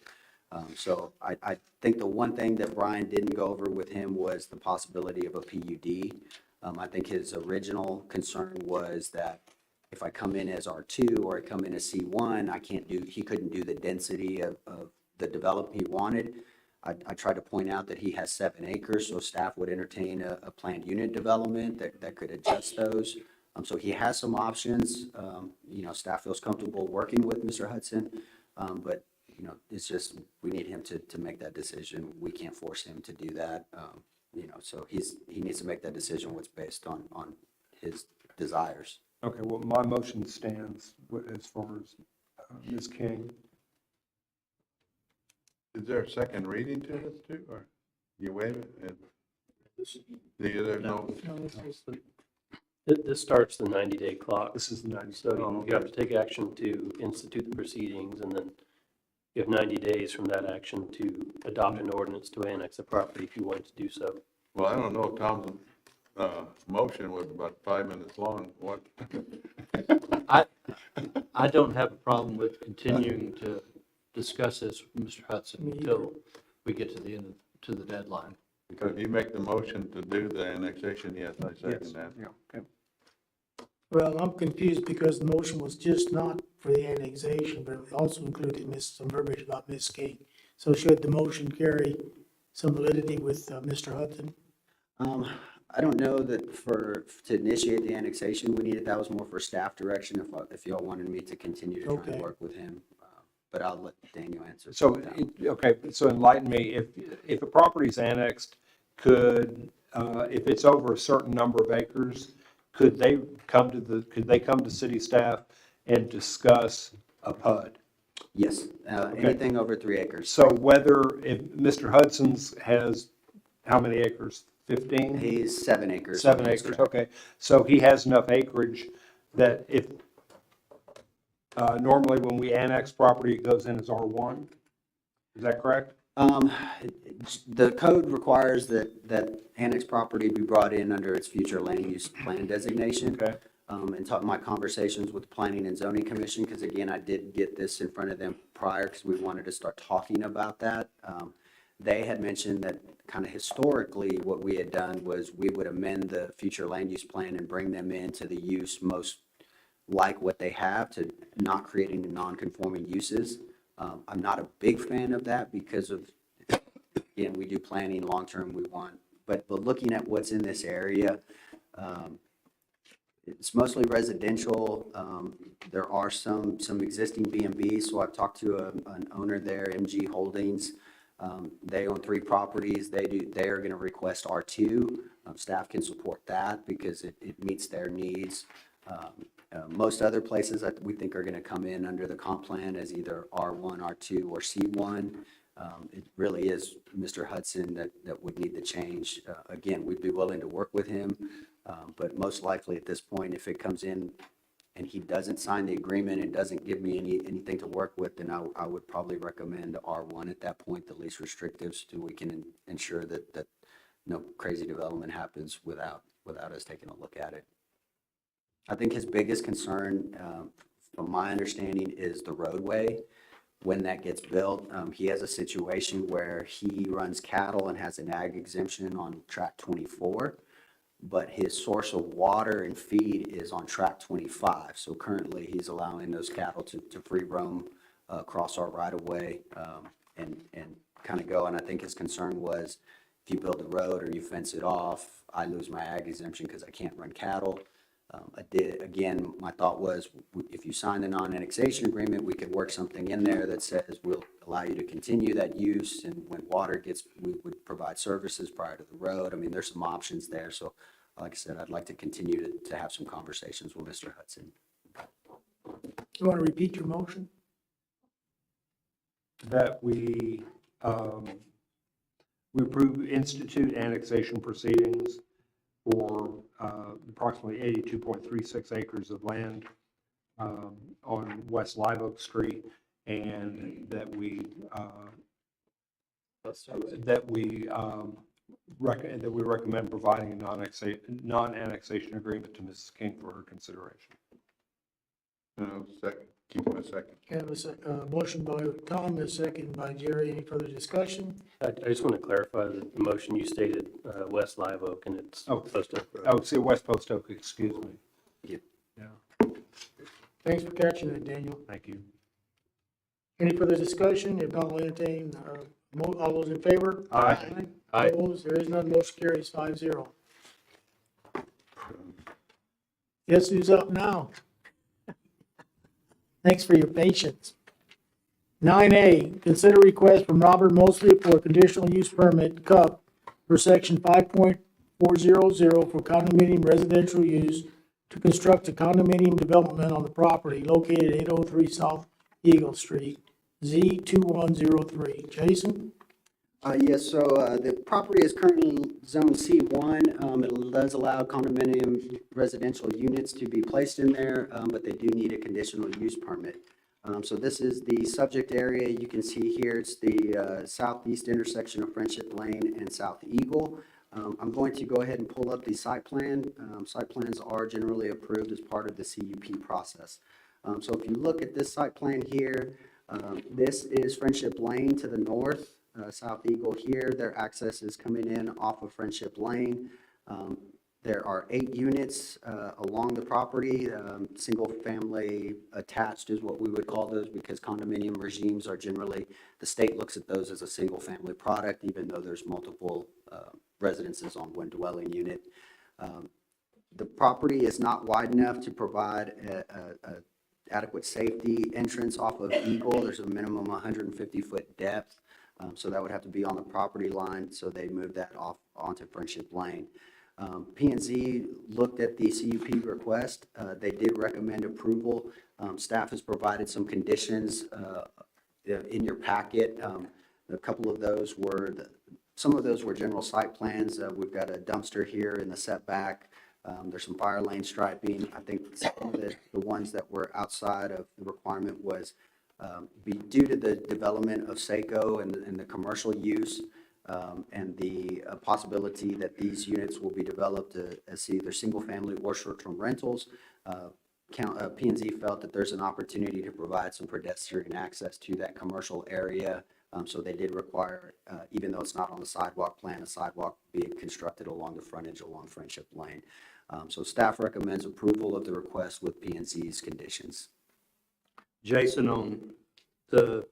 So I think the one thing that Brian didn't go over with him was the possibility of a PUD. I think his original concern was that if I come in as R2 or I come in as C1, he couldn't do the density of the development he wanted. I tried to point out that he has 7 acres, so staff would entertain a planned unit development that could adjust those. So he has some options. Staff feels comfortable working with Mr. Hudson, but it's just, we need him to make that decision. We can't force him to do that. So he needs to make that decision what's based on his desires. Okay, well, my motion stands as far as Ms. King. Is there a second reading to this too, or you waive it? No. This starts the 90-day clock. This is the 90. So you have to take action to institute the proceedings, and then you have 90 days from that action to adopt an ordinance to annex the property if you want to do so. Well, I don't know if Tom's motion was about 5 minutes long. What? I don't have a problem with continuing to discuss this with Mr. Hudson until we get to the end to the deadline. Because if you make the motion to do the annexation, yes, I second that. Yeah, okay. Well, I'm confused because the motion was just not for the annexation, but it also included some verbiage about Ms. King. So should the motion carry some validity with Mr. Hudson? I don't know that to initiate the annexation, that was more for staff direction if y'all wanted me to continue to try and work with him. But I'll let Daniel answer. So, so enlighten me, if a property is annexed, if it's over a certain number of acres, could they come to city staff and discuss a PUD? Yes, anything over 3 acres. So if Mr. Hudson's has how many acres? 15? He's 7 acres. 7 acres, okay. So he has enough acreage that if, normally when we annex property, it goes in as R1. Is that correct? The code requires that annexed property be brought in under its future land use plan designation. Okay. And my conversations with the Planning and Zoning Commission, because again, I did get this in front of them prior because we wanted to start talking about that. They had mentioned that kind of historically what we had done was we would amend the future land use plan and bring them into the use most like what they have, to not creating non-conforming uses. I'm not a big fan of that because of, again, we do planning long-term, but looking at what's in this area, it's mostly residential. There are some existing B&Bs, so I've talked to an owner there, MG Holdings. They own 3 properties. They are going to request R2. Staff can support that because it meets their needs. Most other places that we think are going to come in under the comp plan as either R1, R2, or C1. It really is Mr. Hudson that would need the change. Again, we'd be willing to work with him, but most likely at this point, if it comes in and he doesn't sign the agreement and doesn't give me anything to work with, then I would probably recommend R1 at that point, the least restrictive, so we can ensure that no crazy development happens without us taking a look at it. I think his biggest concern, from my understanding, is the roadway. When that gets built, he has a situation where he runs cattle and has an ag exemption on track 24, but his source of water and feed is on track 25. So currently he's allowing those cattle to free roam across our right of way and kind of go. And I think his concern was if you build the road or you fence it off, I lose my ag exemption because I can't run cattle. Again, my thought was, if you sign the non-annexation agreement, we could work something in there that says we'll allow you to continue that use, and when water gets, we would provide services prior to the road. I mean, there's some options there. So like I said, I'd like to continue to have some conversations with Mr. Hudson. You want to repeat your motion? That we approve institute annexation proceedings for approximately 82.36 acres of land on West Live Oak Street, and that we recommend providing a non-annexation agreement to Mrs. King for her consideration. Second, keep it a second. Have a motion by Tom, a second by Jerry. Any further discussion? I just want to clarify that the motion you stated, West Live Oak, and it's Post Oak Road. Oh, see, West Post Oak, excuse me. Yeah. Thanks for catching it, Daniel. Thank you. Any further discussion? If not, I'll entertain, all those in favor? Aye. Aye. Opposed? There is none. Motion carries 5-0. Guess who's up now? Thanks for your patience. 9A, consider request from Robert Mosley for a conditional use permit, CUP, for section 5.400 for condominium residential use to construct a condominium development on the property located at 803 South Eagle Street, Z2103. Jason? Yes, so the property is currently zone C1. It does allow condominium residential units to be placed in there, but they do need a conditional use permit. So this is the subject area. You can see here, it's the southeast intersection of Friendship Lane and South Eagle. I'm going to go ahead and pull up the site plan. Site plans are generally approved as part of the CUP process. So if you look at this site plan here, this is Friendship Lane to the north. South Eagle here, their access is coming in off of Friendship Lane. There are 8 units along the property. Single family attached is what we would call those, because condominium regimes are generally, the state looks at those as a single family product, even though there's multiple residences on one dwelling unit. The property is not wide enough to provide a adequate safety entrance off of Eagle. There's a minimum 150-foot depth. So that would have to be on the property line, so they moved that off onto Friendship Lane. P&Z looked at the CUP request. They did recommend approval. Staff has provided some conditions in your packet. A couple of those were, some of those were general site plans. We've got a dumpster here in the setback. There's some fire lane striping. I think some of the ones that were outside of the requirement was be due to the development of SACO and the commercial use, and the possibility that these units will be developed as either single-family or short-term rentals. P&Z felt that there's an opportunity to provide some pedestrian access to that commercial area, so they did require, even though it's not on the sidewalk plan, a sidewalk being constructed along the frontage along Friendship Lane. So staff recommends approval of the request with P&Z's conditions. Jason, on the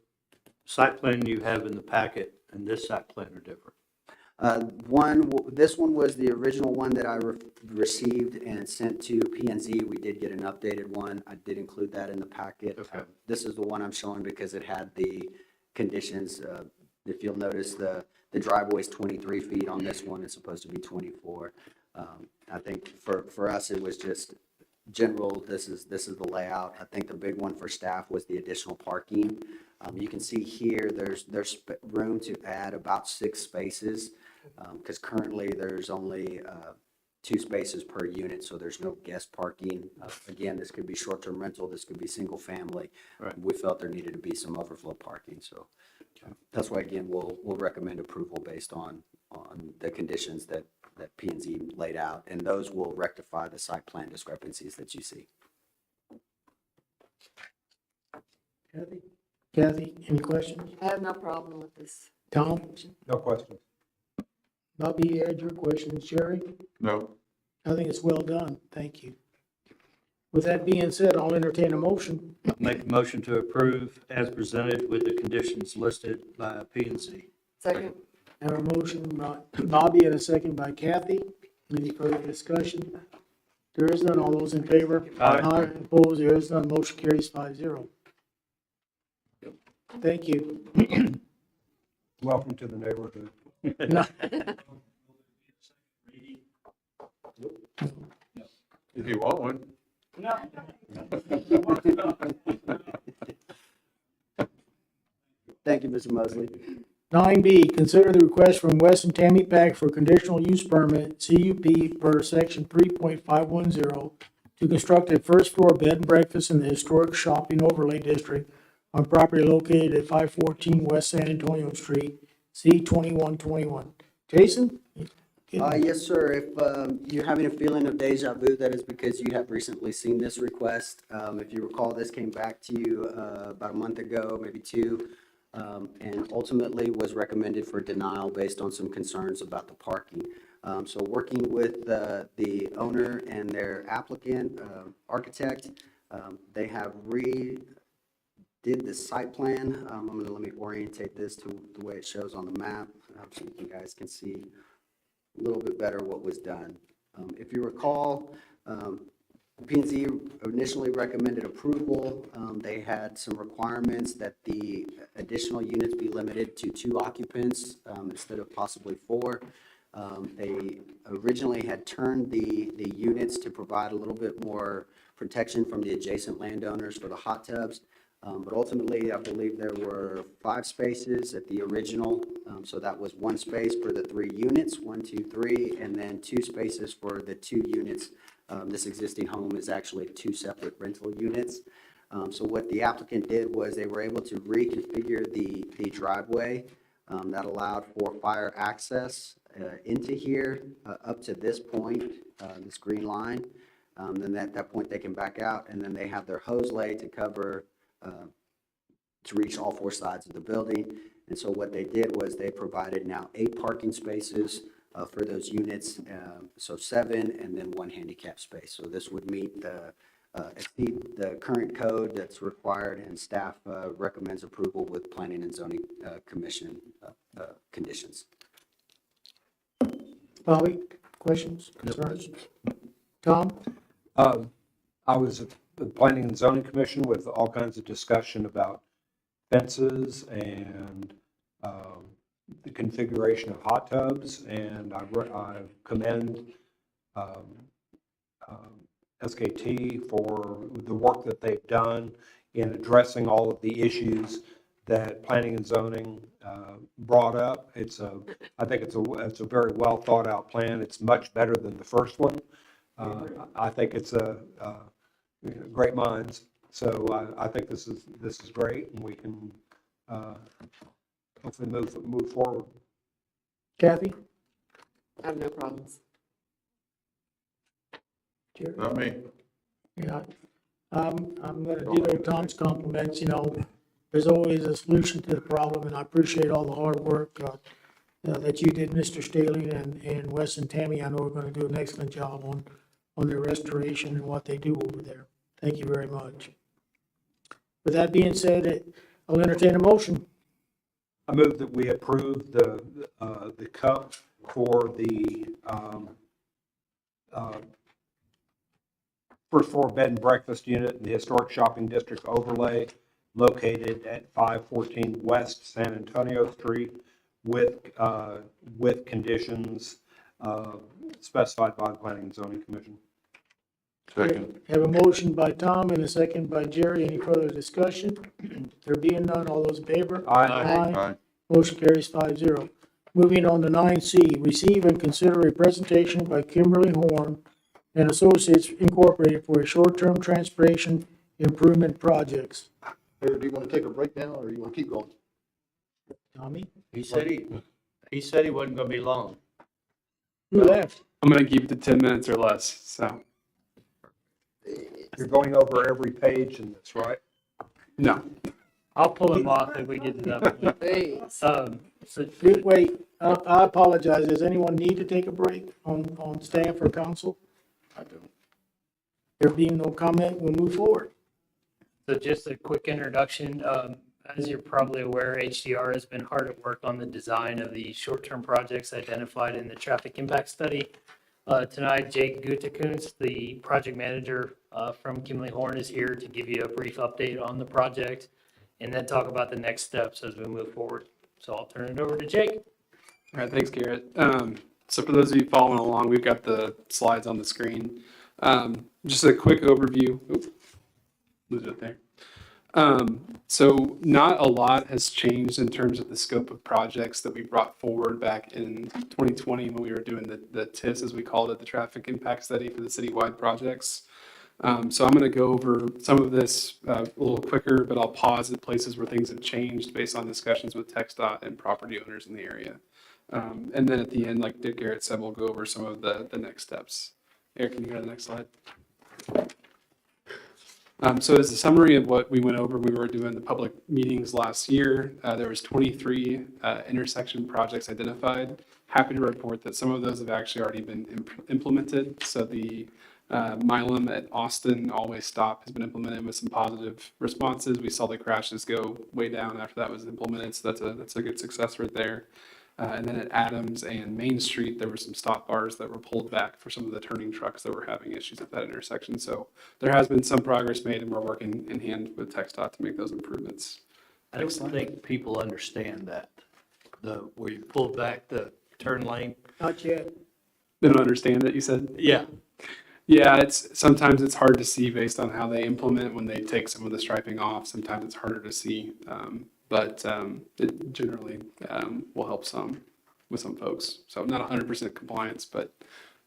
site plan you have in the packet and this site plan are different. This one was the original one that I received and sent to P&Z. We did get an updated one. I did include that in the packet. Okay. This is the one I'm showing because it had the conditions. If you'll notice, the driveway is 23 feet on this one. It's supposed to be 24. I think for us, it was just general. This is the layout. I think the big one for staff was the additional parking. You can see here there's room to add about 6 spaces, because currently there's only 2 spaces per unit, so there's no guest parking. Again, this could be short-term rental, this could be single family. Right. We felt there needed to be some overflow parking, so that's why, again, we'll recommend approval based on the conditions that P&Z laid out, and those will rectify the site plan discrepancies that you see. Kathy, any questions? I have no problem with this. Tom? No question. Bobby, you had your questions. Jerry? No. I think it's well done. Thank you. With that being said, I'll entertain a motion. Make a motion to approve as presented with the conditions listed by P&Z. Second. Have a motion by Bobby and a second by Kathy. Any further discussion? There is none. All those in favor? Aye. Opposed? There is none. Motion carries 5-0. Thank you. Welcome to the neighborhood. No. If you want one. Thank you, Mr. Mosley. 9B, consider the request from Wes and Tammy Pack for conditional use permit, CUP per section 3.510, to construct a first floor bed and breakfast in the historic shopping overlay district on property located at 514 West San Antonio Street, C2121. Jason? Yes, sir. If you're having a feeling of deja vu, that is because you have recently seen this request. If you recall, this came back to you about a month ago, maybe two, and ultimately was recommended for denial based on some concerns about the parking. So working with the owner and their applicant, architect, they have redid the site plan. Let me orientate this to the way it shows on the map, so you guys can see a little bit better what was done. If you recall, P&Z initially recommended approval. They had some requirements that the additional units be limited to 2 occupants instead of possibly 4. They originally had turned the units to provide a little bit more protection from the adjacent landowners for the hot tubs. But ultimately, I believe there were 5 spaces at the original. So that was 1 space for the 3 units, 1, 2, 3, and then 2 spaces for the 2 units. This existing home is actually 2 separate rental units. So what the applicant did was they were able to reconfigure the driveway that allowed for fire access into here up to this point, this green line. Then at that point, they can back out, and then they have their hose laid to cover to reach all 4 sides of the building. And so what they did was they provided now 8 parking spaces for those units, so 7 and then 1 handicap space. So this would meet exceed the current code that's required, and staff recommends approval with Planning and Zoning Commission conditions. Bobby, questions, concerns? Tom? I was at the Planning and Zoning Commission with all kinds of discussion about fences and the configuration of hot tubs, and I commend SKT for the work that they've done in addressing all of the issues that Planning and Zoning brought up. I think it's a very well thought out plan. It's much better than the first one. I think it's great minds. So I think this is great, and we can hopefully move forward. Kathy? I have no problems. Jerry? Not me. Yeah, I'm gonna ditto Tom's compliments. You know, there's always a solution to the problem, and I appreciate all the hard work that you did, Mr. Staley, and Wes and Tammy. I know we're gonna do an excellent job on their restoration and what they do over there. Thank you very much. With that being said, I'll entertain a motion. I move that we approve the cut for the first floor bed and breakfast unit in the historic shopping district overlay located at 514 West San Antonio Street with conditions specified by the Planning and Zoning Commission. Second. Have a motion by Tom and a second by Jerry. Any further discussion? There being none, all those in favor? Aye. Aye. Motion carries 5-0. Moving on to 9C, receive and consider a presentation by Kimberly Horn and Associates Incorporated for a short-term transportation improvement projects. Hey, do you want to take a break now, or you want to keep going? Tommy? He said he wasn't gonna be long. Who left? I'm gonna keep it to 10 minutes or less, so. You're going over every page in this, right? No. I'll pull him off if we get to that point. Please. Wait, I apologize. Does anyone need to take a break on staff or council? I don't. There being no comment, we'll move forward. So just a quick introduction. As you're probably aware, HDR has been hard at work on the design of the short-term projects identified in the traffic impact study. Tonight, Jake Gutakuns, the project manager from Kimley Horn, is here to give you a brief update on the project and then talk about the next steps as we move forward. So I'll turn it over to Jake. All right, thanks, Garrett. So for those of you following along, we've got the slides on the screen. Just a quick overview. Oops, lose it there. So not a lot has changed in terms of the scope of projects that we brought forward back in 2020 when we were doing the TIS, as we called it, the traffic impact study for the citywide projects. So I'm going to go over some of this a little quicker, but I'll pause at places where things have changed based on discussions with TxDOT and property owners in the area. And then at the end, like Garrett said, we'll go over some of the next steps. Eric, can you go to the next slide? So as a summary of what we went over, we were doing the public meetings last year. There was 23 intersection projects identified. Happy to report that some of those have actually already been implemented. So the Milam at Austin Always Stop has been implemented with some positive responses. We saw the crashes go way down after that was implemented. So that's a good success right there. And then at Adams and Main Street, there were some stop bars that were pulled back for some of the turning trucks that were having issues at that intersection. So there has been some progress made, and we're working in hand with TxDOT to make those improvements. I don't think people understand that, where you pulled back the turn lane. Not yet. They don't understand it, you said? Yeah. Yeah, sometimes it's hard to see based on how they implement when they take some of the striping off. Sometimes it's harder to see. But it generally will help with some folks. So not 100% compliance, but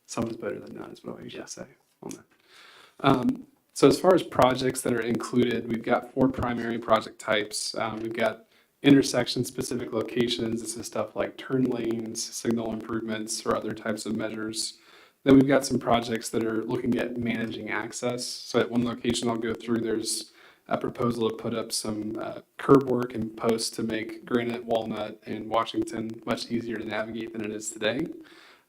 some is better than none is what I usually say on that. So as far as projects that are included, we've got 4 primary project types. We've got intersection-specific locations. This is stuff like turn lanes, signal improvements, or other types of measures. Then we've got some projects that are looking at managing access. So at one location I'll go through, there's a proposal to put up some curb work and posts to make Granite, Walnut, and Washington much easier to navigate than it is today,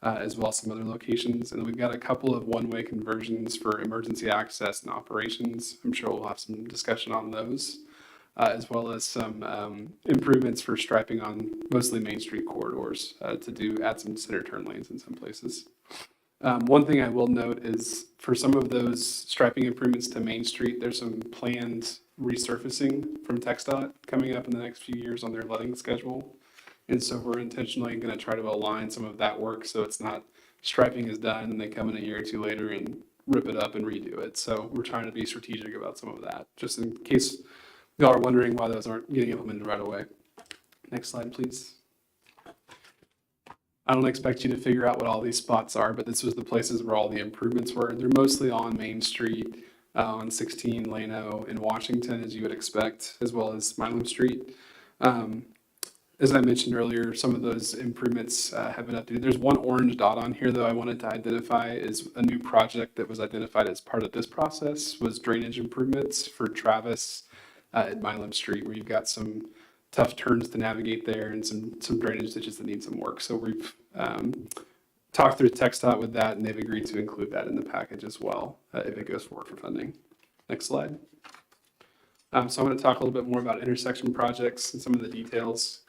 as well as some other locations. And then we've got a couple of one-way conversions for emergency access and operations. I'm sure we'll have some discussion on those, as well as some improvements for striping on mostly Main Street corridors to add some center turn lanes in some places. One thing I will note is for some of those striping improvements to Main Street, there's some planned resurfacing from TxDOT coming up in the next few years on their letting schedule. And so we're intentionally going to try to align some of that work so it's not striping is done and they come in a year or two later and rip it up and redo it. So we're trying to be strategic about some of that, just in case y'all are wondering why those aren't getting implemented right away. Next slide, please. I don't expect you to figure out what all these spots are, but this was the places where all the improvements were. They're mostly on Main Street, on 16, Lano, in Washington, as you would expect, as well as Milam Street. As I mentioned earlier, some of those improvements have been updated. There's one orange dot on here, though, I wanted to identify as a new project that was identified as part of this process was drainage improvements for Travis at Milam Street, where you've got some tough turns to navigate there and some drainage ditches that need some work. So we've talked through TxDOT with that, and they've agreed to include that in the package as well if it goes forward for funding. Next slide. So I'm going to talk a little bit more about intersection projects and some of the details.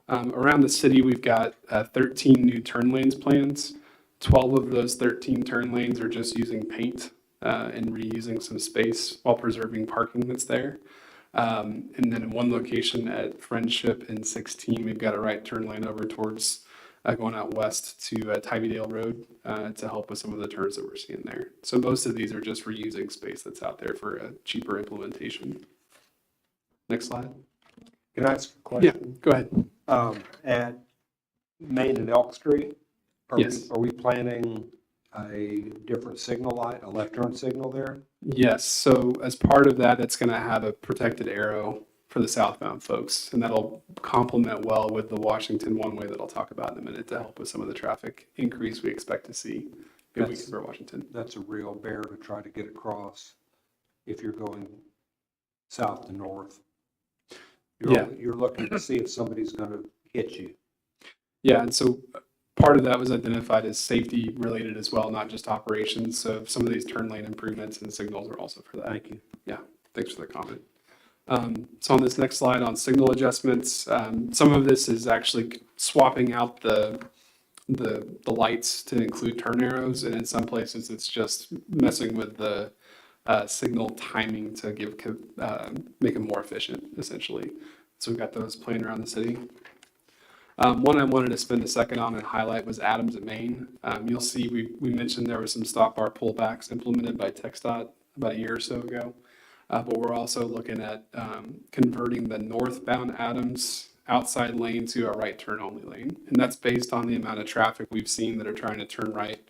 Around the city, we've got 13 new turn lanes planned. 12 of those 13 turn lanes are just using paint and reusing some space while preserving parking that's there. And then in one location at Friendship in 16, we've got a right turn lane over towards going out west to Tybydale Road to help with some of the turns that we're seeing there. So most of these are just reusing space that's out there for a cheaper implementation. Next slide. Can I ask a question? Yeah, go ahead. At Main and Elk Street, Yes. Are we planning a different signal light, a left turn signal there? Yes, so as part of that, it's going to have a protected arrow for the southbound folks, and that'll complement well with the Washington one-way that I'll talk about in a minute to help with some of the traffic increase we expect to see if we convert Washington. That's a real bear to try to get across if you're going south to north. You're looking to see if somebody's going to hit you. Yeah, and so part of that was identified as safety related as well, not just operations. So some of these turn lane improvements and signals are also for that. Thank you. Yeah, thanks for the comment. So on this next slide on signal adjustments, some of this is actually swapping out the lights to include turn arrows, and in some places it's just messing with the signal timing to make them more efficient, essentially. So we've got those playing around the city. One I wanted to spend a second on and highlight was Adams at Main. You'll see we mentioned there were some stop bar pullbacks implemented by TxDOT about a year or so ago. But we're also looking at converting the northbound Adams outside lane to a right turn only lane. And that's based on the amount of traffic we've seen that are trying to turn right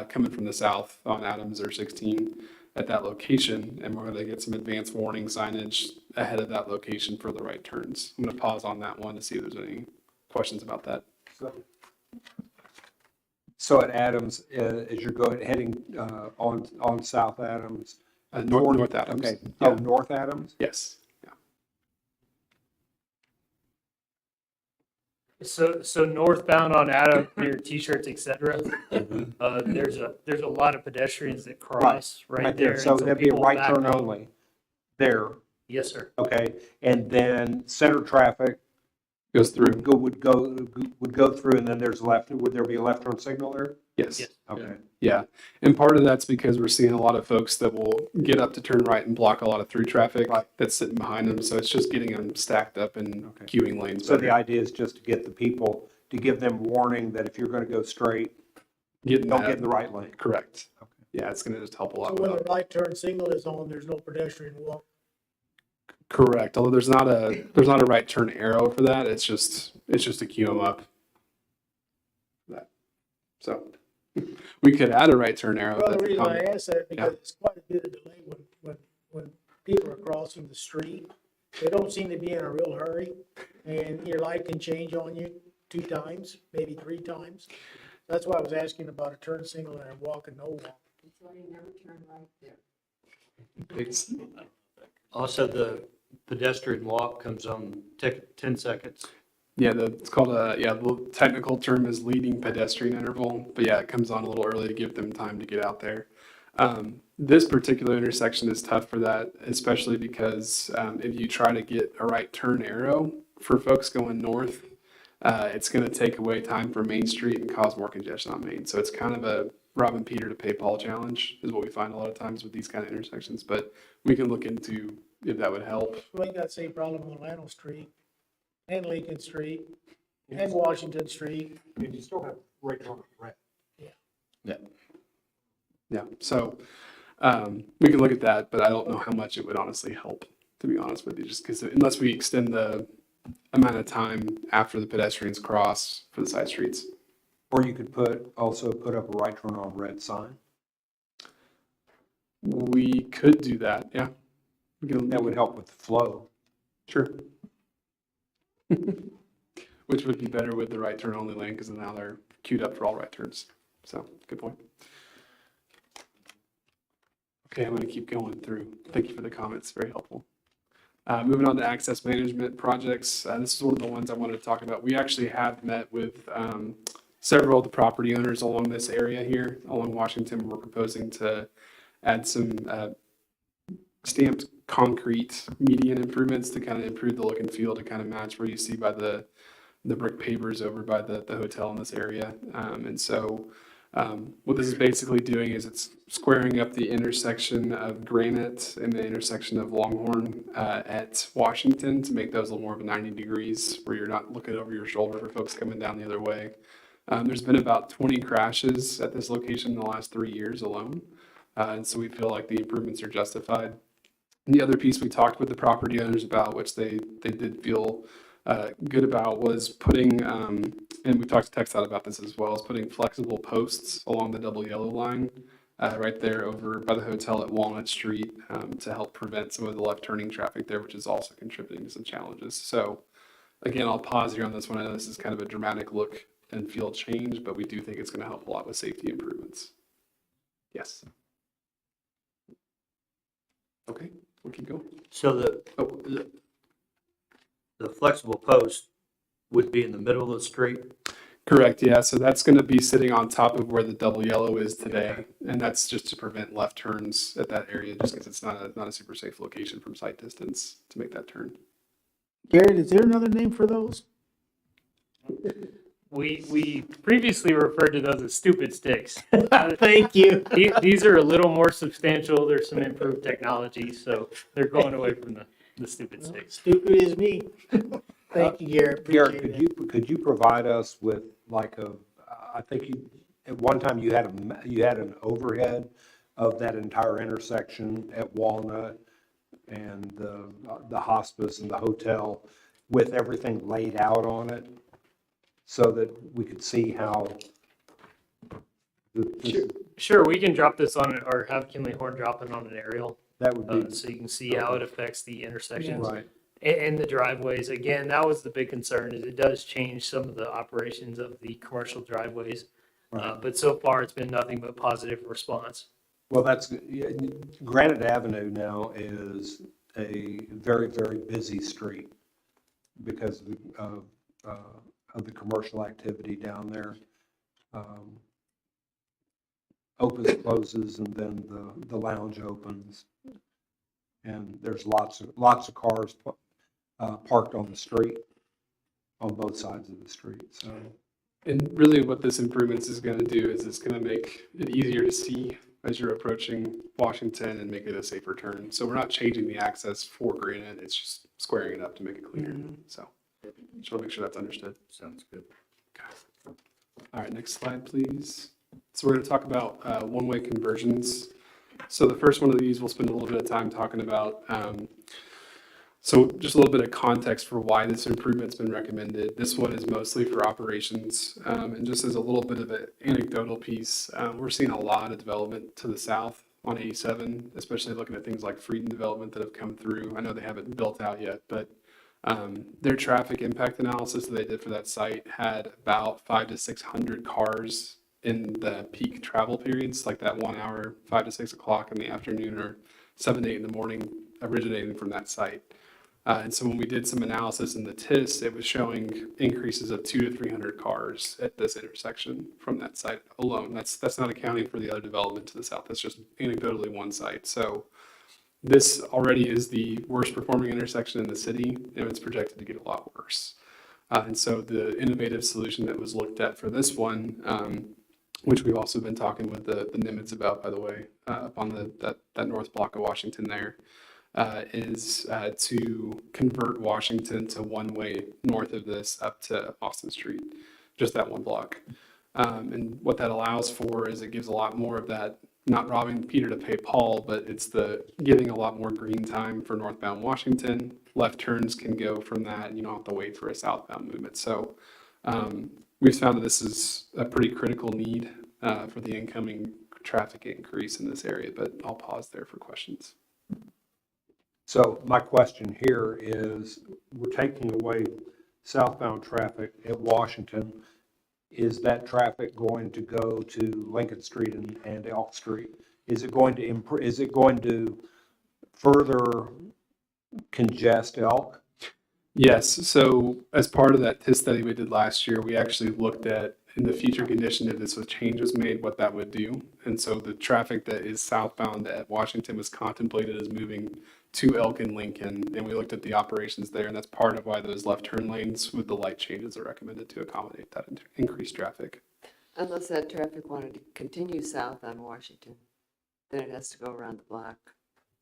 coming from the south on Adams or 16 at that location. And we're going to get some advanced warning signage ahead of that location for the right turns. I'm going to pause on that one to see if there's any questions about that. So at Adams, as you're heading on South Adams, North Adams. Okay. Yeah. Oh, North Adams? Yes. So northbound on Adam, near T-shirts, etc. There's a lot of pedestrians that cross right there. So and that'd be a people right back turn up. only there. Yes, sir. Okay, and then center traffic goes through. Would go through, and then there's left. Would there be a left turn signal there? Yes. Okay. Yeah. And part of that's because we're seeing a lot of folks that will get up to turn right and block a lot of through traffic that's sitting behind them. So it's just getting them stacked up and queuing lanes. So the idea is just to get the people, to give them warning that if you're going to go straight, don't get in the right lane. Correct. Okay. Yeah, it's going to just help a lot. So when the right turn signal is on, there's no pedestrian walk. Correct. Although there's not a right turn arrow for that. It's just to queue them up. That. So we could add a right turn arrow. Well, the reason I ask that because it's quite a bit of delay when people are crossing the street. They don't seem to be in a real hurry, and your light can change on you 2 times, maybe 3 times. That's why I was asking about a turn signal and a walk and no walk. So you never turn right there. It's also the pedestrian walk comes on 10 seconds. Yeah, it's called the technical term is leading pedestrian interval, but yeah, it comes on a little early to give them time to get out there. This particular intersection is tough for that, especially because if you try to get a right turn arrow for folks going north, it's going to take away time from Main Street and cause more congestion on Main. So it's kind of a robbing Peter to pay Paul challenge is what we find a lot of times with these kind of intersections, but we can look into if that would help. Well, you got the same problem on Lano Street and Lincoln Street and Washington Street. And you still have right turn red. Yeah. So we can look at that, but I don't know how much it would honestly help, to be honest with you, just because unless we extend the amount of time after the pedestrians cross for the side streets. Or you could also put up a right turn on red sign. We could do that, yeah. That would help with the flow. Sure. Which would be better with the right turn only lane because now they're queued up for all right turns. So, good point. Okay, I'm going to keep going through. Thank you for the comments, very helpful. Moving on to access management projects. This is one of the ones I wanted to talk about. We actually have met with several of the property owners along this area here, along Washington. We're proposing to add some stamped concrete median improvements to kind of improve the look and feel to kind of match where you see by the brick pavers over by the hotel in this area. And so what this is basically doing is it's squaring up the intersection of Granite and the intersection of Longhorn at Washington to make those a little more of a 90 degrees where you're not looking over your shoulder for folks coming down the other way. There's been about 20 crashes at this location in the last 3 years alone. And so we feel like the improvements are justified. And the other piece we talked with the property owners about, which they did feel good about, was putting, and we talked to TxDOT about this as well, is putting flexible posts along the double yellow line right there over by the hotel at Walnut Street to help prevent some of the left turning traffic there, which is also contributing to some challenges. So again, I'll pause here on this one. I know this is kind of a dramatic look and feel change, but we do think it's going to help a lot with safety improvements. Yes. Okay, we'll keep going. So the flexible post would be in the middle of the street? Correct, yeah. So that's going to be sitting on top of where the double yellow is today. And that's just to prevent left turns at that area, just because it's not a super safe location from sight distance to make that turn. Garrett, is there another name for those? We previously referred to those as stupid sticks. Thank you. These are a little more substantial. There's some improved technology, so they're going away from the stupid sticks. Stupid is me. Thank you, Garrett. Garrett, Appreciate could you provide us with like I think at one time you had an overhead of that entire intersection at Walnut and the hospice and the hotel with everything laid out on it so that we could see how. Sure, we can drop this on or have Kinley Horn drop it on an aerial. That would be so you can see how it affects the intersections. Right. And the driveways. Again, that was the big concern, is it does change some of the operations of the commercial driveways. Right. But so far, it's been nothing but positive response. Well, Granite Avenue now is a very, very busy street because of the commercial activity down there. Opens, closes, and then the lounge opens. And there's lots of cars parked on the street, on both sides of the street. So, And really what this improvements is going to do is it's going to make it easier to see as you're approaching Washington and make it a safer turn. So we're not changing the access for Granite, it's just squaring it up to make it cleaner. So just want to make sure that's understood. Sounds good. Okay. All right, next slide, please. So we're going to talk about one-way conversions. So the first one of these we'll spend a little bit of time talking about. So just a little bit of context for why this improvement's been recommended. This one is mostly for operations. And just as a little bit of an anecdotal piece, we're seeing a lot of development to the south on 87, especially looking at things like Freedom development that have come through. I know they haven't built out yet, but their traffic impact analysis that they did for that site had about 500 to 600 cars in the peak travel periods, like that 1 hour, 5 to 6 o'clock in the afternoon or 7 to 8 in the morning, originating from that site. And so when we did some analysis in the TIS, it was showing increases of 200 to 300 cars at this intersection from that site alone. That's not accounting for the other development to the south. That's just anecdotally one site. So this already is the worst performing intersection in the city, and it's projected to get a lot worse. And so the innovative solution that was looked at for this one, which we've also been talking with the Nimitz about, by the way, up on that north block of Washington there, is to convert Washington to one-way north of this up to Austin Street, just that one block. And what that allows for is it gives a lot more of that, not robbing Peter to pay Paul, but it's giving a lot more green time for northbound Washington. Left turns can go from that, and you don't have to wait for a southbound movement. So we've found that this is a pretty critical need for the incoming traffic increase in this area, but I'll pause there for questions. So my question here is, we're taking away southbound traffic at Washington. Is that traffic going to go to Lincoln Street and Elk Street? Is it going to further congest Elk? Yes. So as part of that TIS study we did last year, we actually looked at, in the future condition, if this change was made, what that would do. And so the traffic that is southbound at Washington was contemplated as moving to Elk and Lincoln, and we looked at the operations there, and that's part of why those left turn lanes with the light changes are recommended to accommodate that increased traffic. Unless that traffic wanted to continue south on Washington, then it has to go around the block,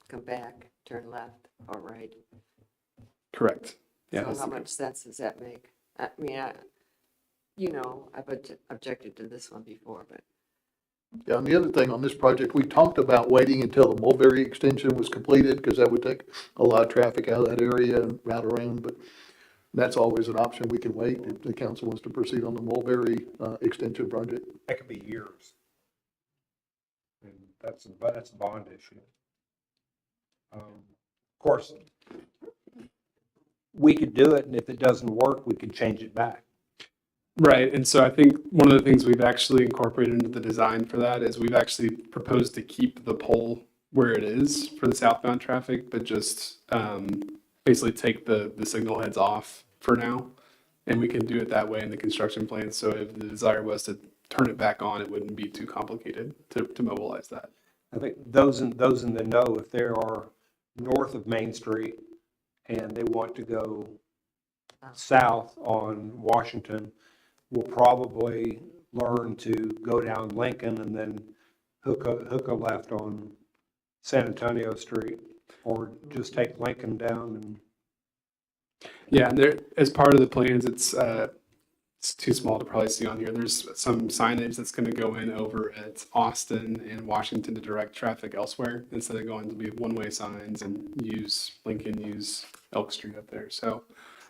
come back, turn left or right. Correct. Yeah. So how much sense does that make? I mean, I've objected to this one before, but. Yeah, and the other thing on this project, we talked about waiting until the Mulberry extension was completed because that would take a lot of traffic out of that area and route around, but that's always an option. We can wait if the council wants to proceed on the Mulberry extension project. That could be years. And that's a bond issue. Of course, we could do it, and if it doesn't work, we could change it back. Right. And so I think one of the things we've actually incorporated into the design for that is we've actually proposed to keep the pole where it is for the southbound traffic, but just basically take the signal heads off for now. And we can do it that way in the construction plan. So if the desire was to turn it back on, it wouldn't be too complicated to mobilize that. I think those in the know, if they are north of Main Street and they want to go south on Washington, will probably learn to go down Lincoln and then hook a left on San Antonio Street, or just take Lincoln down and. Yeah, and there, as part of the plans, it's too small to probably see on here. There's some signage that's going to go in over at Austin and Washington to direct traffic elsewhere instead of going to be one-way signs and use Lincoln, use Elk Street up there. So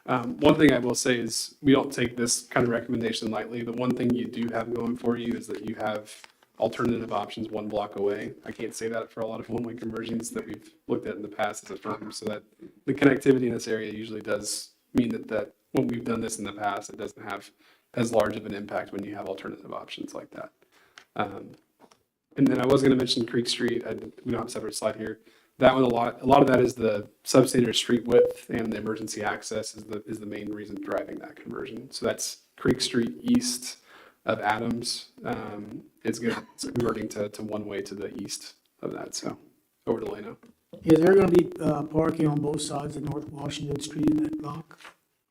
one thing I will say is we don't take this kind of recommendation lightly. The one thing you do have going for you is that you have alternative options one block away. I can't say that for a lot of one-way conversions that we've looked at in the past as a firm, so that the connectivity in this area usually does mean that when we've done this in the past, it doesn't have as large of an impact when you have alternative options like that. And then I was going to mention Creek Street. We don't have a separate slide here. That one, a lot of that is the substandard street width, and the emergency access is the main reason driving that conversion. So that's Creek Street east of Adams. It's converting to one way to the east of that, so over to Lano. Is there going to be parking on both sides of North Washington Street in that block?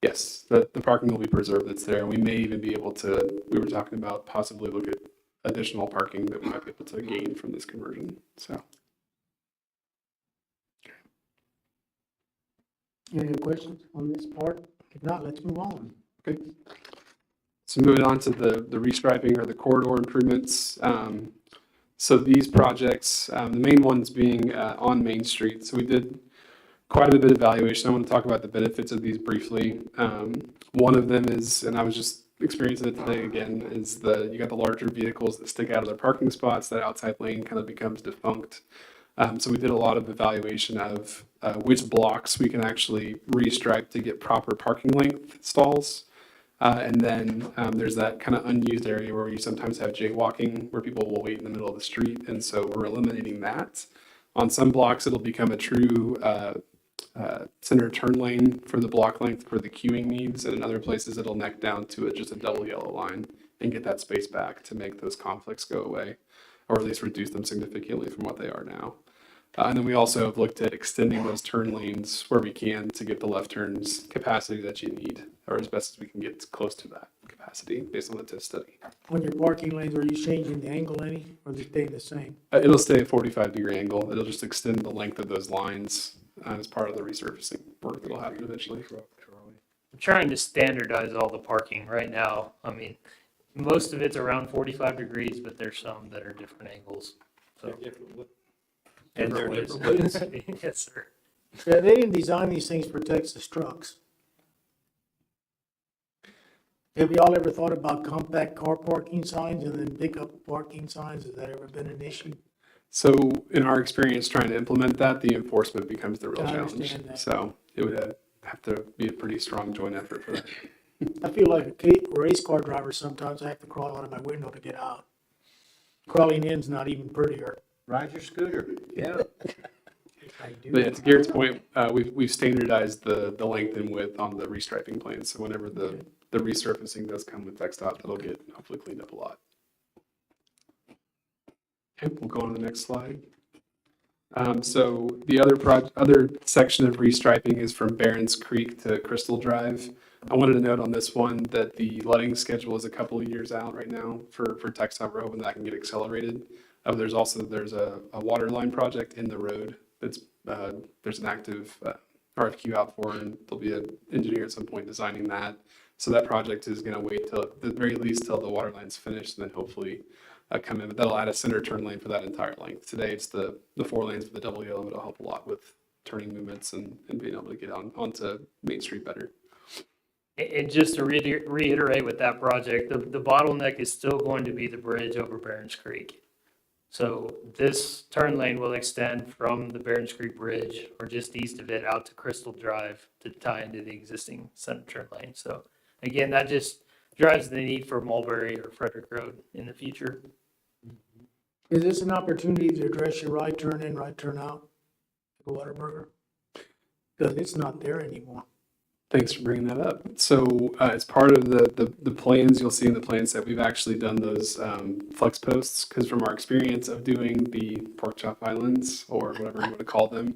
Yes, the parking will be preserved that's there. We may even be able to, we were talking about possibly look at additional parking that we might be able to gain from this conversion, so. Any other questions on this part? If not, let's move on. Okay. So moving on to the restriping or the corridor improvements. So these projects, the main ones being on Main Street. So we did quite a bit of evaluation. I want to talk about the benefits of these briefly. One of them is, and I was just experiencing it today again, is you got the larger vehicles that stick out of their parking spots. That outside lane kind of becomes defunct. So we did a lot of evaluation of which blocks we can actually restripe to get proper parking length stalls. And then there's that kind of unused area where you sometimes have jaywalking, where people will wait in the middle of the street. And so we're eliminating that. On some blocks, it'll become a true center turn lane for the block length for the queuing needs. And in other places, it'll neck down to just a double yellow line and get that space back to make those conflicts go away, or at least reduce them significantly from what they are now. And then we also have looked at extending those turn lanes where we can to get the left turns capacity that you need, or as best as we can get close to that capacity based on the TIF study. On your parking lanes, are you changing the angle any, or they stay the same? It'll stay at 45-degree angle. It'll just extend the length of those lines as part of the resurfacing work that'll happen eventually. I'm trying to standardize all the parking right now. I mean, most of it's around 45 degrees, but there's some that are different angles. So different ways. Yes, sir. Yeah, they didn't design these things for Texas trucks. Have y'all ever thought about compact car parking signs and then pickup parking signs? Has that ever been an issue? So in our experience trying to implement that, the enforcement becomes the real I challenge. understand that. So it would have to be a pretty strong joint effort for that. I feel like a race car driver sometimes. I have to crawl out of my window to get out. Crawling in's not even prettier. Ride your scooter. Yeah. But yeah, to Garrett's point, we've standardized the length and width on the restriping plan. So whenever the resurfacing does come with TxDOT, that'll get hopefully cleaned up a lot. Okay, we'll go on to the next slide. So the other section of restriping is from Barron's Creek to Crystal Drive. I wanted to note on this one that the letting schedule is a couple of years out right now for TxDOT Road, and that can get accelerated. There's a water line project in the road that's there's an active RFQ out for, and there'll be an engineer at some point designing that. So that project is going to wait till at the very least till the water line's finished, and then hopefully come in. But that'll add a center turn lane for that entire length. Today it's the 4 lanes with the double yellow, but it'll help a lot with turning movements and being able to get onto Main Street better. And just to reiterate with that project, the bottleneck is still going to be the bridge over Barron's Creek. So this turn lane will extend from the Barron's Creek Bridge or just east of it out to Crystal Drive to tie into the existing center turn lane. So again, that just drives the need for Mulberry or Frederick Road in the future. Is this an opportunity to address your right turn in, right turn out at Whataburger? Because it's not there anymore. Thanks for bringing that up. So as part of the plans, you'll see in the plans that we've actually done those flex posts, because from our experience of doing the pork chop islands, or whatever you want to call them,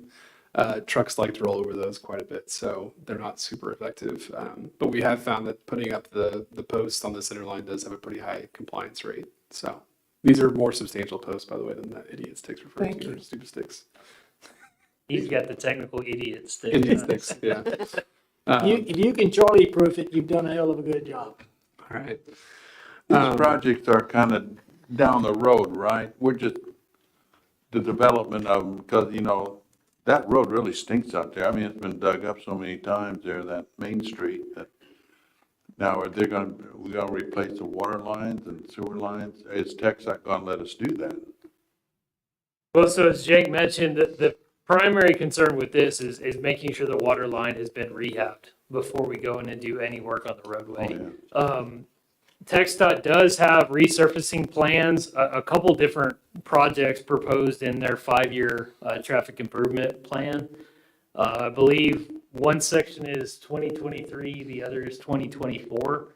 trucks like to roll over those quite a bit, so they're not super effective. But we have found that putting up the posts on the center line does have a pretty high compliance rate. So these are more substantial posts, by the way, than that idiot sticks referred to, or stupid sticks. He's got the technical idiot stick. Idiot sticks, yeah. If you can Charlie proof it, you've done a hell of a good job. All right. These projects are kind of down the road, right? We're just, the development of them, because, you know, that road really stinks out there. I mean, it's been dug up so many times there, that Main Street, that now are they gonna, we're gonna replace the water lines and sewer lines? Is TxDOT gonna let us do that? Well, so as Jake mentioned, the primary concern with this is making sure the water line has been rehabbed before we go in and do any work on the roadway. TxDOT does have resurfacing plans, a couple different projects proposed in their 5-year traffic improvement plan. I believe one section is 2023, the other is 2024.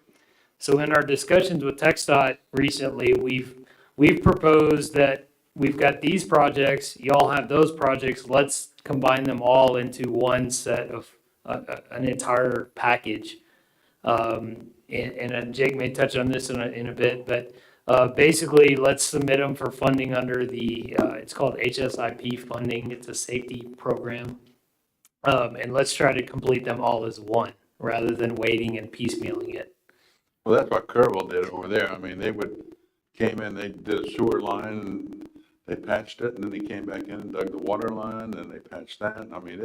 So in our discussions with TxDOT recently, we've proposed that we've got these projects, y'all have those projects, let's combine them all into one set of an entire package. And Jake may touch on this in a bit, but basically let's submit them for funding under the, it's called HSIP funding. It's a safety program. And let's try to complete them all as one rather than waiting and piecemealing it. Well, that's what Kerrville did over there. I mean, came in, they did a sewer line, and they patched it, and then they came back in and dug the water line, and they patched that. I mean,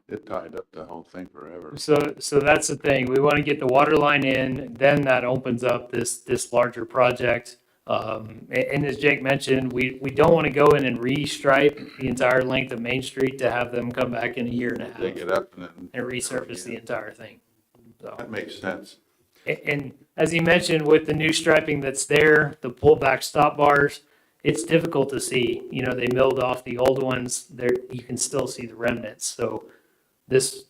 it tied up the whole thing forever. So that's the thing. We want to get the water line in, then that opens up this larger project. And as Jake mentioned, we don't want to go in and restripe the entire length of Main Street to have them come back in a year and a half. Dig it up and resurface the entire thing. So that makes sense. And as he mentioned, with the new striping that's there, the pullback stop bars, it's difficult to see. You know, they milled off the old ones. There, you can still see the remnants. So this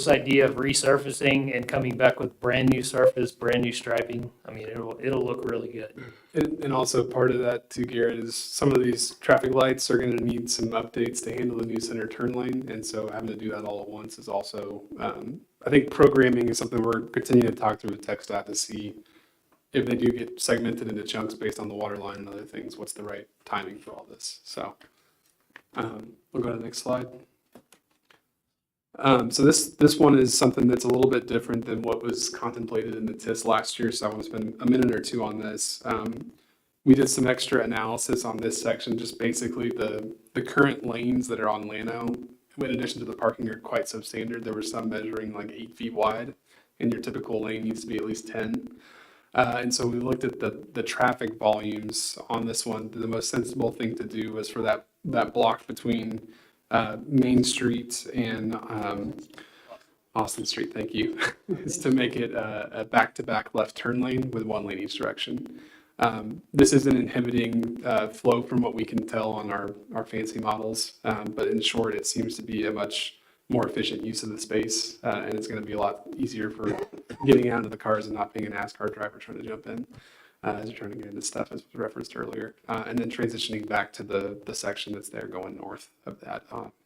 idea of resurfacing and coming back with brand new surface, brand new striping, I mean, it'll look really good. And also part of that too, Garrett, is some of these traffic lights are going to need some updates to handle the new center turn lane. And so having to do that all at once is also, I think programming is something we're continuing to talk through with TxDOT to see if they do get segmented into chunks based on the water line and other things, what's the right timing for all this. So we'll go to the next slide. So this one is something that's a little bit different than what was contemplated in the TIS last year. So I want to spend a minute or two on this. We did some extra analysis on this section, just basically the current lanes that are on Llano, in addition to the parking, are quite substandard. There were some measuring like 8 feet wide, and your typical lane needs to be at least 10. And so we looked at the traffic volumes on this one. The most sensible thing to do was for that block between Main Street and Austin Street, thank you, is to make it a back-to-back left turn lane with one lane each direction. This isn't inhibiting flow from what we can tell on our fancy models, but in short, it seems to be a much more efficient use of the space, and it's going to be a lot easier for getting out of the cars and not being an NASCAR driver trying to jump in as you're trying to get into stuff, as was referenced earlier, and then transitioning back to the section that's there going north of that,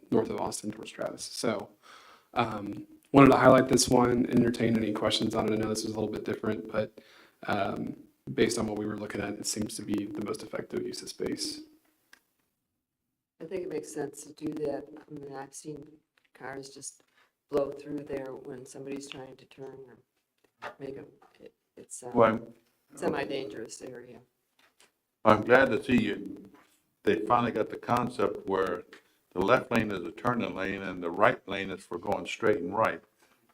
north of Austin towards Travis. So wanted to highlight this one, entertain any questions on it. I know this is a little bit different, but based on what we were looking at, it seems to be the most effective use of space. I think it makes sense to do that. I mean, I've seen cars just blow through there when somebody's trying to turn or make it's semi-dangerous area. I'm glad to see they finally got the concept where the left lane is a turning lane and the right lane is for going straight and right.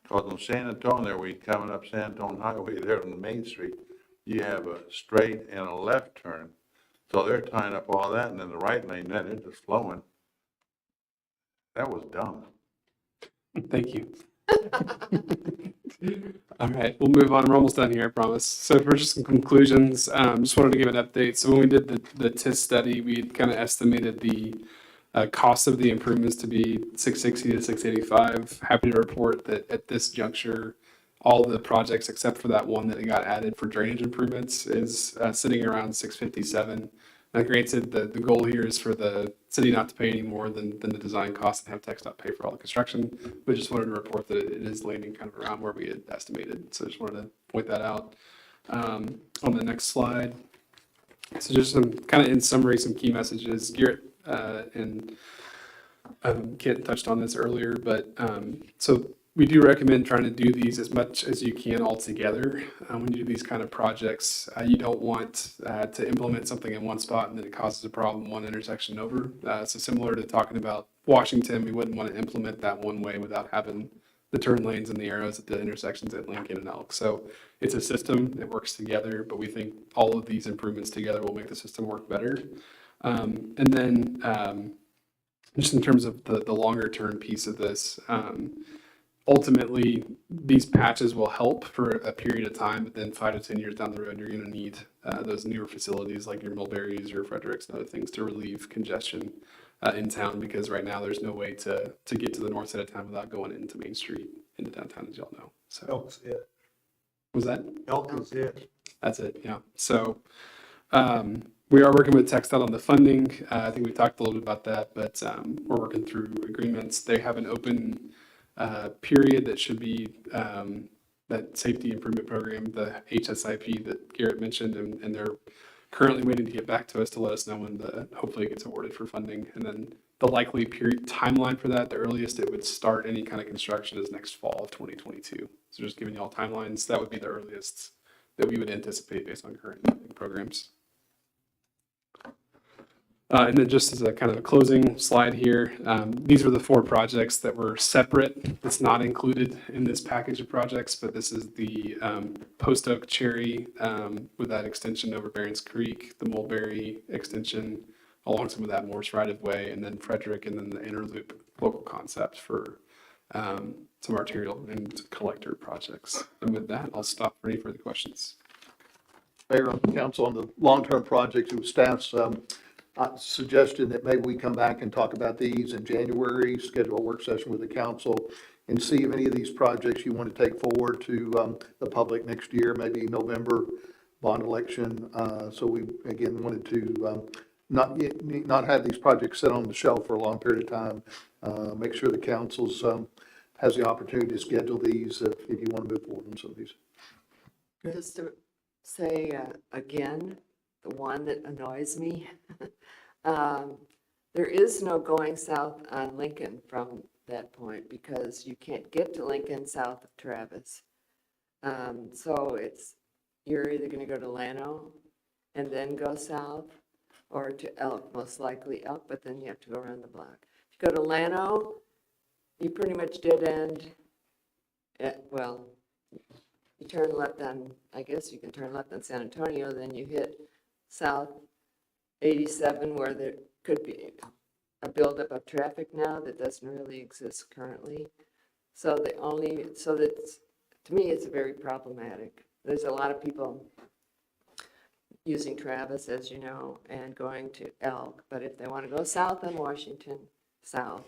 Because on San Antonio, where you're coming up San Antonio Highway there on the Main Street, you have a straight and a left turn. So they're tying up all that, and then the right lane, then it's just flowing. That was dumb. Thank you. All right, we'll move on. We're almost done here, I promise. So for just some conclusions, just wanted to give an update. So when we did the TIS study, we kind of estimated the Cost of the improvements to be $660 to $685. Happy to report that at this juncture, all the projects except for that one that got added for drainage improvements is sitting around $657. Now, granted, the goal here is for the city not to pay any more than the design costs and have TxDOT pay for all the construction. We just wanted to report that it is landing kind of around where we had estimated. So just wanted to point that out. On the next slide, so just some kind of in summary, some key messages. Garrett and Kent touched on this earlier, but so we do recommend trying to do these as much as you can all together. When you do these kind of projects, you don't want to implement something in one spot and then it causes a problem one intersection over. So similar to talking about Washington, we wouldn't want to implement that one way without having the turn lanes and the arrows at the intersections at Lincoln and Elk. So it's a system that works together, but we think all of these improvements together will make the system work better. And then just in terms of the longer term piece of this, ultimately, these patches will help for a period of time, but then 5 to 10 years down the road, you're going to need those newer facilities like your Mulberries or Fredericks and other things to relieve congestion in town, because right now there's no way to get to the north side of town without going into Main Street into downtown, as y'all know. So Elk's it. Was that? Elk is it. That's it, yeah. So we are working with TxDOT on the funding. I think we talked a little bit about that, but we're working through agreements. They have an open period that should be that safety improvement program, the HSIP that Garrett mentioned, and they're currently waiting to get back to us to let us know when hopefully it gets awarded for funding. And then the likely period timeline for that, the earliest it would start any kind of construction is next fall of 2022. So just giving you all timelines, that would be the earliest that we would anticipate based on current programs. And then just as a kind of a closing slide here, these are the 4 projects that were separate. That's not included in this package of projects, but this is the Post Oak Cherry with that extension over Barron's Creek, the Mulberry extension along some of that Morse right of way, and then Frederick, and then the Interloop local concept for some arterial and collector projects. And with that, I'll stop for any further questions. Mayor, on the council, on the long-term projects, it was staff's suggestion that maybe we come back and talk about these in January, schedule a work session with the council, and see if any of these projects you want to take forward to the public next year, maybe November bond election. So we, again, wanted to not have these projects sit on the shelf for a long period of time. Make sure the council's has the opportunity to schedule these if you want to move forward on some of these. Just to say again, the one that annoys me, there is no going south on Lincoln from that point because you can't get to Lincoln south of Travis. So you're either going to go to Llano and then go south, or to Elk, most likely Elk, but then you have to go around the block. If you go to Llano, you pretty much dead end. Well, you turn left on, I guess you can turn left on San Antonio, then you hit South 87 where there could be a buildup of traffic now that doesn't really exist currently. So that's, to me, it's very problematic. There's a lot of people using Travis, as you know, and going to Elk, but if they want to go south on Washington, south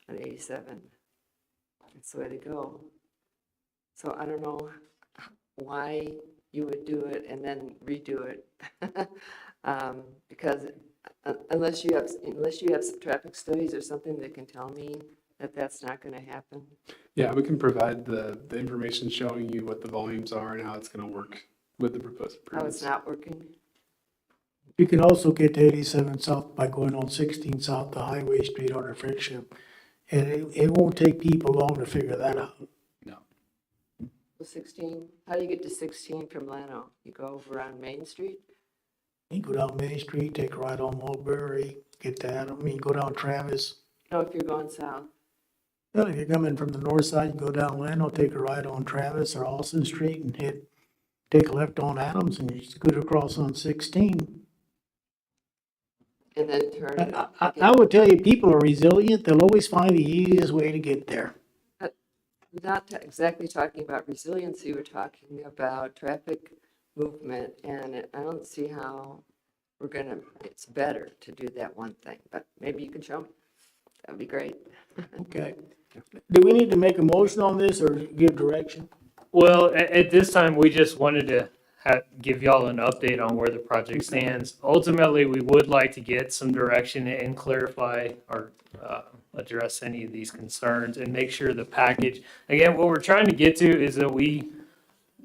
on 87, that's the way to go. So I don't know why you would do it and then redo it, because unless you have some traffic studies or something that can tell me that that's not going to happen. Yeah, we can provide the information showing you what the volumes are and how it's going to work with the proposed improvements. How it's not working. You can also get to 87 south by going on 16 south to Highway Street on a friendship. And it won't take people long to figure that out. No. 16, how do you get to 16 from Llano? You go over on Main Street? You go down Main Street, take a ride on Mulberry, get to Adam, go down Travis. No, if you're going south. Well, if you're coming from the north side, you go down Llano, take a ride on Travis or Austin Street and take a left on Adams and you scoot across on 16. And then turn. I would tell you, people are resilient. They'll always find the easiest way to get there. Not exactly talking about resiliency, we're talking about traffic movement, and I don't see how it's better to do that one thing, but maybe you can show me. That'd be great. Okay. Do we need to make a motion on this or give direction? Well, at this time, we just wanted to give y'all an update on where the project stands. Ultimately, we would like to get some direction and clarify or address any of these concerns and make sure the package, again, what we're trying to get to is that we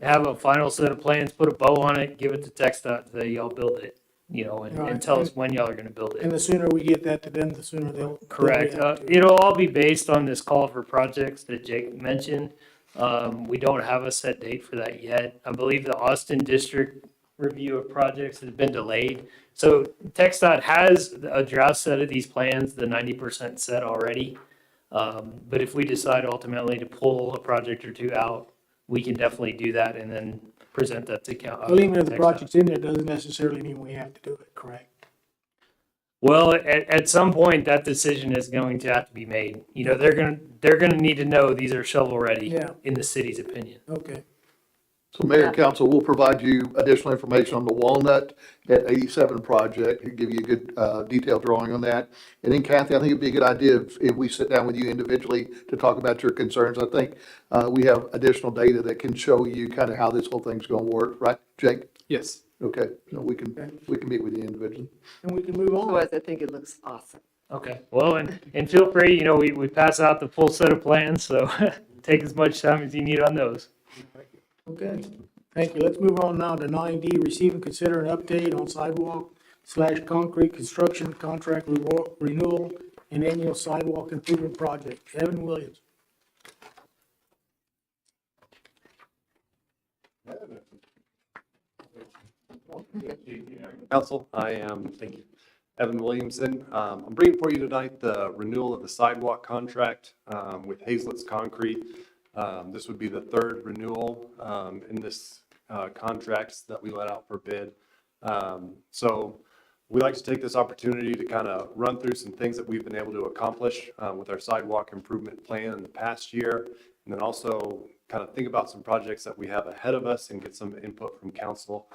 have a final set of plans, put a bow on it, give it to TxDOT, say y'all build it, and Right. tell us when y'all are gonna build it. And the sooner we get that to them, the sooner they'll. Correct. It'll all be based on this call for projects that Jake mentioned. We don't have a set date for that yet. I believe the Austin District review of projects has been delayed. So TxDOT has a draft set of these plans, the 90% set already. But if we decide ultimately to pull a project or two out, we can definitely do that and then present that to Well, even if the TxDOT. project's in there, doesn't necessarily mean we have to do it, correct? Well, at some point, that decision is going to have to be made. They're gonna need to know these are shovel ready. Yeah. In the city's opinion. Okay. So Mayor and Council will provide you additional information on the Walnut at 87 project, and give you a good detailed drawing on that. And then Kathy, I think it'd be a good idea if we sit down with you individually to talk about your concerns. I think we have additional data that can show you kind of how this whole thing's gonna work, right, Jake? Yes. Okay, so we can meet with you individually. And we can move on. Otherwise, I think it looks awesome. Okay. Well, and feel free, we pass out the full set of plans, so take as much time as you need on those. Okay, thank you. Let's move on now to 9D, receive and consider an update on sidewalk/concrete construction contract renewal and annual sidewalk improvement project. Evan Williams. Council, I am, thank you, Evan Williamson. I'm bringing for you tonight the renewal of the sidewalk contract with Hazlett's Concrete. This would be the third renewal in this contract that we let out for bid. So we like to take this opportunity to kind of run through some things that we've been able to accomplish with our sidewalk improvement plan in the past year, and then also kind of think about some projects that we have ahead of us and get some input from council,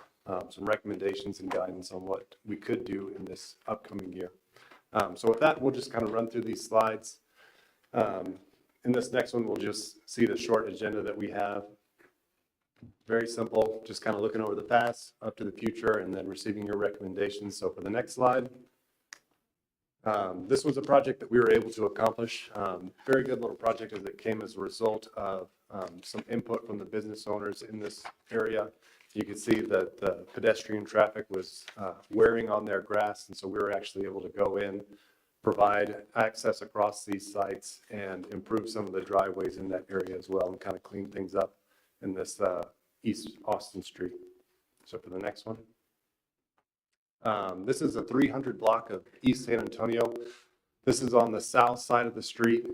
some recommendations and guidance on what we could do in this upcoming year. So with that, we'll just kind of run through these slides. In this next one, we'll just see the short agenda that we have. Very simple, just kind of looking over the past, up to the future, and then receiving your recommendations. So for the next slide, this was a project that we were able to accomplish. Very good little project as it came as a result of some input from the business owners in this area. You can see that the pedestrian traffic was wearing on their grass, and so we were actually able to go in, provide access across these sites, and improve some of the driveways in that area as well, and kind of clean things up in this East Austin Street. So for the next one. This is a 300 block of East San Antonio. This is on the south side of the street.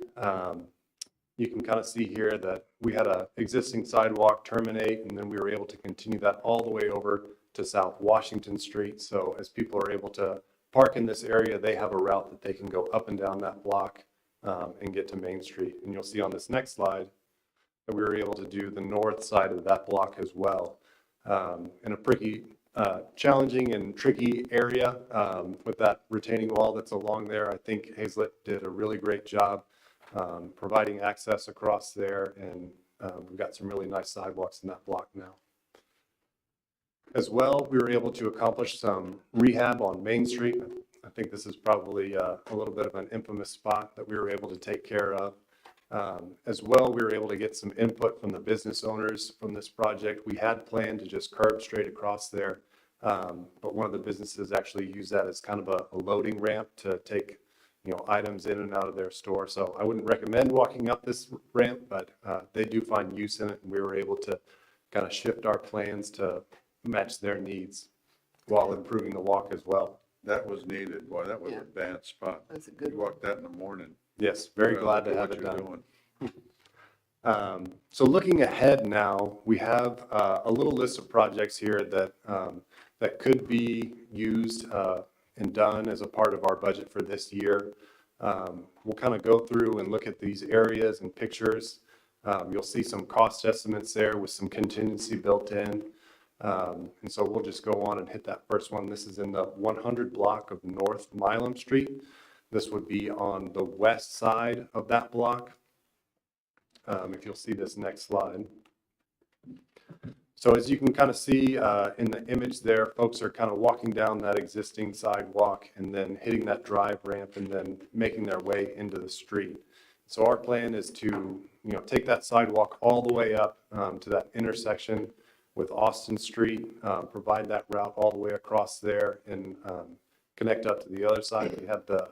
You can kind of see here that we had a existing sidewalk terminate, and then we were able to continue that all the way over to South Washington Street. So as people are able to park in this area, they have a route that they can go up and down that block and get to Main Street. And you'll see on this next slide that we were able to do the north side of that block as well. In a pretty challenging and tricky area with that retaining wall that's along there. I think Hazlett did a really great job providing access across there, and we've got some really nice sidewalks in that block now. As well, we were able to accomplish some rehab on Main Street. I think this is probably a little bit of an infamous spot that we were able to take care of. As well, we were able to get some input from the business owners from this project. We had planned to just curb straight across there, but one of the businesses actually used that as kind of a loading ramp to take items in and out of their store. So I wouldn't recommend walking up this ramp, but they do find use in it, and we were able to kind of shift our plans to match their needs while improving the walk as well. That was needed. Boy, that was a bad spot. That's a good You walked that in the morning. Yes, very Well, glad to look at have what it you're done. doing. So looking ahead now, we have a little list of projects here that that could be used and done as a part of our budget for this year. We'll kind of go through and look at these areas and pictures. You'll see some cost estimates there with some contingency built in. And so we'll just go on and hit that first one. This is in the 100 block of North Milam Street. This would be on the west side of that block. If you'll see this next slide. So as you can kind of see in the image there, folks are kind of walking down that existing sidewalk and then hitting that drive ramp and then making their way into the street. So our plan is to, take that sidewalk all the way up to that intersection with Austin Street, provide that route all the way across there and connect up to the other side. We have the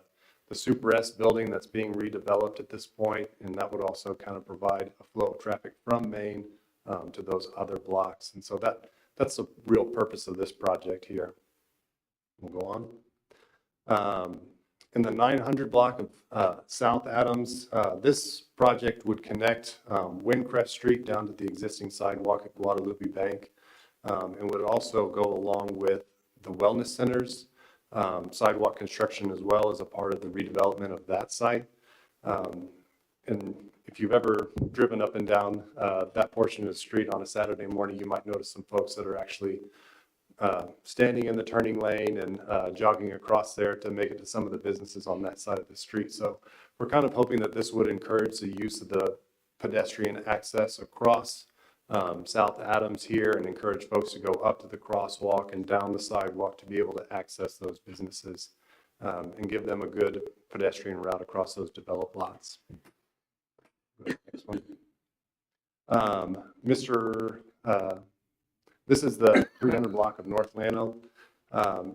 Super S building that's being redeveloped at this point, and that would also kind of provide a flow of traffic from Main to those other blocks. And so that's the real purpose of this project here. We'll go on. In the 900 block of South Adams, this project would connect Windcrest Street down to the existing sidewalk at Guadalupe Bank, and would also go along with the Wellness Center's sidewalk construction as well as a part of the redevelopment of that site. And if you've ever driven up and down that portion of the street on a Saturday morning, you might notice some folks that are actually standing in the turning lane and jogging across there to make it to some of the businesses on that side of the street. So we're kind of hoping that this would encourage the use of the pedestrian access across South Adams here and encourage folks to go up to the crosswalk and down the sidewalk to be able to access those businesses and give them a good pedestrian route across those developed lots. Next one. This is the 300 block of North Llano.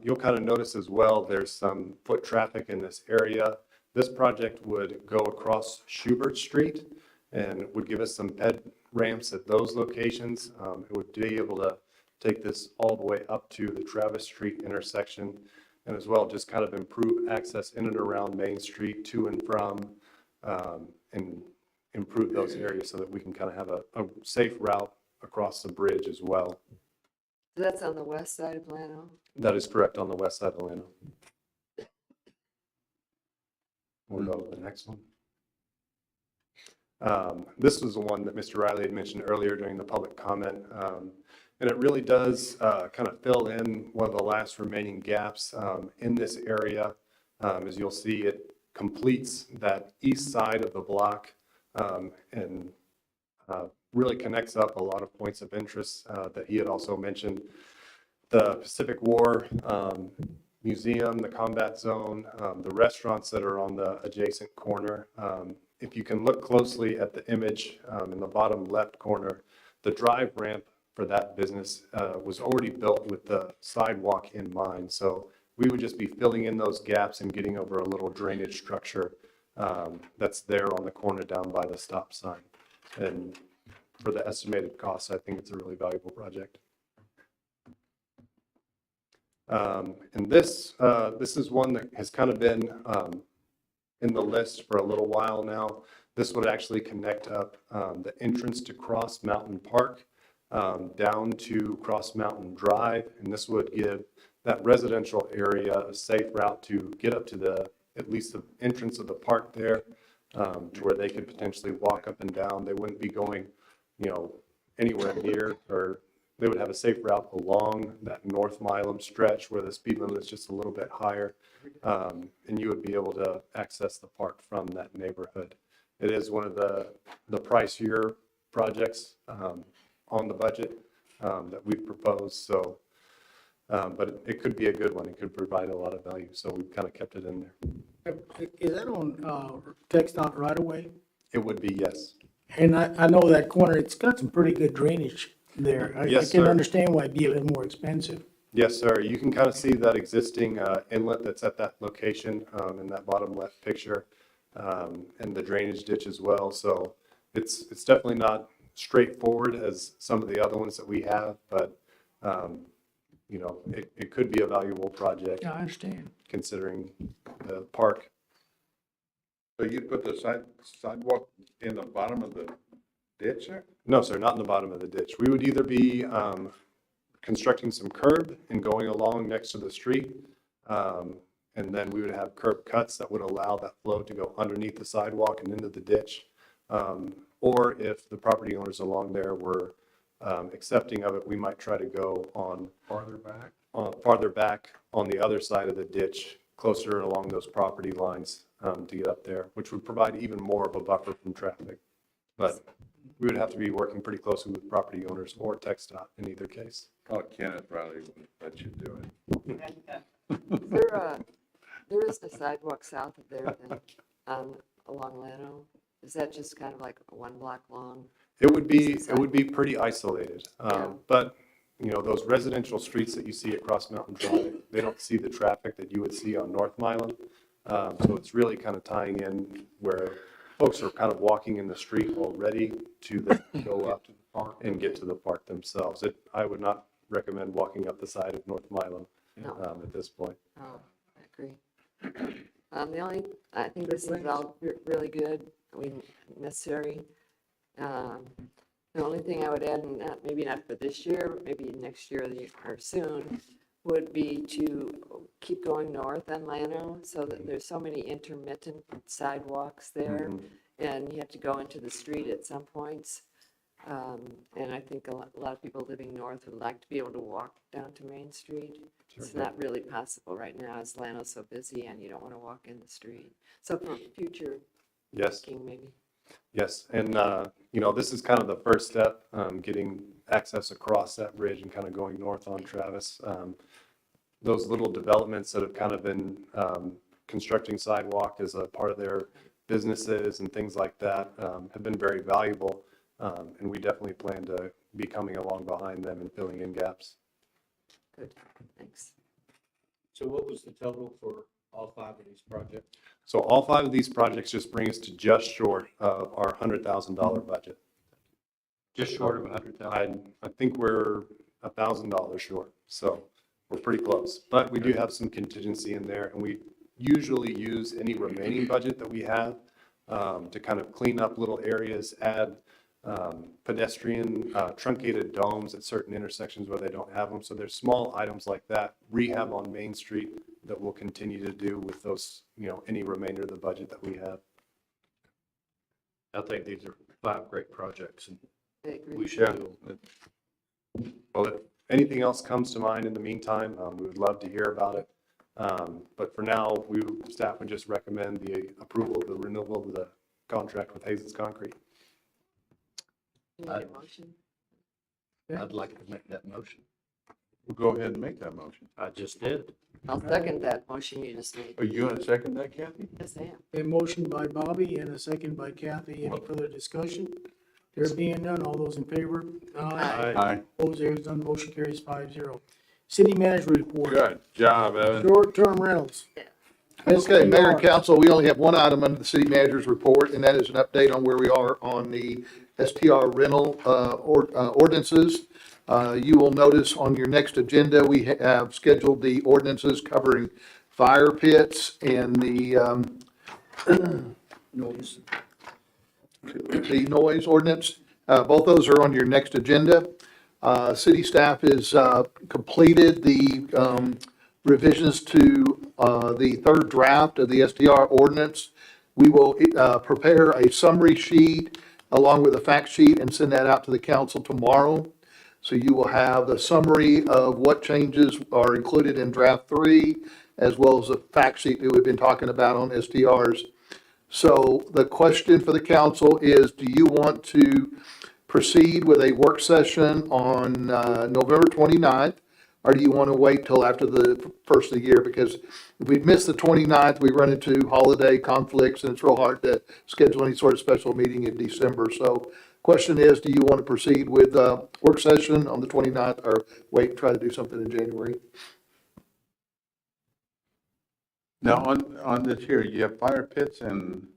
You'll kind of notice as well, there's some foot traffic in this area. This project would go across Schubert Street and would give us some ped ramps at those locations. It would be able to take this all the way up to the Travis Street intersection and as well just kind of improve access in and around Main Street to and from and improve those areas so that we can kind of have a safe route across the bridge as well. So that's on the west side of Llano? That is correct, on the west side of Llano. We'll go to the next one. This was the one that Mr. Riley had mentioned earlier during the public comment. And it really does kind of fill in one of the last remaining gaps in this area. As you'll see, it completes that east side of the block and really connects up a lot of points of interest that he had also mentioned. The Pacific War Museum, the combat zone, the restaurants that are on the adjacent corner. If you can look closely at the image in the bottom left corner, the drive ramp for that business was already built with the sidewalk in mind. So we would just be filling in those gaps and getting over a little drainage structure that's there on the corner down by the stop sign. And for the estimated cost, I think it's a really valuable project. And this is one that has kind of been in the list for a little while now. This would actually connect up the entrance to Cross Mountain Park down to Cross Mountain Drive, and this would give that residential area a safe route to get up to at least the entrance of the park there, to where they could potentially walk up and down. They wouldn't be going, anywhere near, or they would have a safe route along that North Milam stretch where the speed limit is just a little bit higher, and you would be able to access the park from that neighborhood. It is one of the pricier projects on the budget that we've proposed. So, but it could be a good one. It could provide a lot of value. So we've kind of kept it in there. Is that on TxDOT right away? It would be, yes. And I know that corner, it's got some pretty good drainage there. I Yes, can sir. understand why it'd be a little more expensive. Yes, sir. You can kind of see that existing inlet that's at that location in that bottom left picture, and the drainage ditch as well. So it's definitely not straightforward as some of the other ones that we have, but it could be a valuable project. Yeah, I understand. Considering the park. So you'd put the sidewalk in the bottom of the ditch there? No, sir, not in the bottom of the ditch. We would either be constructing some curb and going along next to the street, and then we would have curb cuts that would allow that flow to go underneath the sidewalk and into the ditch. Or if the property owners along there were accepting of it, we might try to go on Farther back? farther back on the other side of the ditch closer along those property lines to get up there, which would provide even more of a buffer from traffic. But we would have to be working pretty closely with property owners or TxDOT in either case. Oh, Kenneth probably would let you do it. There is a sidewalk south of there then, along Lano. Is that just kind of like 1 block long? It would be pretty isolated, but you know, those residential streets that you see across Mountain Drive, they don't see the traffic that you would see on North Milan. So it's really kind of tying in where folks are kind of walking in the street already to then go up and get to the park themselves. I would not recommend walking up the side of North Milan at this point. Oh, I agree. I think this is all really good, necessary. The only thing I would add, and maybe not for this year, maybe next year or soon, would be to keep going north on Llano, so that there's so many intermittent sidewalks there, and you have to go into the street at some points. And I think a lot of people living north would like to be able to walk down to Main Street. It's not really possible right now, as Llano's so busy, and you don't want to walk in the street. So for future walking, maybe. Yes, and you know, this is kind of the first step, getting access across that bridge and kind of going north on Travis. Those little developments that have kind of been constructing sidewalk as a part of their businesses and things like that have been very valuable, and we definitely plan to be coming along behind them and filling in gaps. Good, thanks. So what was the total for all 5 of these projects? So all 5 of these projects just bring us to just short of our $100,000 budget. Just short of 100,000? I think we're $1,000 short, so we're pretty close. But we do have some contingency in there, and we usually use any remaining budget that we have to kind of clean up little areas, add pedestrian truncated domes at certain intersections where they don't have them. So there's small items like that, rehab on Main Street, that we'll continue to do with those, you know, any remainder of the budget that we have. I think these are 5 great projects, and I agree. we should. Well, if anything else comes to mind in the meantime, we would love to hear about it. But for now, staff would just recommend the approval of the renewal of the contract with Hazen's Concrete. You need a motion? I'd like to make that motion. We'll go ahead and make that motion. I just did. I'll second that motion you just made. Are you going to second that, Kathy? Yes, I am. A motion by Bobby and a second by Kathy. Any further discussion? There being none, all those in favor? Aye. Opposed, there is none, motion carries 5-0. City manager report. Good job, Evan. Short-term rentals. Okay, Mayor and Council, we only have one item under the city manager's report, and that is an update on where we are on the STR rental ordinances. You will notice on your next agenda, we have scheduled the ordinances covering fire pits and the noise ordinance. Both those are on your next agenda. City staff has completed the revisions to the 3rd draft of the STR ordinance. We will prepare a summary sheet along with a fact sheet and send that out to the council tomorrow. So you will have the summary of what changes are included in draft 3, as well as a fact sheet that we've been talking about on STRs. So the question for the council is, do you want to proceed with a work session on November 29th? Or do you want to wait till after the first of the year? Because if we miss the 29th, we run into holiday conflicts, and it's real hard to schedule any sort of special meeting in December. So question is, do you want to proceed with work session on the 29th, or wait and try to do something in January? Now, on this here, you have fire pits and...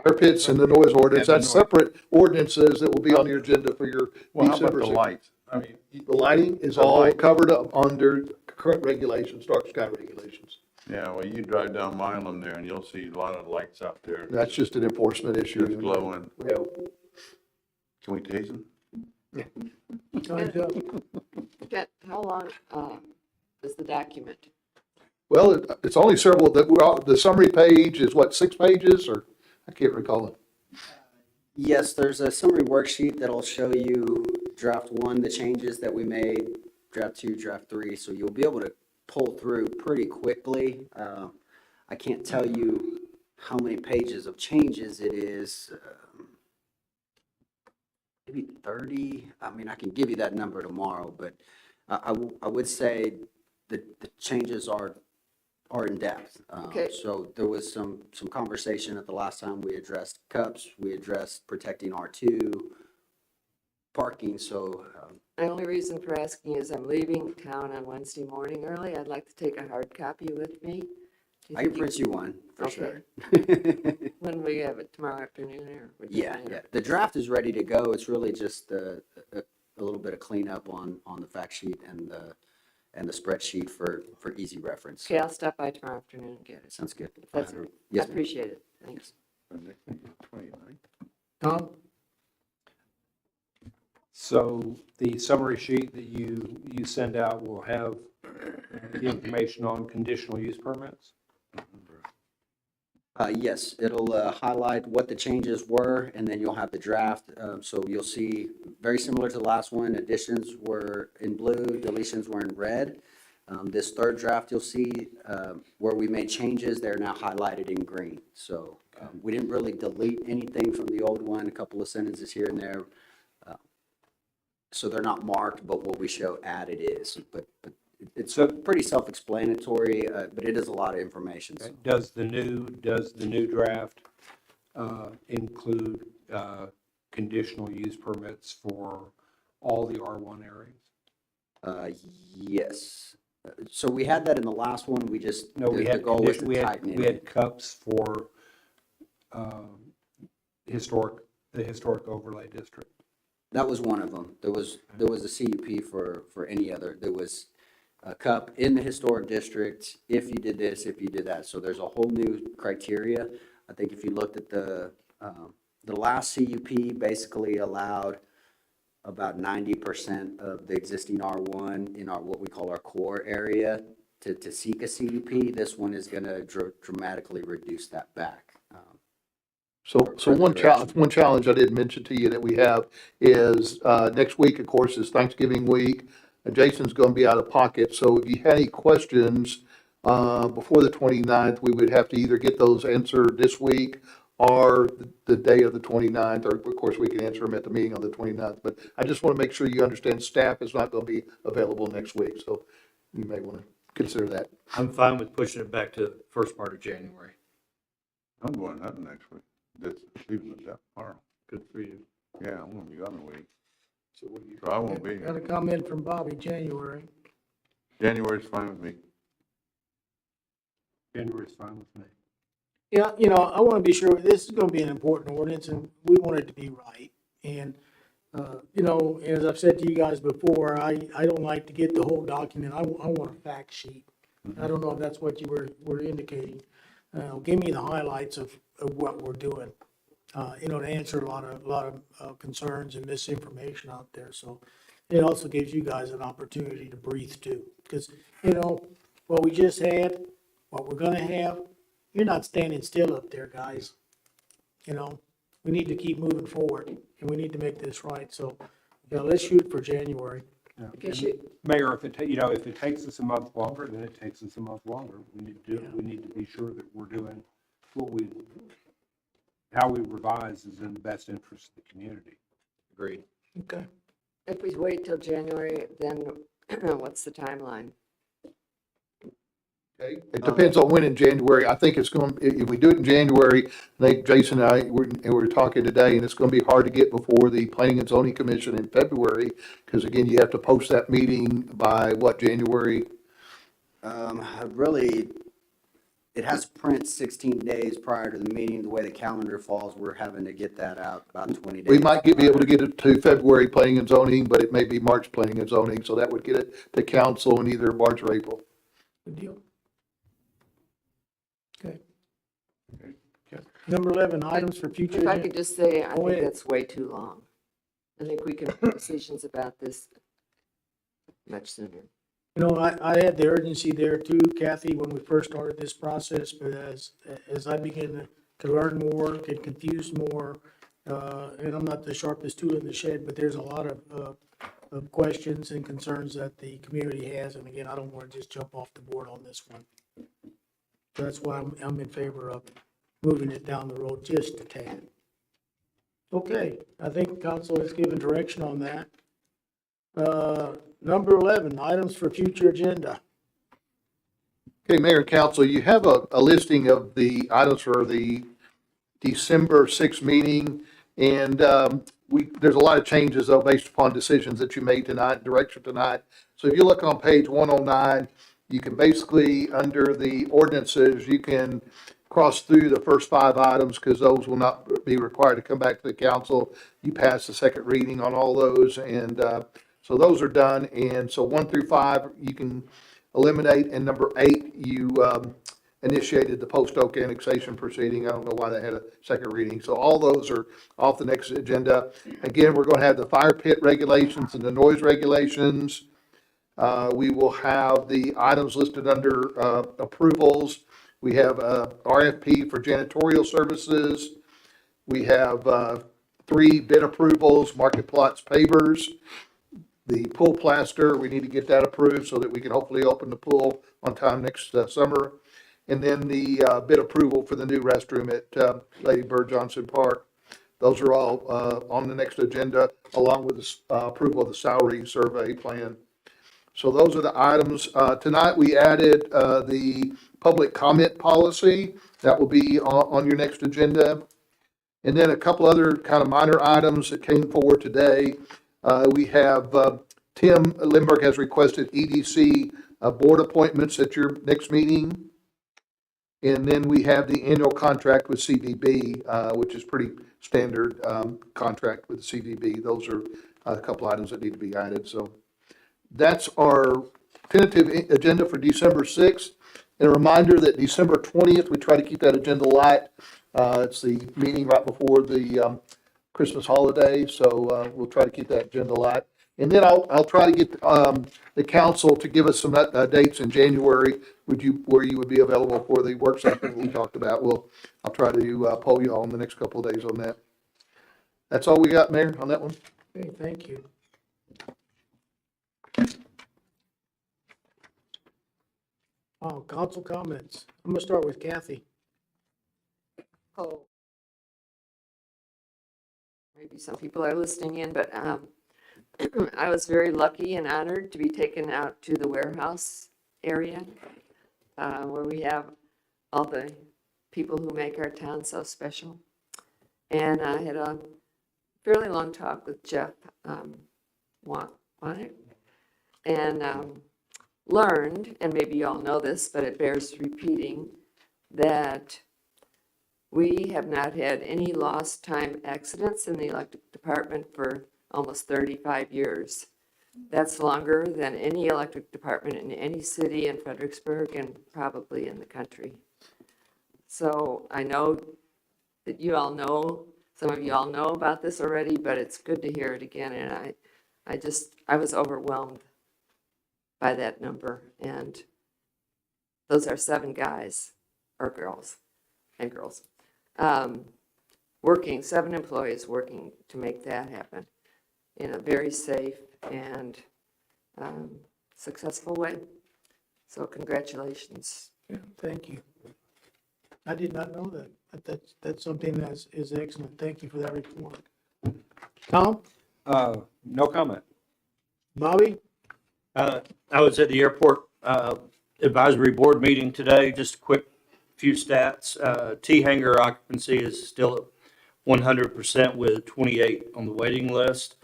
Fire pits and the noise ordinance, that's separate ordinances that will be on your agenda for your Well, how December. about the lights? I mean, The lighting is all covered up under current regulations, dark sky regulations. yeah, well, you drive down Milam there and you'll see a lot of lights out there. That's just an enforcement issue. It's glowing. Yeah. Can we tase them? Time's up. Okay, how long is the document? Well, it's only several, the summary page is what, 6 pages, or I can't recall it. Yes, there's a summary worksheet that'll show you draft 1, the changes that we made, draft 2, draft 3. So you'll be able to pull through pretty quickly. I can't tell you how many pages of changes it is. Maybe 30. I mean, I can give you that number tomorrow, but I would say that the changes are in depth. Okay. So there was some conversation at the last time we addressed cups, we addressed protecting R2, parking, so. My only reason for asking is I'm leaving town on Wednesday morning early. I'd like to take a hard copy with me. Do you I can think print you one, for Okay. sure. When we have it tomorrow afternoon or? Yeah. The draft is ready to go. It's really just a little bit of cleanup on the fact sheet and the spreadsheet for easy reference. Okay, I'll stop by tomorrow afternoon and get it. Sounds good. That's, Yes, I ma'am. appreciate it. Thanks. Tom? So the summary sheet that you send out will have the information on conditional use permits? Yes, it'll highlight what the changes were, and then you'll have the draft. So you'll see, very similar to the last one, additions were in blue, deletions were in red. This third draft, you'll see where we made changes, they're now highlighted in green. So we didn't really delete anything from the old one, a couple of sentences here and there. So they're not marked, but what we show added is. But it's pretty self-explanatory, but it is a lot of information. So. Does the new draft include conditional use permits for all the R1 areas? Yes. So we had that in the last one. We just We the had goal was to tighten it. we had cups for the historic overlay district. That was one of them. There was a CUP for any other. There was a cup in the historic district if you did this, if you did that. So there's a whole new criteria. I think if you looked at the last CUP, basically allowed about 90% of the existing R1 in our what we call our core area to seek a CUP. This one is going to dramatically reduce that back. So one challenge I didn't mention to you that we have is next week, of course, is Thanksgiving week. Jason's going to be out of pocket, so if you had any questions before the 29th, we would have to either get those answered this week or the day of the 29th, or of course we can answer them at the meeting on the 29th. But I just want to make sure you understand staff is not going to be available next week, so you may want to consider that. I'm fine with pushing it back to the first part of January. I'm going up next week. This leaving it tomorrow. Good for you. Yeah, I'm gonna be gone a week. So I won't be Got a here. comment from Bobby, January. January's fine with me. January's fine with me. Yeah, I want to be sure, this is going to be an important ordinance, and we want it to be right. And, as I've said to you guys before, I don't like to get the whole document. I want a fact sheet. I don't know if that's what you were indicating. Give me the highlights of what we're doing, to answer a lot of concerns and misinformation out there. So it also gives you guys an opportunity to breathe too. Because, what we just had, what we're going to have, you're not standing still up there, guys. We need to keep moving forward, and we need to make this right. So, let's shoot for January. Mayor, if it takes us a month longer, then it takes us a month longer. We need to be sure that we're doing how we revise is in the best interest of the community. Agreed. Okay. If we wait till January, then what's the timeline? It depends on when in January. I think it's going, if we do it in January, I think Jason and I, we're talking today, and it's going to be hard to get before the Planning and Zoning Commission in February, because again, you have to post that meeting by what, January? Really, it has to print 16 days prior to the meeting. The way the calendar falls, we're having to get that out about 20 days. We might be able to get it to February Planning and Zoning, but it may be March Planning and Zoning, so that would get it to council in either March or April. Good deal. Okay. Number 11, items for future. If I could just say, I Go think ahead. that's way too long. I think we can make decisions about this much sooner. I had the urgency there too, Kathy, when we first started this process, but as I begin to learn more, get confused more, and I'm not the sharpest tool in the shed, but there's a lot of of questions and concerns that the community has. And again, I don't want to just jump off the board on this one. So that's why I'm in favor of moving it down the road just a tad. Okay, I think council has given direction on that. Number 11, items for future agenda. Okay, Mayor and Council, you have a listing of the items for the December 6th meeting. And there's a lot of changes though based upon decisions that you made tonight, direction tonight. So if you look on page 109, you can basically, under the ordinances, you can cross through the first 5 items because those will not be required to come back to the council. You pass the second reading on all those, and so those are done. And so 1 through 5 you can eliminate, and number 8 you initiated the Post Oak annexation proceeding. I don't know why they had a second reading. So all those are off the next agenda. Again, we're going to have the fire pit regulations and the noise regulations. We will have the items listed under approvals. We have RFP for janitorial services. We have 3 bid approvals, market plots pavers. The pool plaster, we need to get that approved so that we can hopefully open the pool on time next summer. And then the bid approval for the new restroom at Lady Bird Johnson Park. Those are all on the next agenda, along with the approval of the salary survey plan. So those are the items. Tonight we added the public comment policy. That will be on your next agenda. And then a couple other kind of minor items that came forward today. We have Tim Lindbergh has requested EDC board appointments at your next meeting. And then we have the annual contract with CDB, which is pretty standard contract with the CDB. Those are a couple items that need to be added. So that's our tentative agenda for December 6th. And a reminder that December 20th, we try to keep that agenda light. It's the meeting right before the Christmas holiday, so we'll try to keep that agenda light. And then I'll try to get the council to give us some dates in January where you would be available for the work session that we talked about. I'll try to poll you all in the next couple of days on that. That's all we got, Mayor, on that one. Okay, thank you. Oh, council comments. I'm gonna start with Kathy. Oh. Maybe some people are listening in, but I was very lucky and honored to be taken out to the warehouse area where we have all the people who make our town so special. And I had a fairly long talk with Jeff Wannick and learned, and maybe you all know this, but it bears repeating, that we have not had any lost time accidents in the electric department for almost 35 years. That's longer than any electric department in any city in Fredericksburg and probably in the country. So I know that you all know, some of you all know about this already, but it's good to hear it again. And I was overwhelmed by that number. And those are 7 guys or girls and girls. 7 employees working to make that happen in a very safe and successful way. So congratulations. Yeah, thank you. I did not know that. That's something that is excellent. Thank you for that report. Tom? No comment. Bobby? I was at the airport advisory board meeting today. Just a quick few stats. T-hangar occupancy is still at 100% with 28 on the waiting list.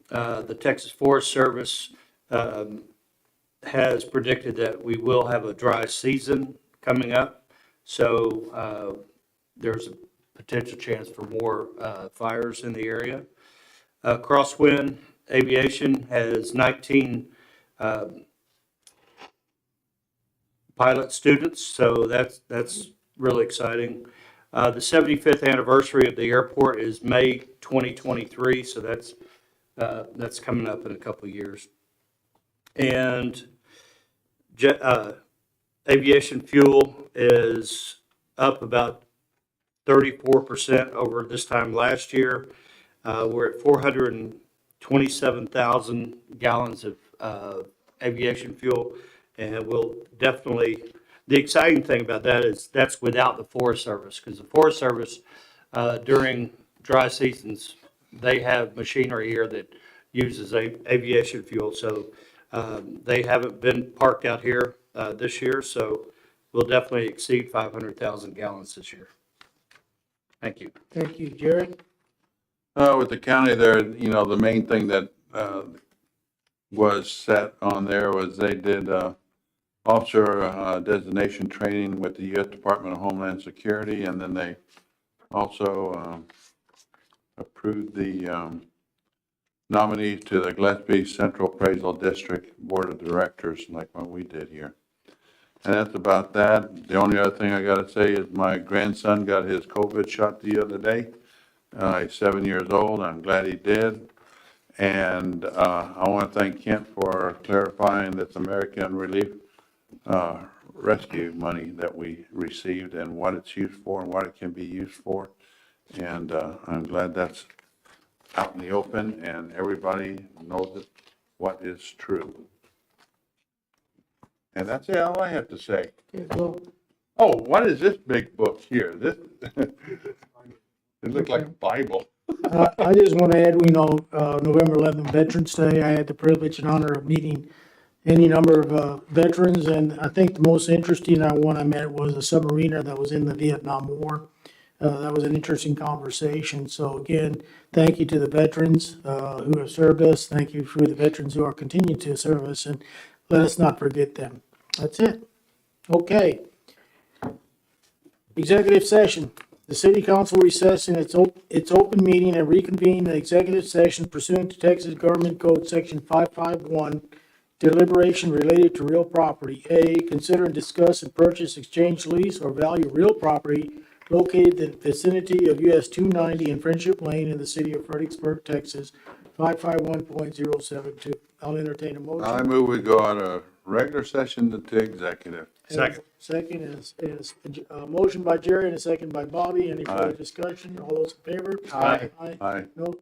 The Texas Forest Service has predicted that we will have a dry season coming up. So there's a potential chance for more fires in the area. Crosswind Aviation has 19 pilot students, so that's really exciting. The 75th anniversary of the airport is May 2023, so that's coming up in a couple of years. And aviation fuel is up about 34% over this time last year. We're at 27,000 gallons of aviation fuel. And we'll definitely, the exciting thing about that is that's without the Forest Service, because the Forest Service during dry seasons, they have machinery here that uses aviation fuel. So they haven't been parked out here this year, so we'll definitely exceed 500,000 gallons this year. Thank you. Thank you, Jared. With the county there, you know, the main thing that, was set on there was they did, officer, designation training with the U.S. Department of Homeland Security, and then they also, approved the, nominees to the Gillespie Central Appraisal District Board of Directors, like what we did here. And that's about that. The only other thing I gotta say is my grandson got his COVID shot the other day. He's 7 years old. I'm glad he did. And I want to thank Kent for clarifying this American Relief Rescue money that we received and what it's used for and what it can be used for. And I'm glad that's out in the open and everybody knows what is true. And that's all I have to say. Oh, what is this big book here? This it looks like a Bible. I just want to add, November 11th, Veterans Day, I had the privilege and honor of meeting any number of veterans, and I think the most interesting one I met was a submariner that was in the Vietnam War. That was an interesting conversation. So again, thank you to the veterans who have served us. Thank you for the veterans who are continuing to serve us, and let us not forget them. That's it. Okay. Executive session. The city council recessed in its open meeting and reconvened the executive session pursuant to Texas Government Code Section 551, deliberation related to real property. A, consider and discuss and purchase, exchange, lease, or value real property located in the vicinity of US 290 and Friendship Lane in the city of Fredericksburg, Texas, 551.072. I'll entertain a motion. I move we go out of regular session to executive. Second. Second is a motion by Jerry and a second by Bobby. Any further discussion? All those in favor? Aye. Aye. No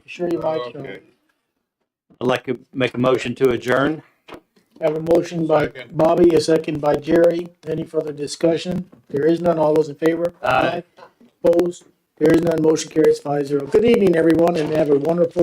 Sure you might. Okay. I'd like to make a motion to adjourn. Have a motion by Bobby, a second by Jerry. Any further discussion? There is none. All those in favor? Aye. Opposed? There is none. Motion carries 5-0. Good evening, everyone, and have a wonderful evening.